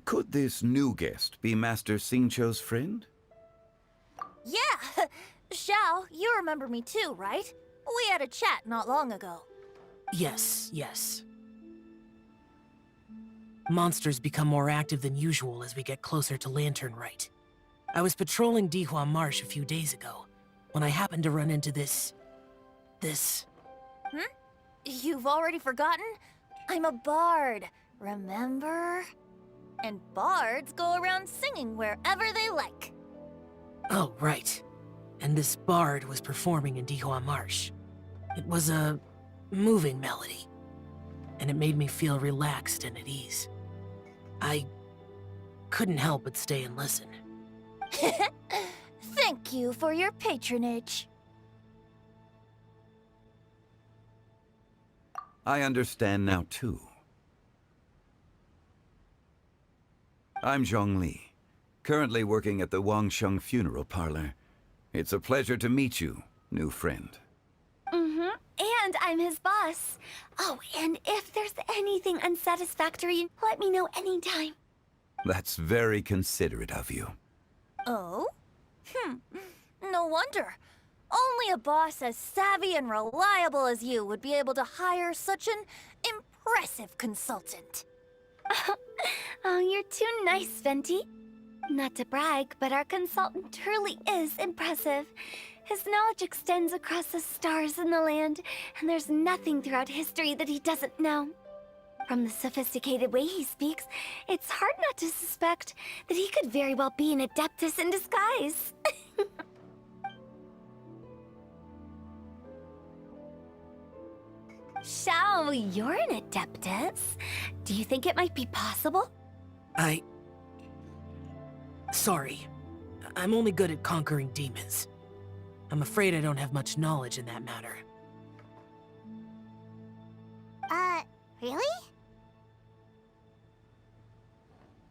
Could this new guest be Master Xingqiu's friend? Yeah! Xiao, you remember me too, right? We had a chat not long ago. Yes, yes. Monsters become more active than usual as we get closer to Lantern Rite. I was patrolling Dihua Marsh a few days ago, when I happened to run into this... You've already forgotten? I'm a bard, remember? And bards go around singing wherever they like. Oh, right. And this bard was performing in Dihua Marsh. It was a moving melody, and it made me feel relaxed and at ease. I couldn't help but stay and listen. Thank you for your patronage. I understand now, too. I'm Zhongli, currently working at the Wangsheng Funeral Parlor. It's a pleasure to meet you, new friend. Mm-hmm. And I'm his boss. Oh, and if there's anything unsatisfactory, let me know anytime. That's very considerate of you. Oh? No wonder. Only a boss as savvy and reliable as you would be able to hire such an impressive consultant. Oh, you're too nice, Venti. Not to brag, but our consultant truly is impressive. His knowledge extends across the stars and the land, and there's nothing throughout history that he doesn't know. From the sophisticated way he speaks, it's hard not to suspect that he could very well be an adeptus in disguise. Xiao, you're an adeptus. Do you think it might be possible? Sorry. I'm only good at conquering demons. I'm afraid I don't have much knowledge in that matter. Really?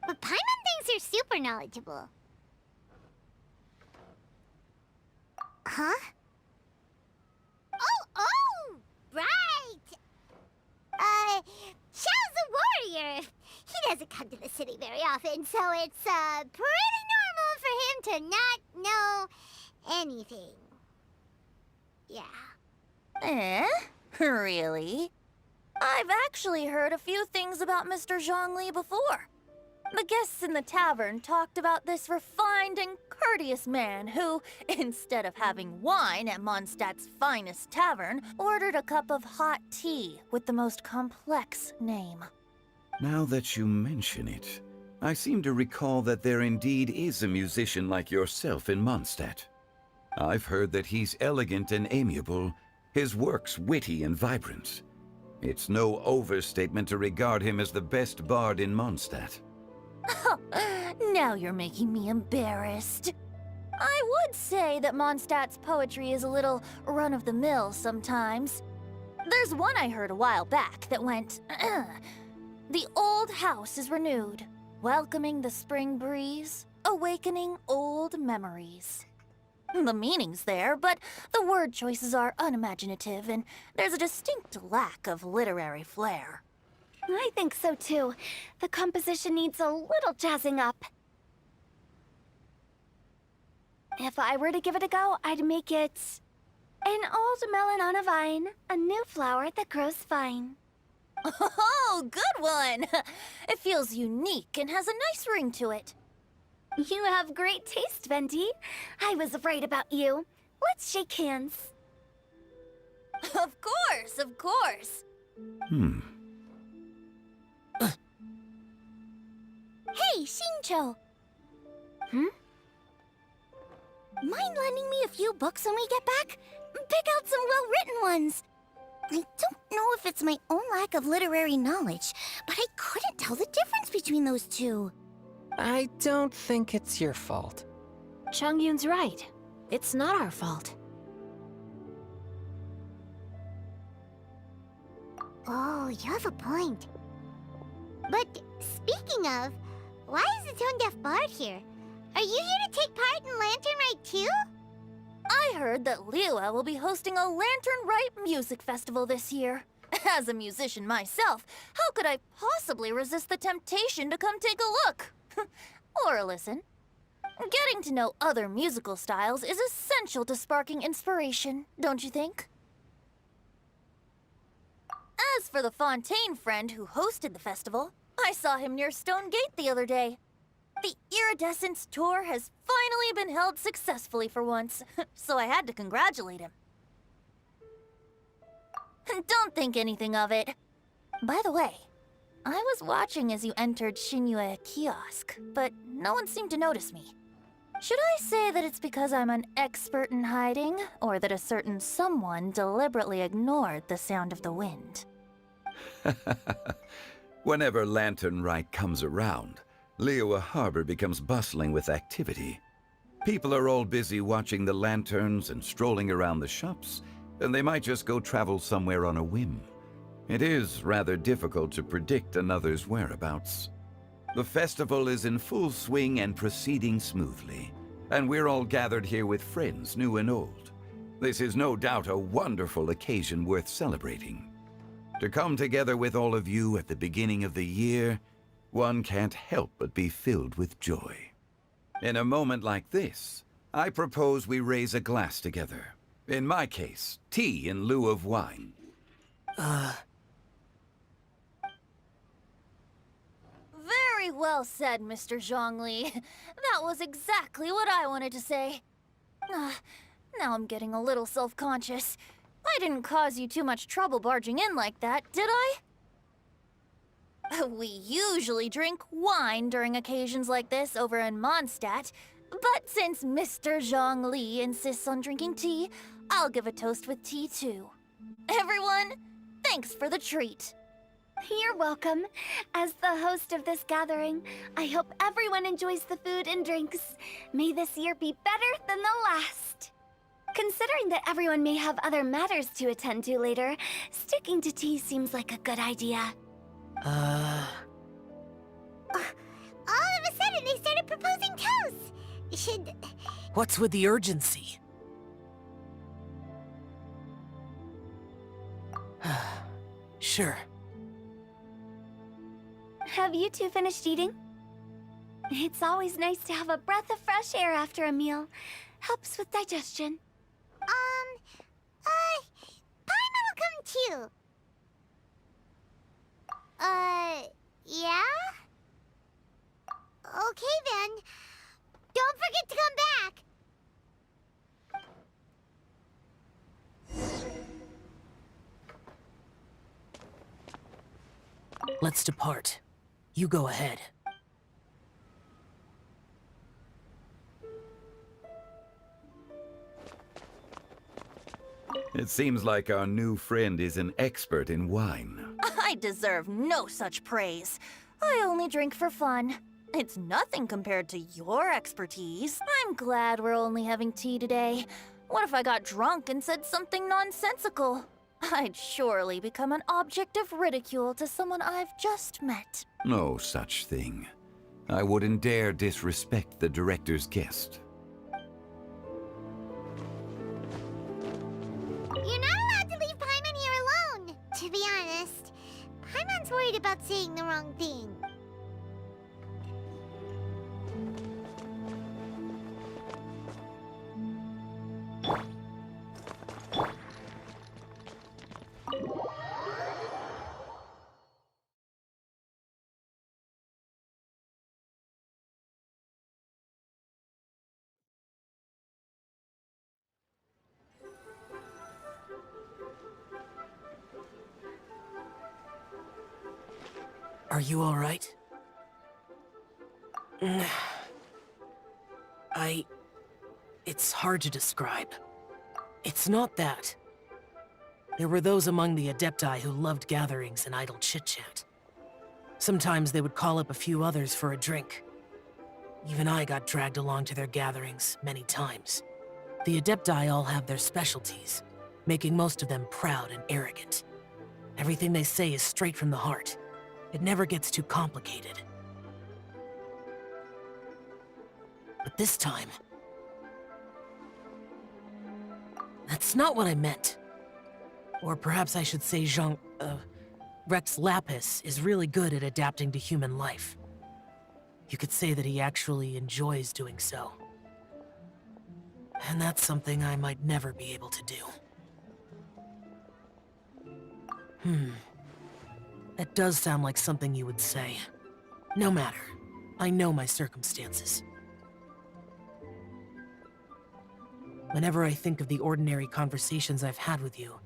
But Paimon thinks you're super knowledgeable. Huh? Oh, right! Xiao's a warrior. He doesn't come to the city very often, so it's, pretty normal for him to not know anything. Yeah. Really? I've actually heard a few things about Mr. Zhongli before. The guests in the tavern talked about this refined and courteous man who, instead of having wine at Mondstadt's finest tavern, ordered a cup of hot tea with the most complex name. Now that you mention it, I seem to recall that there indeed is a musician like yourself in Mondstadt. I've heard that he's elegant and amiable, his works witty and vibrant. It's no overstatement to regard him as the best bard in Mondstadt. Now you're making me embarrassed. I would say that Mondstadt's poetry is a little run-of-the-mill sometimes. There's one I heard a while back that went, "The old house is renewed, welcoming the spring breeze, awakening old memories." The meaning's there, but the word choices are unimaginative, and there's a distinct lack of literary flair. I think so too. The composition needs a little jazzing up. If I were to give it a go, I'd make it... an old melon on a vine, a new flower that grows fine. Oh, good one! It feels unique and has a nice ring to it. You have great taste, Venti. I was afraid about you. Let's shake hands. Of course, of course. Hey, Xingqiu! Mind lending me a few books when we get back? Pick out some well-written ones. I don't know if it's my own lack of literary knowledge, but I couldn't tell the difference between those two. I don't think it's your fault. Chongyun's right. It's not our fault. Oh, you have a point. But Speaking of, why is the Tone Deaf Bard here? Are you here to take part in Lantern Rite too? I heard that Liyue will be hosting a Lantern Rite music festival this year. As a musician myself, how could I possibly resist the temptation to come take a look? Or listen. Getting to know other musical styles is essential to sparking inspiration, don't you think? As for the Fontaine friend who hosted the festival, I saw him near Stone Gate the other day. The Iridescence tour has finally been held successfully for once, so I had to congratulate him. Don't think anything of it. By the way, I was watching as you entered Xinyue Kiosk, but no one seemed to notice me. Should I say that it's because I'm an expert in hiding, or that a certain someone deliberately ignored the sound of the wind? Whenever Lantern Rite comes around, Liyue Harbor becomes bustling with activity. People are all busy watching the lanterns and strolling around the shops, and they might just go travel somewhere on a whim. It is rather difficult to predict another's whereabouts. The festival is in full swing and proceeding smoothly, and we're all gathered here with friends, new and old. This is no doubt a wonderful occasion worth celebrating. To come together with all of you at the beginning of the year, one can't help but be filled with joy. In a moment like this, I propose we raise a glass together. In my case, tea in lieu of wine. Very well said, Mr. Zhongli. That was exactly what I wanted to say. Now I'm getting a little self-conscious. I didn't cause you too much trouble barging in like that, did I? We usually drink wine during occasions like this over in Mondstadt, but since Mr. Zhongli insists on drinking tea, I'll give a toast with tea too. Everyone, thanks for the treat. You're welcome. As the host of this gathering, I hope everyone enjoys the food and drinks. May this year be better than the last. Considering that everyone may have other matters to attend to later, sticking to tea seems like a good idea. All of a sudden, they started proposing toasts. What's with the urgency? Sure. Have you two finished eating? It's always nice to have a breath of fresh air after a meal. Helps with digestion. Paimon will come too. Yeah? Okay then. Don't forget to come back. Let's depart. You go ahead. It seems like our new friend is an expert in wine. I deserve no such praise. I only drink for fun. It's nothing compared to your expertise. I'm glad we're only having tea today. What if I got drunk and said something nonsensical? I'd surely become an object of ridicule to someone I've just met. No such thing. I wouldn't dare disrespect the director's guest. You're not allowed to leave Paimon here alone. To be honest, Paimon's worried about saying the wrong thing. Are you all right? It's hard to describe. It's not that. There were those among the Adepti who loved gatherings and idle chit-chat. Sometimes they would call up a few others for a drink. Even I got dragged along to their gatherings many times. The Adepti all have their specialties, making most of them proud and arrogant. Everything they say is straight from the heart. It never gets too complicated. But this time... that's not what I meant. Or perhaps I should say Rex Lapis is really good at adapting to human life. You could say that he actually enjoys doing so. And that's something I might never be able to do. That does sound like something you would say. No matter. I know my circumstances. Whenever I think of the ordinary conversations I've had with you,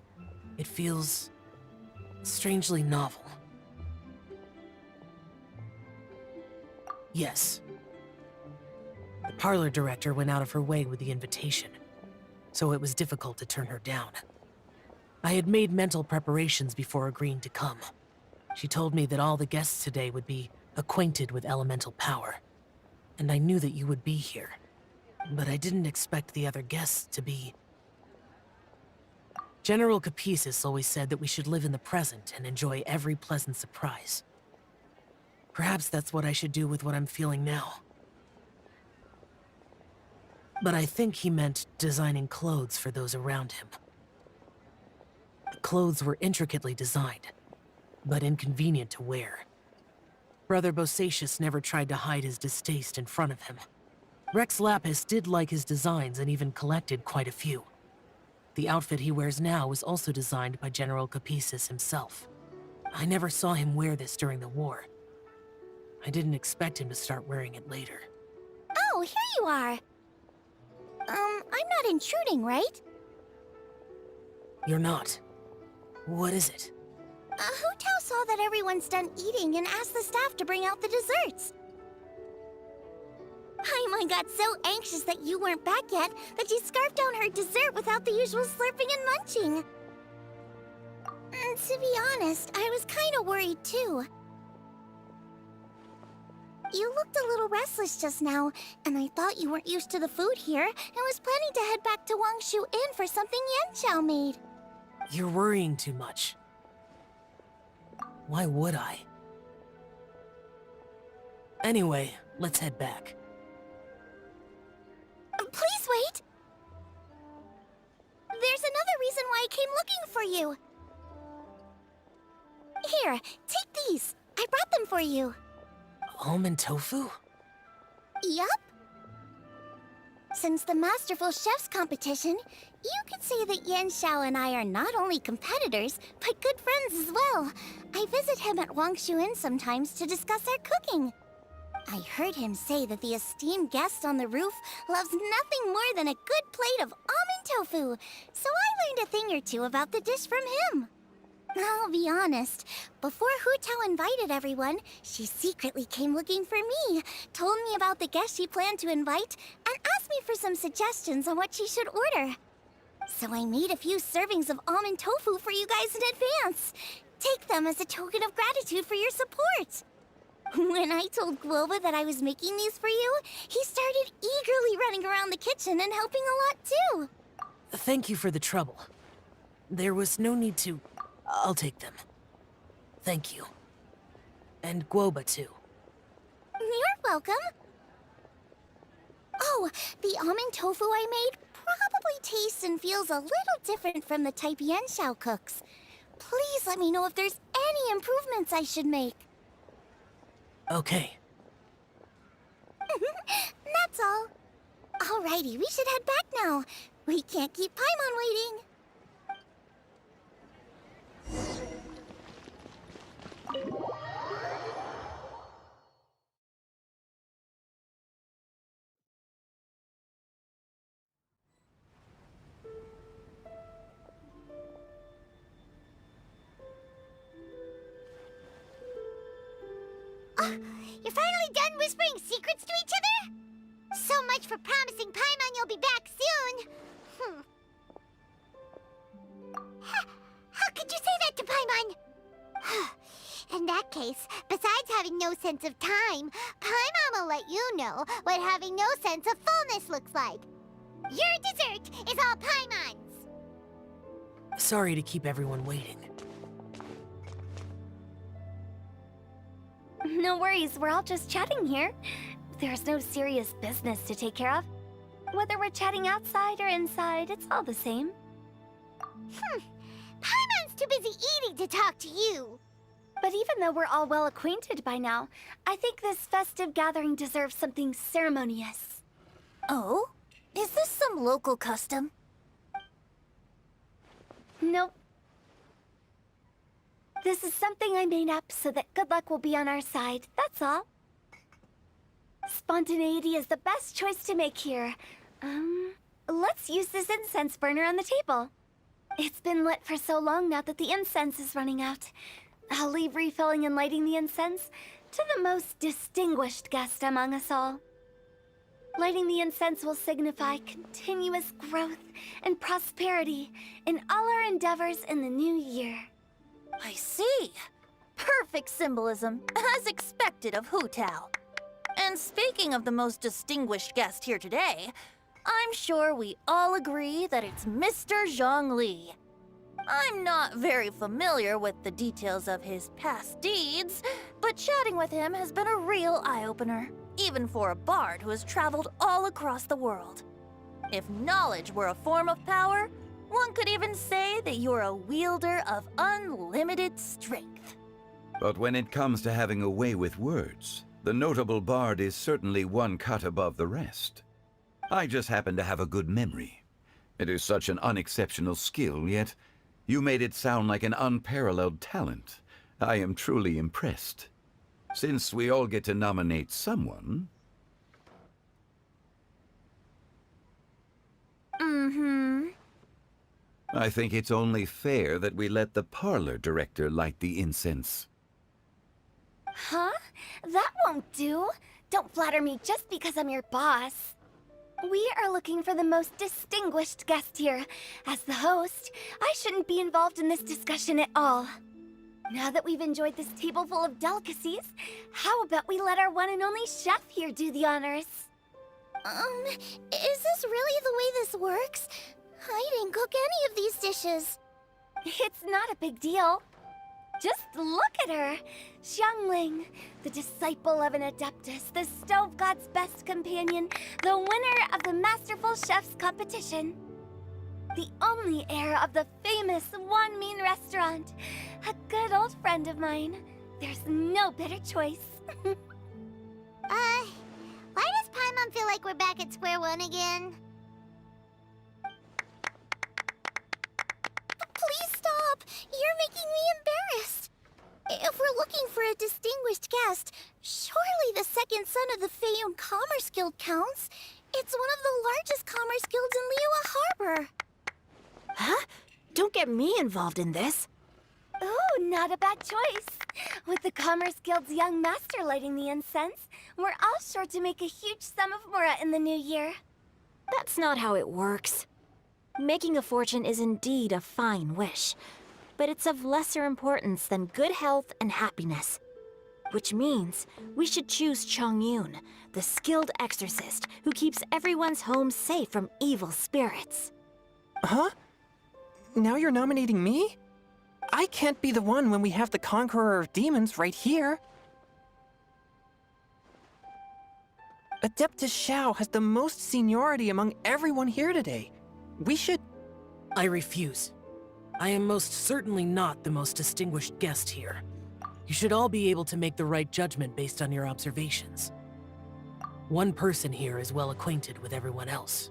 it feels strangely novel. Yes. The parlor director went out of her way with the invitation, so it was difficult to turn her down. I had made mental preparations before agreeing to come. She told me that all the guests today would be acquainted with elemental power, and I knew that you would be here. But I didn't expect the other guests to be... General Capisis always said that we should live in the present and enjoy every pleasant surprise. Perhaps that's what I should do with what I'm feeling now. But I think he meant designing clothes for those around him. The clothes were intricately designed, but inconvenient to wear. Brother Bosacius never tried to hide his distaste in front of him. Rex Lapis did like his designs and even collected quite a few. The outfit he wears now was also designed by General Capisis himself. I never saw him wear this during the war. I didn't expect him to start wearing it later. Oh, here you are. I'm not intruding, right? You're not. What is it? Hutao saw that everyone's done eating and asked the staff to bring out the desserts. Paimon got so anxious that you weren't back yet that she scarfed down her dessert without the usual slurping and munching. And to be honest, I was kind of worried too. You looked a little restless just now, and I thought you weren't used to the food here and was planning to head back to Wangshu Inn for something Yanxiao made. You're worrying too much. Why would I? Anyway, let's head back. Please wait! There's another reason why I came looking for you. Here, take these. I brought them for you. Almond tofu? Yup. Since the Masterful Chef's competition, you could say that Yanxiao and I are not only competitors, but good friends as well. I visit him at Wangshu Inn sometimes to discuss our cooking. I heard him say that the esteemed guest on the roof loves nothing more than a good plate of almond tofu, so I learned a thing or two about the dish from him. I'll be honest, before Hutao invited everyone, she secretly came looking for me, told me about the guests she planned to invite, and asked me for some suggestions on what she should order. So I made a few servings of almond tofu for you guys in advance. Take them as a token of gratitude for your support. When I told Guoba that I was making these for you, he started eagerly running around the kitchen and helping a lot too. Thank you for the trouble. There was no need to... I'll take them. Thank you. And Guoba too. You're welcome. Oh, the almond tofu I made probably tastes and feels a little different from the type Yanxiao cooks. Please let me know if there's any improvements I should make. Okay. That's all. Alrighty, we should head back now. We can't keep Paimon waiting. You're finally done whispering secrets to each other? So much for promising Paimon you'll be back soon. How could you say that to Paimon? In that case, besides having no sense of time, Paimon will let you know what having no sense of fullness looks like. Your dessert is all Paimon's. Sorry to keep everyone waiting. No worries, we're all just chatting here. There's no serious business to take care of. Whether we're chatting outside or inside, it's all the same. Paimon's too busy eating to talk to you. But even though we're all well acquainted by now, I think this festive gathering deserves something ceremonious. Oh? Is this some local custom? Nope. This is something I made up so that good luck will be on our side, that's all. Spontaneity is the best choice to make here. Let's use this incense burner on the table. It's been lit for so long now that the incense is running out. I'll leave refilling and lighting the incense to the most distinguished guest among us all. Lighting the incense will signify continuous growth and prosperity in all our endeavors in the new year. I see. Perfect symbolism, as expected of hutao. And speaking of the most distinguished guest here today, I'm sure we all agree that it's Mr. Zhongli. I'm not very familiar with the details of his past deeds, but chatting with him has been a real eye-opener, even for a bard who has traveled all across the world. If knowledge were a form of power, one could even say that you're a wielder of unlimited strength. But when it comes to having a way with words, the notable bard is certainly one cut above the rest. I just happen to have a good memory. It is such an unexceptional skill, yet you made it sound like an unparalleled talent. I am truly impressed. Since we all get to nominate someone... I think it's only fair that we let the parlor director light the incense. Huh? That won't do. Don't flatter me just because I'm your boss. We are looking for the most distinguished guest here. As the host, I shouldn't be involved in this discussion at all. Now that we've enjoyed this table full of delicacies, how about we let our one and only chef here do the honors? Is this really the way this works? I didn't cook any of these dishes. It's not a big deal. Just look at her! Xiangling, the disciple of an adeptus, the stove god's best companion, the winner of the Masterful Chef's competition. The only heir of the famous Wan Min restaurant. A good old friend of mine. There's no better choice. Why does Paimon feel like we're back at square one again? Please stop! You're making me embarrassed. If we're looking for a distinguished guest, surely the second son of the Feiyun Commerce Guild counts. It's one of the largest commerce guilds in Liyue Harbor. Huh? Don't get me involved in this. Ooh, not a bad choice. With the Commerce Guild's young master lighting the incense, we're all sure to make a huge sum of mora in the new year. That's not how it works. Making a fortune is indeed a fine wish, but it's of lesser importance than good health and happiness. Which means we should choose Chongyun, the skilled exorcist who keeps everyone's home safe from evil spirits. Huh? Now you're nominating me? I can't be the one when we have the Conqueror of Demons right here. Adeptus Xiao has the most seniority among everyone here today. We should... I refuse. I am most certainly not the most distinguished guest here. You should all be able to make the right judgment based on your observations. One person here is well acquainted with everyone else.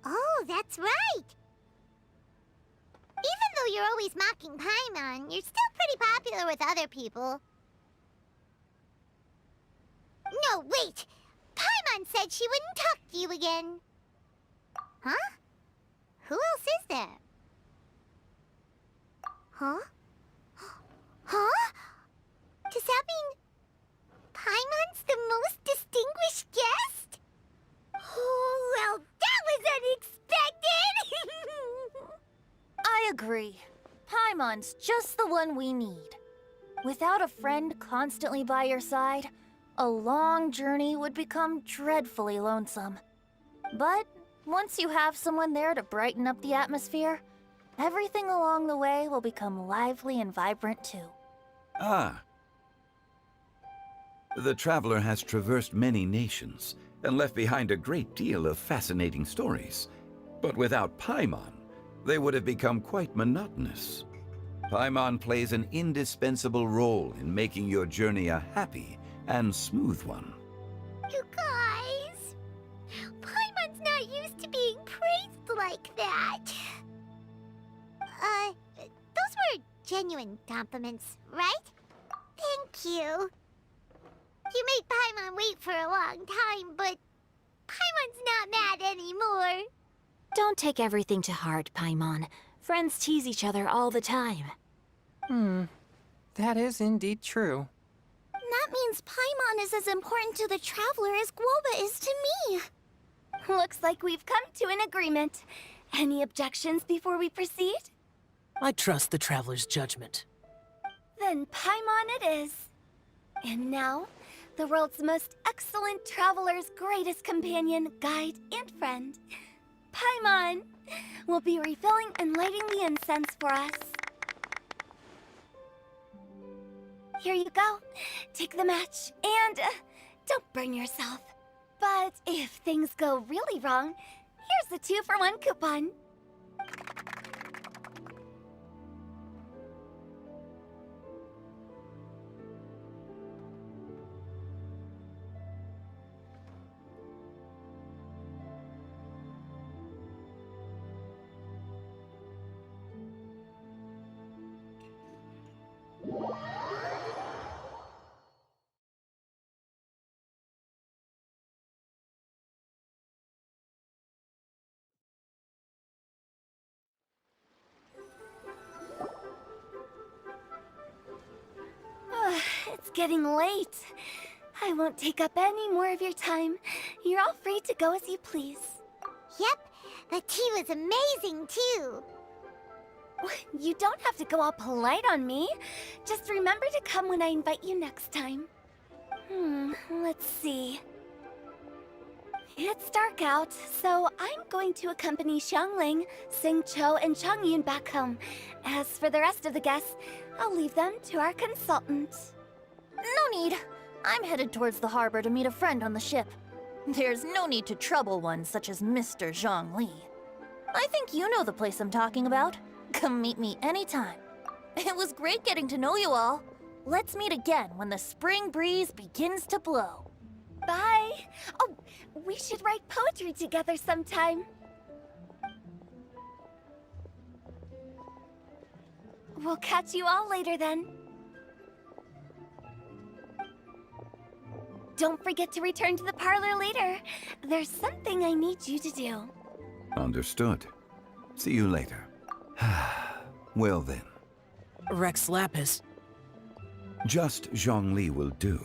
Oh, that's right! Even though you're always mocking Paimon, you're still pretty popular with other people. No, wait! Paimon said she wouldn't talk to you again. Huh? Who else is there? Huh? Huh? Does that mean Paimon's the most distinguished guest? Oh, well, that was unexpected! I agree. Paimon's just the one we need. Without a friend constantly by your side, a long journey would become dreadfully lonesome. But Once you have someone there to brighten up the atmosphere, everything along the way will become lively and vibrant too. Ah. The traveler has traversed many nations and left behind a great deal of fascinating stories. But without Paimon, they would have become quite monotonous. Paimon plays an indispensable role in making your journey a happy and smooth one. You guys, Paimon's not used to being praised like that. Those were genuine compliments, right? Thank you. You made Paimon wait for a long time, but Paimon's not mad anymore. Don't take everything to heart, Paimon. Friends tease each other all the time. That is indeed true. That means Paimon is as important to the Traveler as Guoba is to me. Looks like we've come to an agreement. Any objections before we proceed? I trust the Traveler's judgment. Then Paimon it is. And now, the world's most excellent Traveler's greatest companion, guide, and friend, Paimon, will be refilling and lighting the incense for us. Here you go. Take the match, and don't burn yourself. But if things go really wrong, here's the 2-for-1 coupon. It's getting late. I won't take up any more of your time. You're all free to go as you please. Yep, the tea was amazing too. You don't have to go all polite on me. Just remember to come when I invite you next time. Let's see. It's dark out, so I'm going to accompany Xiangling, Xingqiu, and Changyun back home. As for the rest of the guests, I'll leave them to our consultant. No need. I'm headed towards the harbor to meet a friend on the ship. There's no need to trouble one such as Mr. Zhongli. I think you know the place I'm talking about. Come meet me anytime. It was great getting to know you all. Let's meet again when the spring breeze begins to blow. Bye. Oh, we should write poetry together sometime. We'll catch you all later then. Don't forget to return to the parlor later. There's something I need you to do. Understood. See you later. Well then. Rex Lapis. Just Zhongli will do.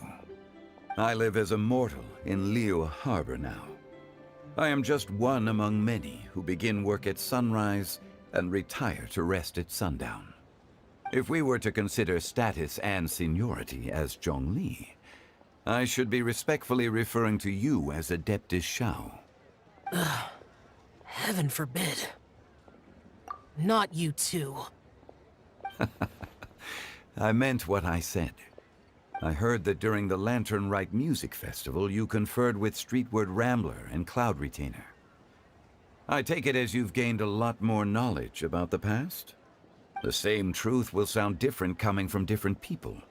I live as a mortal in Liyue Harbor now. I am just one among many who begin work at sunrise and retire to rest at sundown. If we were to consider status and seniority as Zhongli, I should be respectfully referring to you as Adeptus Shao. Heaven forbid. Not you too. I meant what I said. I heard that during the Lantern Rite music festival, you conferred with Streetward Rambler and Cloud Retainer. I take it as you've gained a lot more knowledge about the past? The same truth will sound different coming from different people.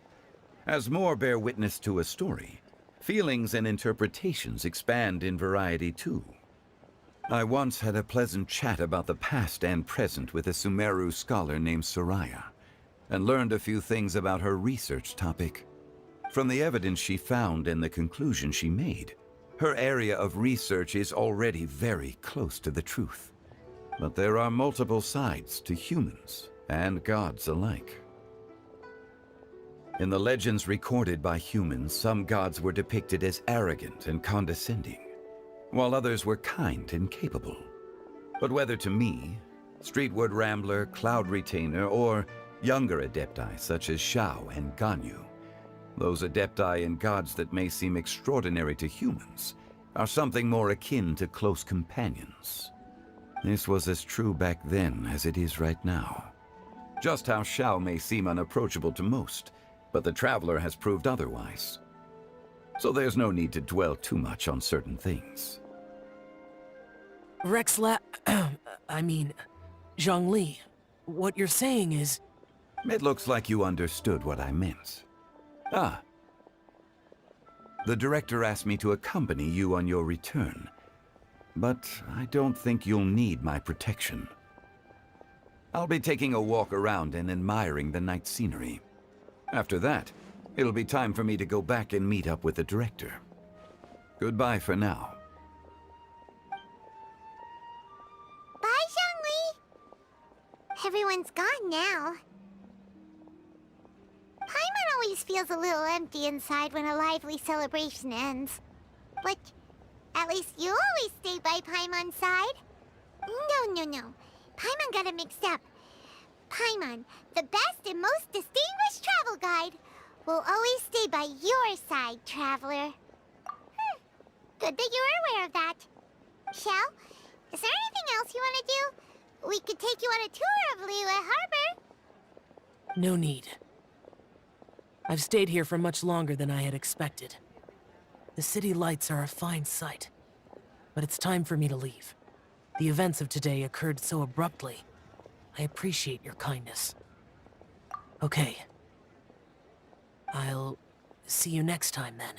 As more bear witness to a story, feelings and interpretations expand in variety too. I once had a pleasant chat about the past and present with a Sumeru scholar named Soraya, and learned a few things about her research topic. From the evidence she found and the conclusion she made, her area of research is already very close to the truth. But there are multiple sides to humans and gods alike. In the legends recorded by humans, some gods were depicted as arrogant and condescending, while others were kind and capable. But whether to me, Streetward Rambler, Cloud Retainer, or younger adepti such as Shao and Ganyu, those adepti and gods that may seem extraordinary to humans are something more akin to close companions. This was as true back then as it is right now. Just how Xiao may seem unapproachable to most, but the Traveler has proved otherwise. So there's no need to dwell too much on certain things. Zhongli, what you're saying is... It looks like you understood what I meant. Ah. The director asked me to accompany you on your return, but I don't think you'll need my protection. I'll be taking a walk around and admiring the night scenery. After that, it'll be time for me to go back and meet up with the director. Goodbye for now. Bye, Zhongli! Everyone's gone now. Paimon always feels a little empty inside when a lively celebration ends. But at least you always stay by Paimon's side. No. Paimon got it mixed up. Paimon, the best and most distinguished travel guide, will always stay by your side, Traveler. Good that you're aware of that. Xiao, is there anything else you want to do? We could take you on a tour of Liyue Harbor. No need. I've stayed here for much longer than I had expected. The city lights are a fine sight, but it's time for me to leave. The events of today occurred so abruptly. I appreciate your kindness. Okay. I'll see you next time, then.